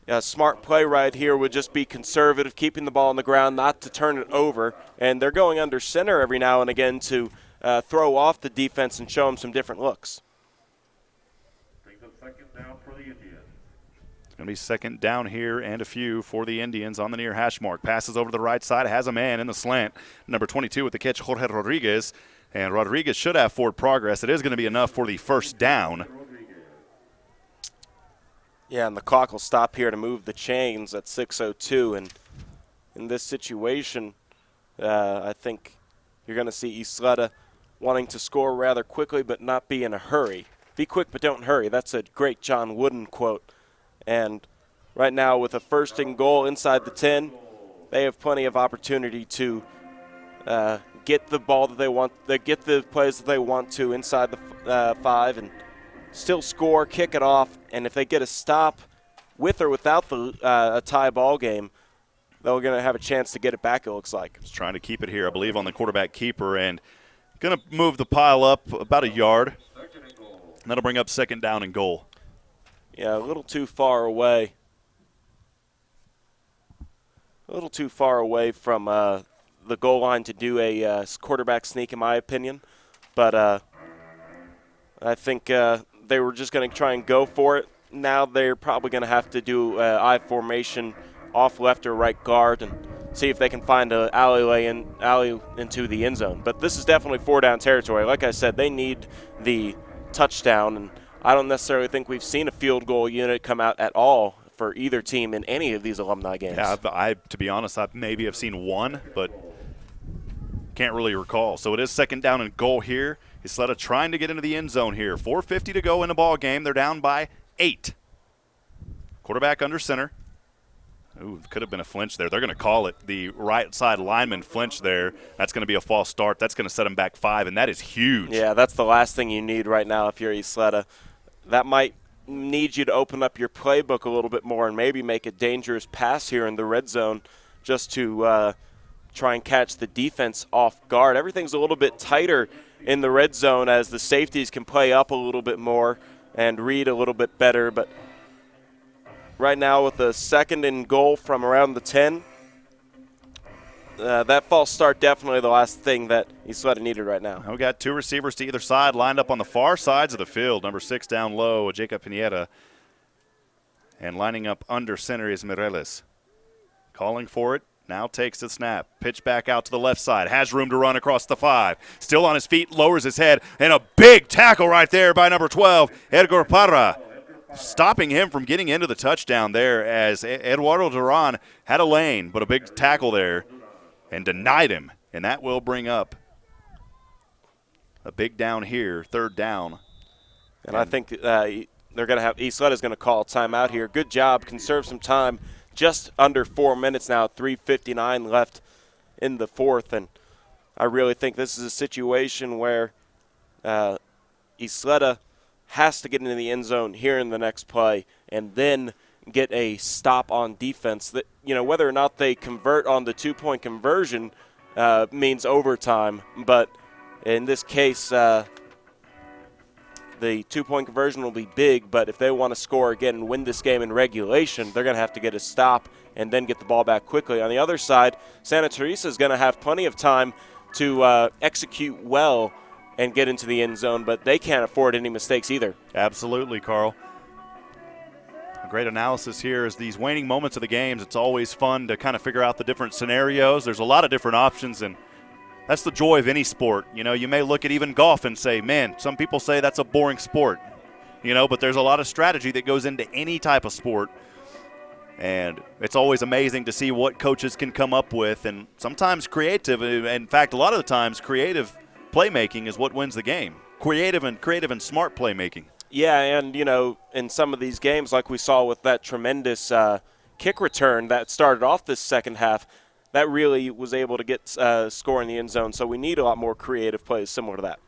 a smart play right here would just be conservative, keeping the ball on the ground, not to turn it over. And they're going under center every now and again to throw off the defense and show them some different looks. Brings up second down for the Indians. It's going to be second down here and a few for the Indians on the near hash mark. Passes over to the right side, has a man in the slant. Number 22 with the catch, Jorge Rodriguez. And Rodriguez should have forward progress. It is going to be enough for the first down. Yeah, and the clock will stop here to move the chains at 6:02. And in this situation, I think you're going to see Ysleta wanting to score rather quickly but not be in a hurry. Be quick but don't hurry. That's a great John Wooden quote. And right now with a first and goal inside the 10, they have plenty of opportunity to get the ball that they want, they get the plays that they want to inside the 5 and still score, kick it off, and if they get a stop with or without a tie ball game, they're going to have a chance to get it back, it looks like. Just trying to keep it here, I believe, on the quarterback keeper, and going to move the pile up about a yard. And that'll bring up 2nd down and goal. Yeah, a little too far away. A little too far away from the goal line to do a quarterback sneak, in my opinion. But I think they were just going to try and go for it. Now they're probably going to have to do I formation off left or right guard and see if they can find an alley into the end zone. But this is definitely 4-down territory. Like I said, they need the touchdown, and I don't necessarily think we've seen a field goal unit come out at all for either team in any of these alumni games. Yeah, to be honest, I maybe have seen one, but can't really recall. So it is 2nd down and goal here. Ysleta trying to get into the end zone here. 4:50 to go in the ball game. They're down by 8. Quarterback under center. Ooh, could have been a flinch there. They're going to call it. The right side lineman flinch there. That's going to be a false start. That's going to set them back 5, and that is huge. Yeah, that's the last thing you need right now if you're Ysleta. That might need you to open up your playbook a little bit more and maybe make a dangerous pass here in the red zone just to try and catch the defense off guard. Everything's a little bit tighter in the red zone as the safeties can play up a little bit more and read a little bit better, but right now with a 2nd and goal from around the 10. That false start definitely the last thing that Ysleta needed right now. We got 2 receivers to either side lined up on the far sides of the field. Number 6 down low, Jacob Pineda. And lining up under center is Mireles. Calling for it. Now takes the snap. Pitch back out to the left side. Has room to run across the 5. Still on his feet, lowers his head. And a big tackle right there by number 12, Edgar Parra. Stopping him from getting into the touchdown there as Eduardo Duran had a lane, but a big tackle there and denied him. And that will bring up a big down here, 3rd down. And I think they're going to have – Ysleta's going to call a timeout here. Good job. Conserve some time. Just under 4 minutes now, 3:59 left in the 4th. And I really think this is a situation where Ysleta has to get into the end zone here in the next play and then get a stop on defense. That, whether or not they convert on the 2-point conversion means overtime. But in this case, the 2-point conversion will be big, but if they want to score again and win this game in regulation, they're going to have to get a stop and then get the ball back quickly. On the other side, Santa Teresa is going to have plenty of time to execute well and get into the end zone, but they can't afford any mistakes either. Absolutely, Carl. A great analysis here is these waning moments of the games. It's always fun to kind of figure out the different scenarios. There's a lot of different options, and that's the joy of any sport. You may look at even golf and say, man, some people say that's a boring sport, but there's a lot of strategy that goes into any type of sport. And it's always amazing to see what coaches can come up with, and sometimes creative. In fact, a lot of the times creative playmaking is what wins the game. Creative and smart playmaking. Yeah, and, in some of these games, like we saw with that tremendous kick return that started off this second half, that really was able to get score in the end zone. So we need a lot more creative plays similar to that.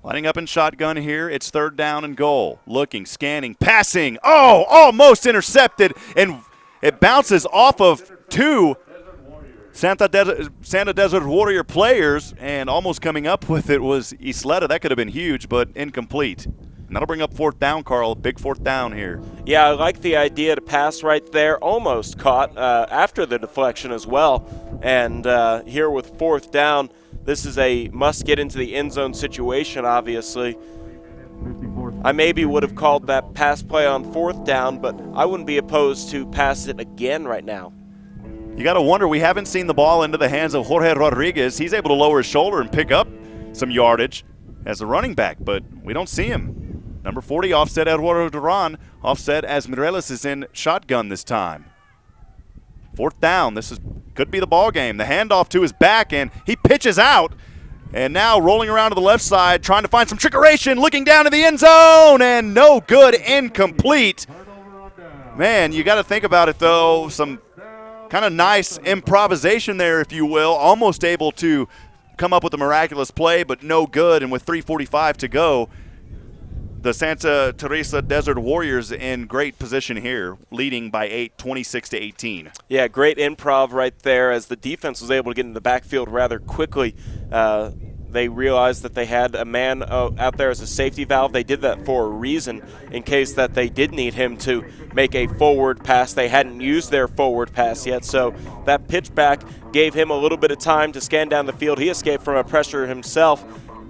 Lining up in shotgun here. It's 3rd down and goal. Looking, scanning, passing. Oh, almost intercepted. And it bounces off of 2 Santa Desert Warrior players, and almost coming up with it was Ysleta. That could have been huge, but incomplete. And that'll bring up 4th down, Carl. Big 4th down here. Yeah, I like the idea to pass right there. Almost caught after the deflection as well. And here with 4th down, this is a must get into the end zone situation, obviously. I maybe would have called that pass play on 4th down, but I wouldn't be opposed to pass it again right now. You got to wonder, we haven't seen the ball into the hands of Jorge Rodriguez. He's able to lower his shoulder and pick up some yardage as a running back, but we don't see him. Number 40, offset Eduardo Duran, offset as Mireles is in shotgun this time. 4th down, could be the ball game. The handoff to his back, and he pitches out. And now rolling around to the left side, trying to find some trickeration, looking down to the end zone, and no good, incomplete. Man, you got to think about it, though. Some kind of nice improvisation there, if you will, almost able to come up with a miraculous play, but no good. And with 3:45 to go, the Santa Teresa Desert Warriors in great position here, leading by 8, 26-18. Yeah, great improv right there as the defense was able to get in the backfield rather quickly. They realized that they had a man out there as a safety valve. They did that for a reason, in case that they did need him to make a forward pass. They hadn't used their forward pass yet, so that pitch back gave him a little bit of time to scan down the field. He escaped from a pressure himself.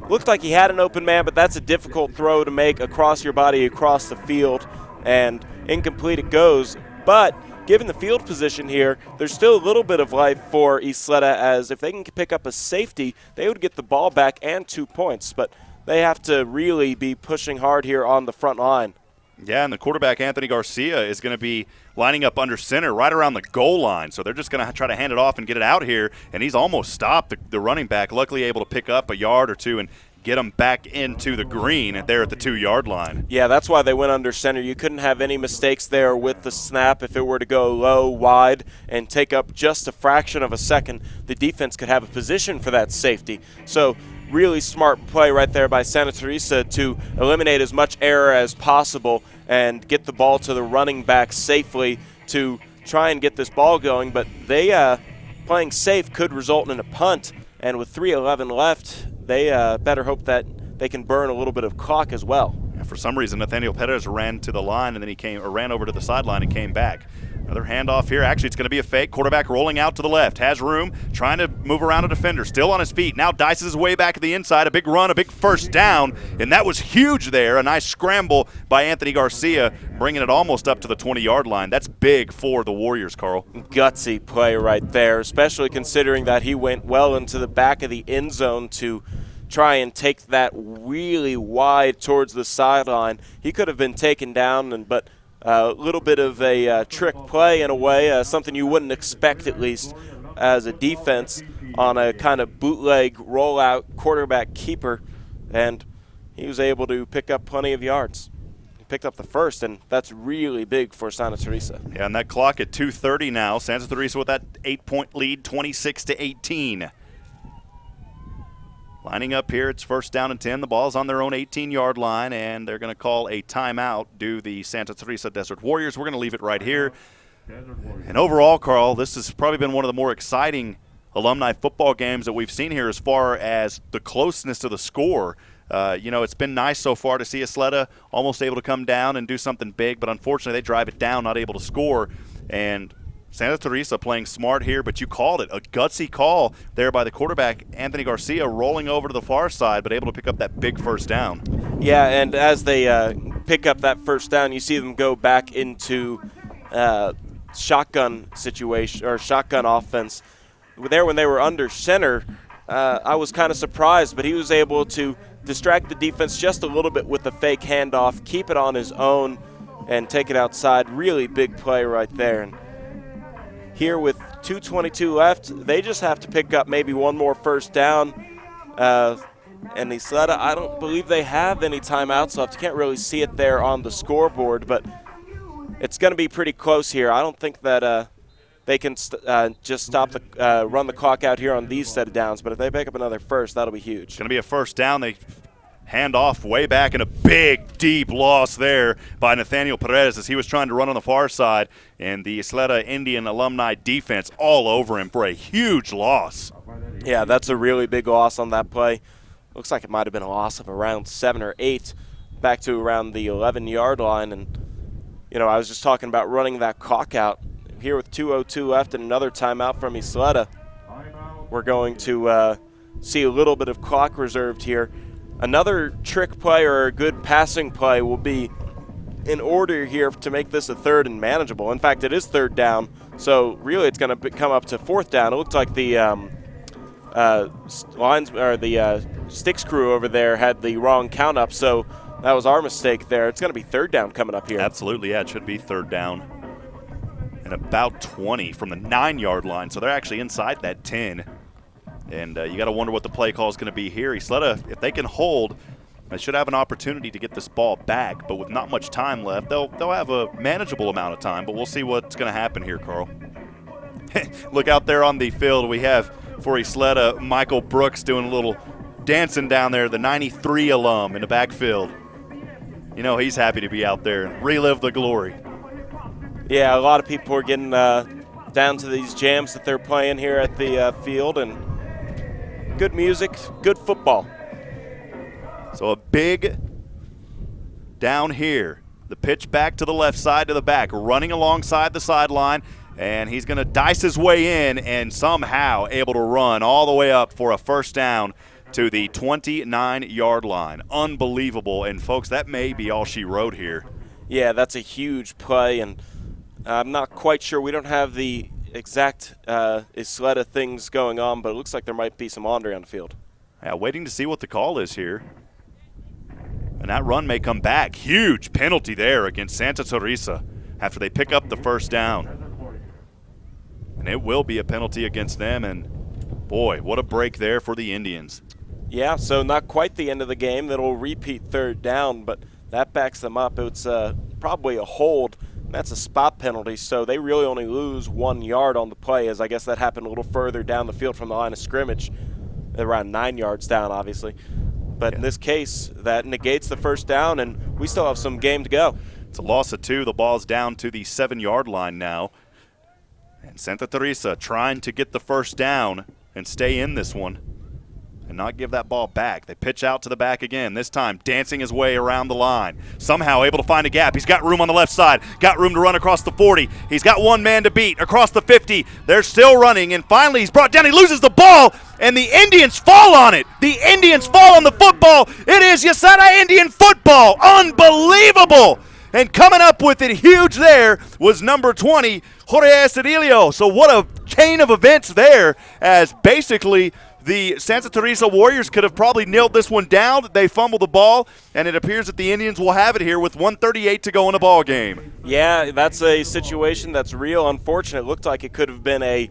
Looked like he had an open man, but that's a difficult throw to make across your body, across the field, and incomplete it goes. But given the field position here, there's still a little bit of life for Ysleta, as if they can pick up a safety, they would get the ball back and 2 points. But they have to really be pushing hard here on the front line. Yeah, and the quarterback, Anthony Garcia, is going to be lining up under center right around the goal line. So they're just going to try to hand it off and get it out here. And he's almost stopped the running back, luckily able to pick up a yard or two and get him back into the green there at the 2-yard line. Yeah, that's why they went under center. You couldn't have any mistakes there with the snap. If it were to go low, wide, and take up just a fraction of a second, the defense could have a position for that safety. So really smart play right there by Santa Teresa to eliminate as much error as possible and get the ball to the running back safely to try and get this ball going. But they playing safe could result in a punt, and with 3:11 left, they better hope that they can burn a little bit of clock as well. And for some reason, Nathaniel Perez ran to the line, and then ran over to the sideline and came back. Another handoff here. Actually, it's going to be a fake. Quarterback rolling out to the left. Has room, trying to move around a defender. Still on his feet. Now dices his way back to the inside. A big run, a big first down. And that was huge there. A nice scramble by Anthony Garcia, bringing it almost up to the 20-yard line. That's big for the Warriors, Carl. Gutsy play right there, especially considering that he went well into the back of the end zone to try and take that really wide towards the sideline. He could have been taken down, but a little bit of a trick play in a way, something you wouldn't expect at least as a defense on a kind of bootleg rollout quarterback keeper, and he was able to pick up plenty of yards. He picked up the first, and that's really big for Santa Teresa. Yeah, and that clock at 2:30 now. Santa Teresa with that 8-point lead, 26-18. Lining up here, it's first down and 10. The ball's on their own 18-yard line, and they're going to call a timeout due the Santa Teresa Desert Warriors. We're going to leave it right here. And overall, Carl, this has probably been one of the more exciting alumni football games that we've seen here as far as the closeness to the score. It's been nice so far to see Ysleta almost able to come down and do something big, but unfortunately they drive it down, not able to score. And Santa Teresa playing smart here, but you called it. A gutsy call there by the quarterback, Anthony Garcia, rolling over to the far side, but able to pick up that big first down. Yeah, and as they pick up that first down, you see them go back into shotgun situation or shotgun offense. There when they were under center, I was kind of surprised, but he was able to distract the defense just a little bit with the fake handoff, keep it on his own, and take it outside. Really big play right there. And here with 2:22 left, they just have to pick up maybe one more first down. And Ysleta, I don't believe they have any timeouts left. You can't really see it there on the scoreboard, but it's going to be pretty close here. I don't think that they can just stop run the clock out here on these set of downs, but if they pick up another first, that'll be huge. It's going to be a first down. They hand off way back, and a big, deep loss there by Nathaniel Perez as he was trying to run on the far side, and the Ysleta Indian alumni defense all over him for a huge loss. Yeah, that's a really big loss on that play. Looks like it might have been a loss of around 7 or 8 back to around the 11-yard line. And, I was just talking about running that clock out. Here with 2:02 left and another timeout from Ysleta, we're going to see a little bit of clock reserved here. Another trick play or a good passing play will be in order here to make this a third and manageable. In fact, it is third down, so really it's going to come up to fourth down. It looked like the sticks crew over there had the wrong count up, so that was our mistake there. It's going to be third down coming up here. Absolutely, yeah, it should be third down. And about 20 from the 9-yard line, so they're actually inside that 10. And you got to wonder what the play call is going to be here. Ysleta, if they can hold, they should have an opportunity to get this ball back. But with not much time left, they'll have a manageable amount of time. But we'll see what's going to happen here, Carl. Look out there on the field. We have for Ysleta. Michael Brooks doing a little dancing down there, the 93 alum in the backfield. You know he's happy to be out there and relive the glory. Yeah, a lot of people are getting down to these jams that they're playing here at the field, and good music, good football. So a big down here. The pitch back to the left side to the back, running alongside the sideline, and he's going to dice his way in and somehow able to run all the way up for a first down to the 29-yard line. Unbelievable. And, folks, that may be all she wrote here. Yeah, that's a huge play, and I'm not quite sure. We don't have the exact Ysleta things going on, but it looks like there might be some Andre on the field. Yeah, waiting to see what the call is here. And that run may come back. Huge penalty there against Santa Teresa after they pick up the first down. And it will be a penalty against them, and boy, what a break there for the Indians. Yeah, so not quite the end of the game. That'll repeat third down, but that backs them up. It's probably a hold. That's a spot penalty, so they really only lose 1 yard on the play, as I guess that happened a little further down the field from the line of scrimmage, around 9 yards down, obviously. But in this case, that negates the first down, and we still have some game to go. It's a loss of 2. The ball's down to the 7-yard line now. And Santa Teresa trying to get the first down and stay in this one and not give that ball back. They pitch out to the back again, this time dancing his way around the line. Somehow able to find a gap. He's got room on the left side, got room to run across the 40. He's got one man to beat across the 50. They're still running, and finally he's brought down. He loses the ball, and the Indians fall on it. The Indians fall on the football. It is Ysleta Indian football. Unbelievable. And coming up with it huge there was number 20, Jorge Cedillo. So what a chain of events there, as basically the Santa Teresa Warriors could have probably nailed this one down. They fumbled the ball, and it appears that the Indians will have it here with 1:38 to go in the ball game. Yeah, that's a situation that's real unfortunate. It looked like it could have been a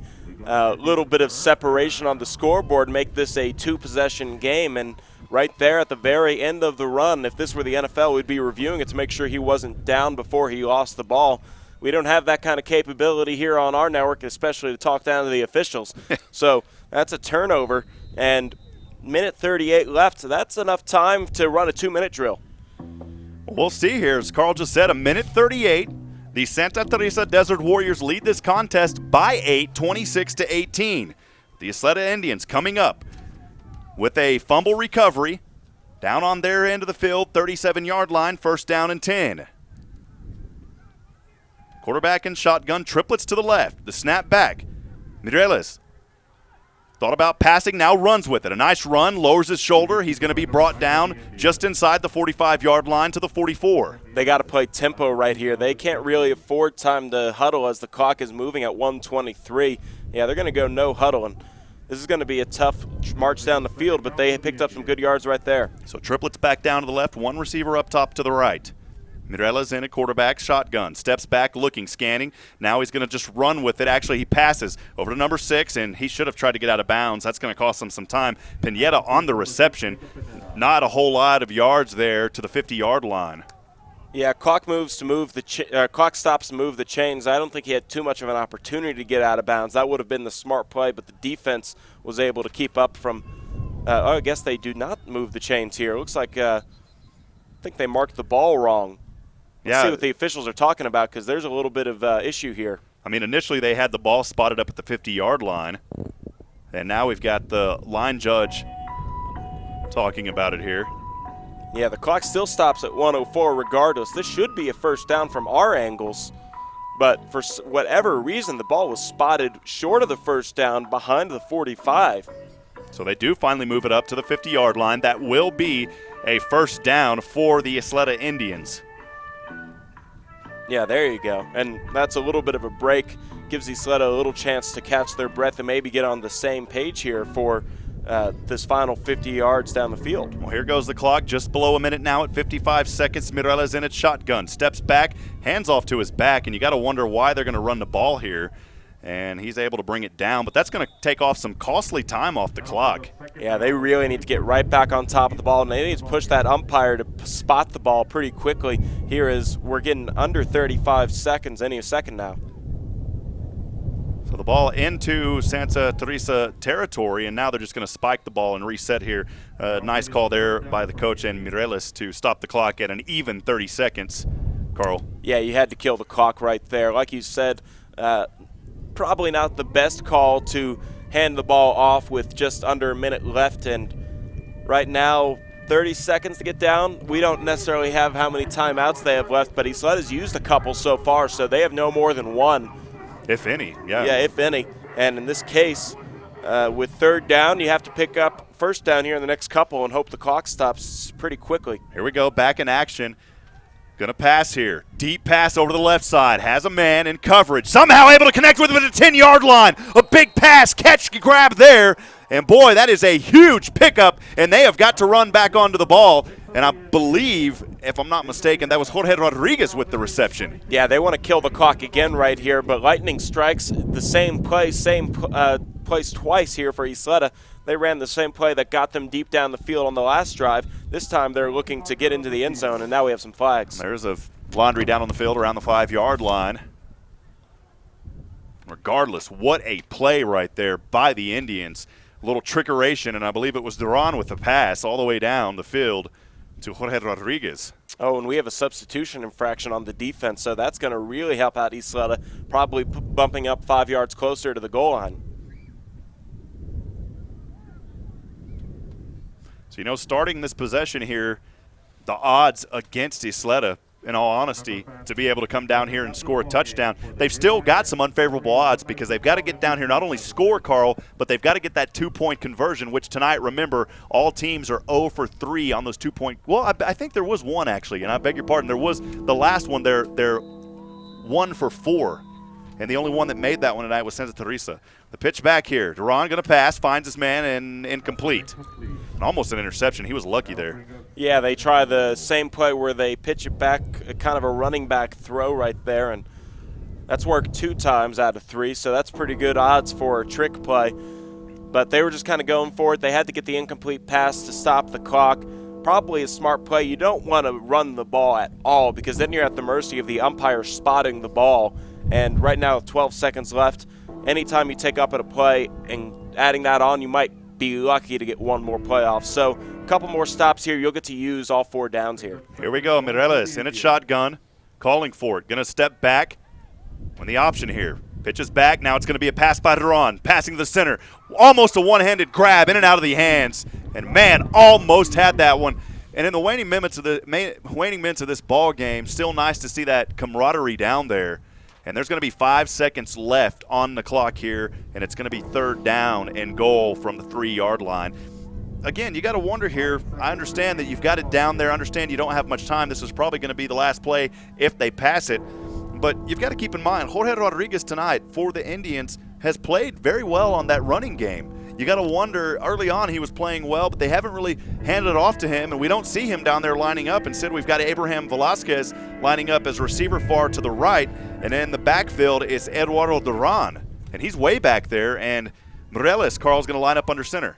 little bit of separation on the scoreboard, make this a 2-possession game, and right there at the very end of the run, if this were the NFL, we'd be reviewing it to make sure he wasn't down before he lost the ball. We don't have that kind of capability here on our network, especially to talk down to the officials. So that's a turnover, and minute 38 left. So that's enough time to run a 2-minute drill. We'll see here. As Carl just said, a minute 38. The Santa Teresa Desert Warriors lead this contest by 8, 26-18. The Ysleta Indians coming up with a fumble recovery down on their end of the field, 37-yard line, first down and 10. Quarterback and shotgun, triplets to the left. The snap back. Mireles thought about passing, now runs with it. A nice run, lowers his shoulder. He's going to be brought down just inside the 45-yard line to the 44. They got to play tempo right here. They can't really afford time to huddle as the clock is moving at 1:23. Yeah, they're going to go no huddle, and this is going to be a tough march down the field, but they picked up some good yards right there. So triplets back down to the left, one receiver up top to the right. Mireles in a quarterback shotgun, steps back looking, scanning. Now he's going to just run with it. Actually, he passes over to number 6, and he should have tried to get out of bounds. That's going to cost him some time. Pineda on the reception. Not a whole lot of yards there to the 50-yard line. Yeah, clock stops to move the chains. I don't think he had too much of an opportunity to get out of bounds. That would have been the smart play, but the defense was able to keep up from I guess they do not move the chains here. It looks like I think they marked the ball wrong. Let's see what the officials are talking about, because there's a little bit of issue here. I mean, initially they had the ball spotted up at the 50-yard line, and now we've got the line judge talking about it here. Yeah, the clock still stops at 1:04 regardless. This should be a first down from our angles, but for whatever reason, the ball was spotted short of the first down behind the 45. So they do finally move it up to the 50-yard line. That will be a first down for the Ysleta Indians. Yeah, there you go. And that's a little bit of a break. Gives Ysleta a little chance to catch their breath and maybe get on the same page here for this final 50 yards down the field. Well, here goes the clock, just below a minute now at 55 seconds. Mireles in at shotgun, steps back, hands off to his back, and you got to wonder why they're going to run the ball here. And he's able to bring it down, but that's going to take off some costly time off the clock. Yeah, they really need to get right back on top of the ball, and they need to push that umpire to spot the ball pretty quickly. Here is we're getting under 35 seconds any second now. So the ball into Santa Teresa territory, and now they're just going to spike the ball and reset here. Nice call there by the coach and Mireles to stop the clock at an even 30 seconds. Carl. Yeah, you had to kill the clock right there. Like you said, probably not the best call to hand the ball off with just under a minute left, and right now 30 seconds to get down. We don't necessarily have how many timeouts they have left, but Ysleta's used a couple so far, so they have no more than one. If any, yeah. Yeah, if any. And in this case, with third down, you have to pick up first down here in the next couple and hope the clock stops pretty quickly. Here we go, back in action. Going to pass here. Deep pass over to the left side. Has a man in coverage. Somehow able to connect with him at the 10-yard line. A big pass, catch, grab there. And, boy, that is a huge pickup, and they have got to run back onto the ball. And I believe, if I'm not mistaken, that was Jorge Rodriguez with the reception. Yeah, they want to kill the clock again right here, but lightning strikes the same place twice here for Ysleta. They ran the same play that got them deep down the field on the last drive. This time they're looking to get into the end zone, and now we have some flags. There's a laundry down on the field around the 5-yard line. Regardless, what a play right there by the Indians. A little trickeration, and I believe it was Duran with the pass all the way down the field to Jorge Rodriguez. Oh, and we have a substitution infraction on the defense, so that's going to really help out Ysleta, probably bumping up 5 yards closer to the goal line. So, starting this possession here, the odds against Ysleta, in all honesty, to be able to come down here and score a touchdown, they've still got some unfavorable odds because they've got to get down here, not only score, Carl, but they've got to get that 2-point conversion, which tonight, remember, all teams are 0 for 3 on those 2-point. Well, I think there was one, actually, and I beg your pardon. There was the last one, they're 1 for 4. And the only one that made that one tonight was Santa Teresa. The pitch back here. Duran going to pass, finds his man, and incomplete. And almost an interception. He was lucky there. Yeah, they try the same play where they pitch it back, kind of a running back throw right there, and that's worked 2 times out of 3, so that's pretty good odds for a trick play. But they were just kind of going for it. They had to get the incomplete pass to stop the clock. Probably a smart play. You don't want to run the ball at all because then you're at the mercy of the umpire spotting the ball. And right now, 12 seconds left. Anytime you take up at a play and adding that on, you might be lucky to get one more play off. So a couple more stops here. You'll get to use all 4 downs here. Here we go. Mireles in a shotgun, calling for it. Going to step back when the option here. Pitches back. Now it's going to be a pass by Duran. Passing to the center. Almost a one-handed grab in and out of the hands. And, man, almost had that one. And in the waning minutes of this ball game, still nice to see that camaraderie down there. And there's going to be 5 seconds left on the clock here, and it's going to be third down and goal from the 3-yard line. Again, you got to wonder here. I understand that you've got it down there. I understand you don't have much time. This is probably going to be the last play if they pass it. But you've got to keep in mind, Jorge Rodriguez tonight for the Indians has played very well on that running game. You got to wonder, early on he was playing well, but they haven't really handed it off to him, and we don't see him down there lining up. Instead, we've got Abraham Velasquez lining up as receiver far to the right, and in the backfield is Eduardo Duran, and he's way back there, and Mireles, Carl's going to line up under center.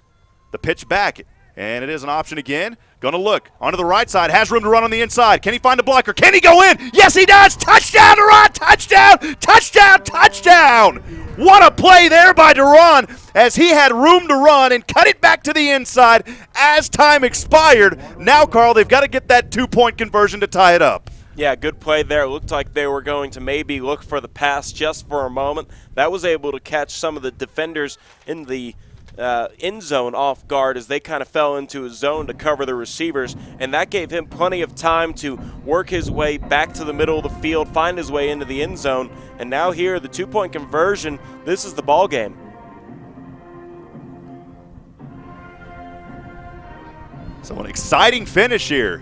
The pitch back, and it is an option again. Going to look onto the right side, has room to run on the inside. Can he find a blocker? Can he go in? Yes, he does! Touchdown, Duran! Touchdown! Touchdown! Touchdown! What a play there by Duran as he had room to run and cut it back to the inside as time expired. Now, Carl, they've got to get that 2-point conversion to tie it up. Yeah, good play there. It looked like they were going to maybe look for the pass just for a moment. That was able to catch some of the defenders in the end zone off guard as they kind of fell into a zone to cover the receivers, and that gave him plenty of time to work his way back to the middle of the field, find his way into the end zone, and now here, the 2-point conversion, this is the ball game. So an exciting finish here.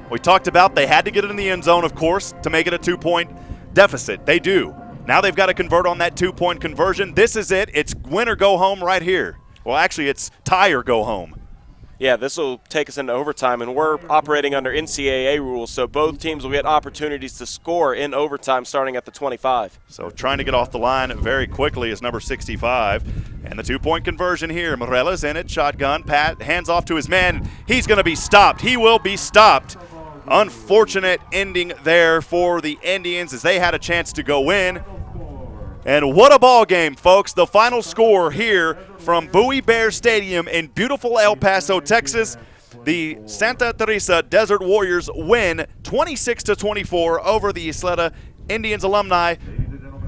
We talked about they had to get it in the end zone, of course, to make it a 2-point deficit. They do. Now they've got to convert on that 2-point conversion. This is it. It's win or go home right here. Well, actually, it's tie or go home. Yeah, this will take us into overtime, and we're operating under NCAA rules, so both teams will get opportunities to score in overtime starting at the 25. So trying to get off the line very quickly is number 65. And the 2-point conversion here. Mireles in it, shotgun, Pat hands off to his man. He's going to be stopped. He will be stopped. Unfortunate ending there for the Indians as they had a chance to go in. And what a ball game, folks. The final score here from Bowie Bear Stadium in beautiful El Paso, Texas. The Santa Teresa Desert Warriors win 26-24 over the Ysleta Indians alumni.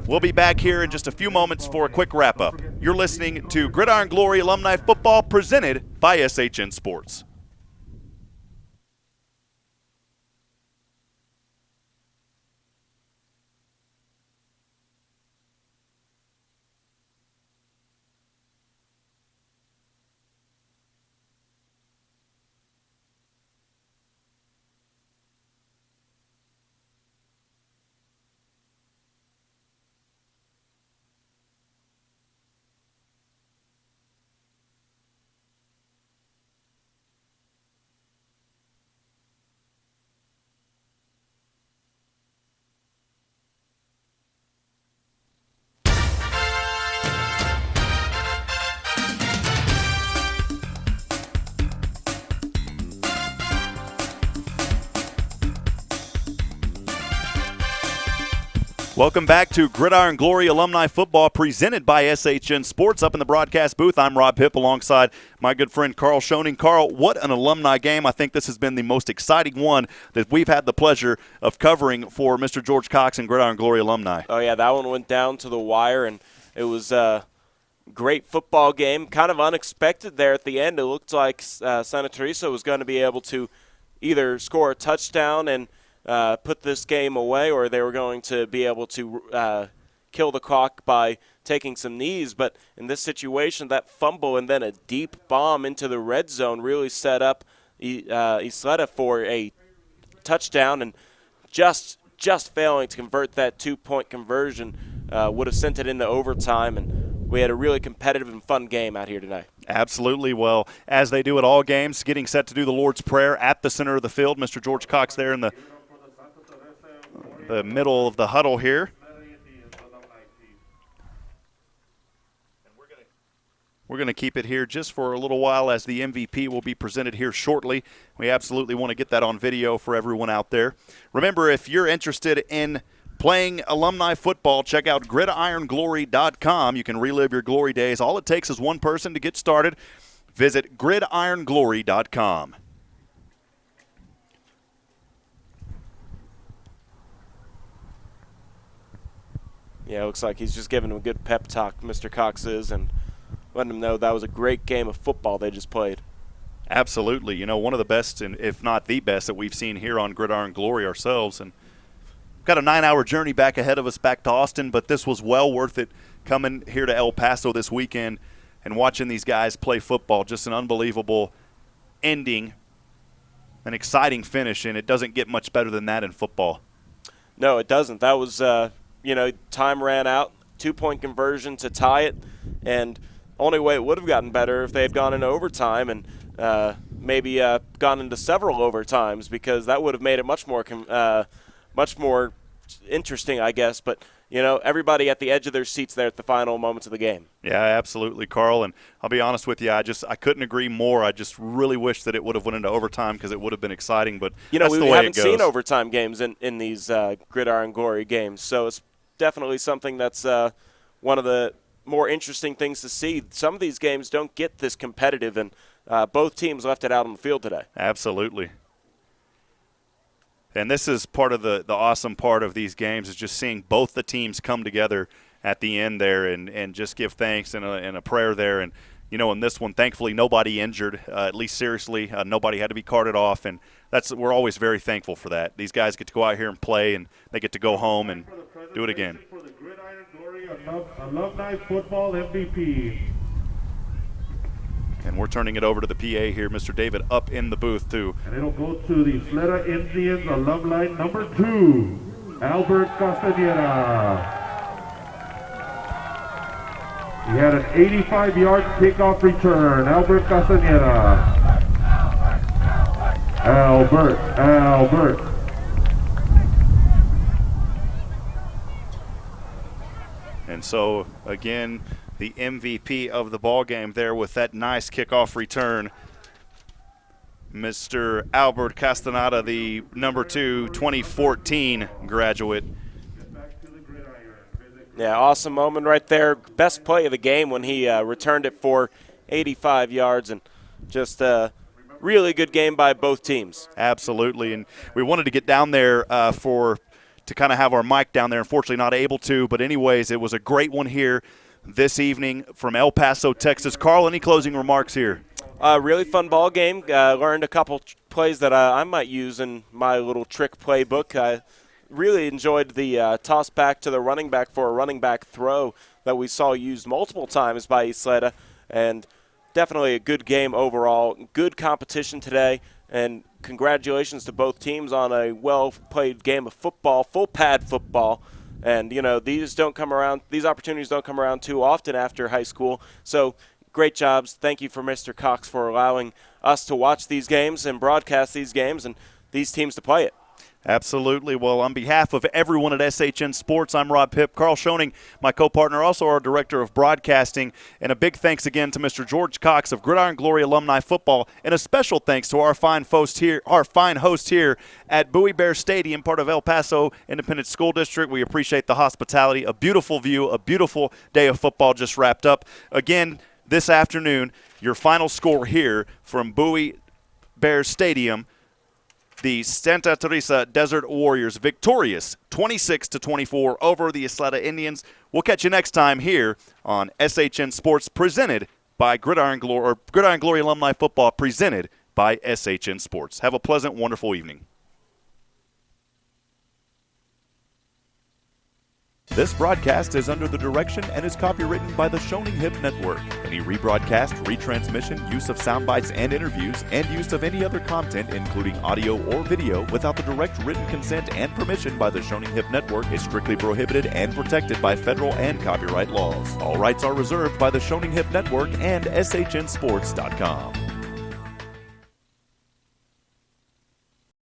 We'll be back here in just a few moments for a quick wrap-up. You're listening to Gridiron Glory Alumni Football presented by SHN Sports. Welcome back to Gridiron Glory Alumni Football presented by SHN Sports. Up in the broadcast booth, I'm Rob Hipp alongside my good friend Carl Schoening. Carl, what an alumni game. I think this has been the most exciting one that we've had the pleasure of covering for Mr. George Cox and Gridiron Glory Alumni. Oh, yeah, that one went down to the wire, and it was a great football game. Kind of unexpected there at the end. It looked like Santa Teresa was going to be able to either score a touchdown and put this game away, or they were going to be able to kill the clock by taking some knees. But in this situation, that fumble and then a deep bomb into the red zone really set up Ysleta for a touchdown, and just failing to convert that 2-point conversion would have sent it into overtime, and we had a really competitive and fun game out here tonight. Absolutely. Well, as they do at all games, getting set to do the Lord's Prayer at the center of the field. Mr. George Cox there in the middle of the huddle here. We're going to keep it here just for a little while as the MVP will be presented here shortly. We absolutely want to get that on video for everyone out there. Remember, if you're interested in playing alumni football, check out gridironglory.com. You can relive your glory days. All it takes is one person to get started. Visit gridironglory.com. Yeah, it looks like he's just giving him a good pep talk, Mr. Cox is, and letting him know that was a great game of football they just played. Absolutely. You know, one of the best, and if not the best, that we've seen here on Gridiron Glory ourselves. And we've got a 9-hour journey back ahead of us back to Austin, but this was well worth it coming here to El Paso this weekend and watching these guys play football. Just an unbelievable ending, an exciting finish, and it doesn't get much better than that in football. No, it doesn't. That was time ran out, 2-point conversion to tie it, and only way it would have gotten better if they had gone into overtime and maybe gone into several overtimes, because that would have made it much more interesting, I guess. But everybody at the edge of their seats there at the final moments of the game. Yeah, absolutely, Carl. And I'll be honest with you, I couldn't agree more. I just really wish that it would have went into overtime because it would have been exciting. But that's the way it goes. We haven't seen overtime games in these Gridiron Glory games, so it's definitely something that's one of the more interesting things to see. Some of these games don't get this competitive, and both teams left it out on the field today. Absolutely. And this is part of the awesome part of these games, is just seeing both the teams come together at the end there and just give thanks and a prayer there. And, in this one, thankfully, nobody injured, at least seriously. Nobody had to be carted off, and we're always very thankful for that. These guys get to go out here and play, and they get to go home and do it again. For the Gridiron Glory Alumni Football MVP. And we're turning it over to the PA here, Mr. David, up in the booth, too. And it'll go to the Ysleta Indians alumni number 2, Albert Castañeda. He had an 85-yard kickoff return. Albert Castañeda. Albert. And so, again, the MVP of the ball game there with that nice kickoff return, Mr. Albert Castaneda, the number 2 2014 graduate. Yeah, awesome moment right there. Best play of the game when he returned it for 85 yards, and just a really good game by both teams. Absolutely, and we wanted to get down there to kind of have our mic down there. Unfortunately, not able to, but anyways, it was a great one here this evening from El Paso, Texas. Carl, any closing remarks here? Really fun ball game. Learned a couple plays that I might use in my little trick playbook. I really enjoyed the toss back to the running back for a running back throw that we saw used multiple times by Ysleta, and definitely a good game overall. Good competition today, and congratulations to both teams on a well-played game of football, full pad football. And, you know, these opportunities don't come around too often after high school. So great jobs. Thank you for Mr. Cox for allowing us to watch these games and broadcast these games and these teams to play it. Absolutely. Well, on behalf of everyone at SHN Sports, I'm Rob Pipp. Carl Schoening, my co-partner, also our director of broadcasting. And a big thanks again to Mr. George Cox of Gridiron Glory Alumni Football. And a special thanks to our fine host here at Bowie Bear Stadium, part of El Paso Independent School District. We appreciate the hospitality. A beautiful view, a beautiful day of football just wrapped up. Again, this afternoon, your final score here from Bowie Bear Stadium. The Santa Teresa Desert Warriors victorious 26-24 over the Ysleta Indians. We'll catch you next time here on SHN Sports, presented by Gridiron Glory Alumni Football, presented by SHN Sports. Have a pleasant, wonderful evening. This broadcast is under the direction and is copywritten by the Schoening Hip Network. Any rebroadcast, retransmission, use of sound bites and interviews, and use of any other content, including audio or video, without the direct written consent and permission by the Schoening Hip Network is strictly prohibited and protected by federal and copyright laws. All rights are reserved by the Schoening Hip Network and SHNSports.com.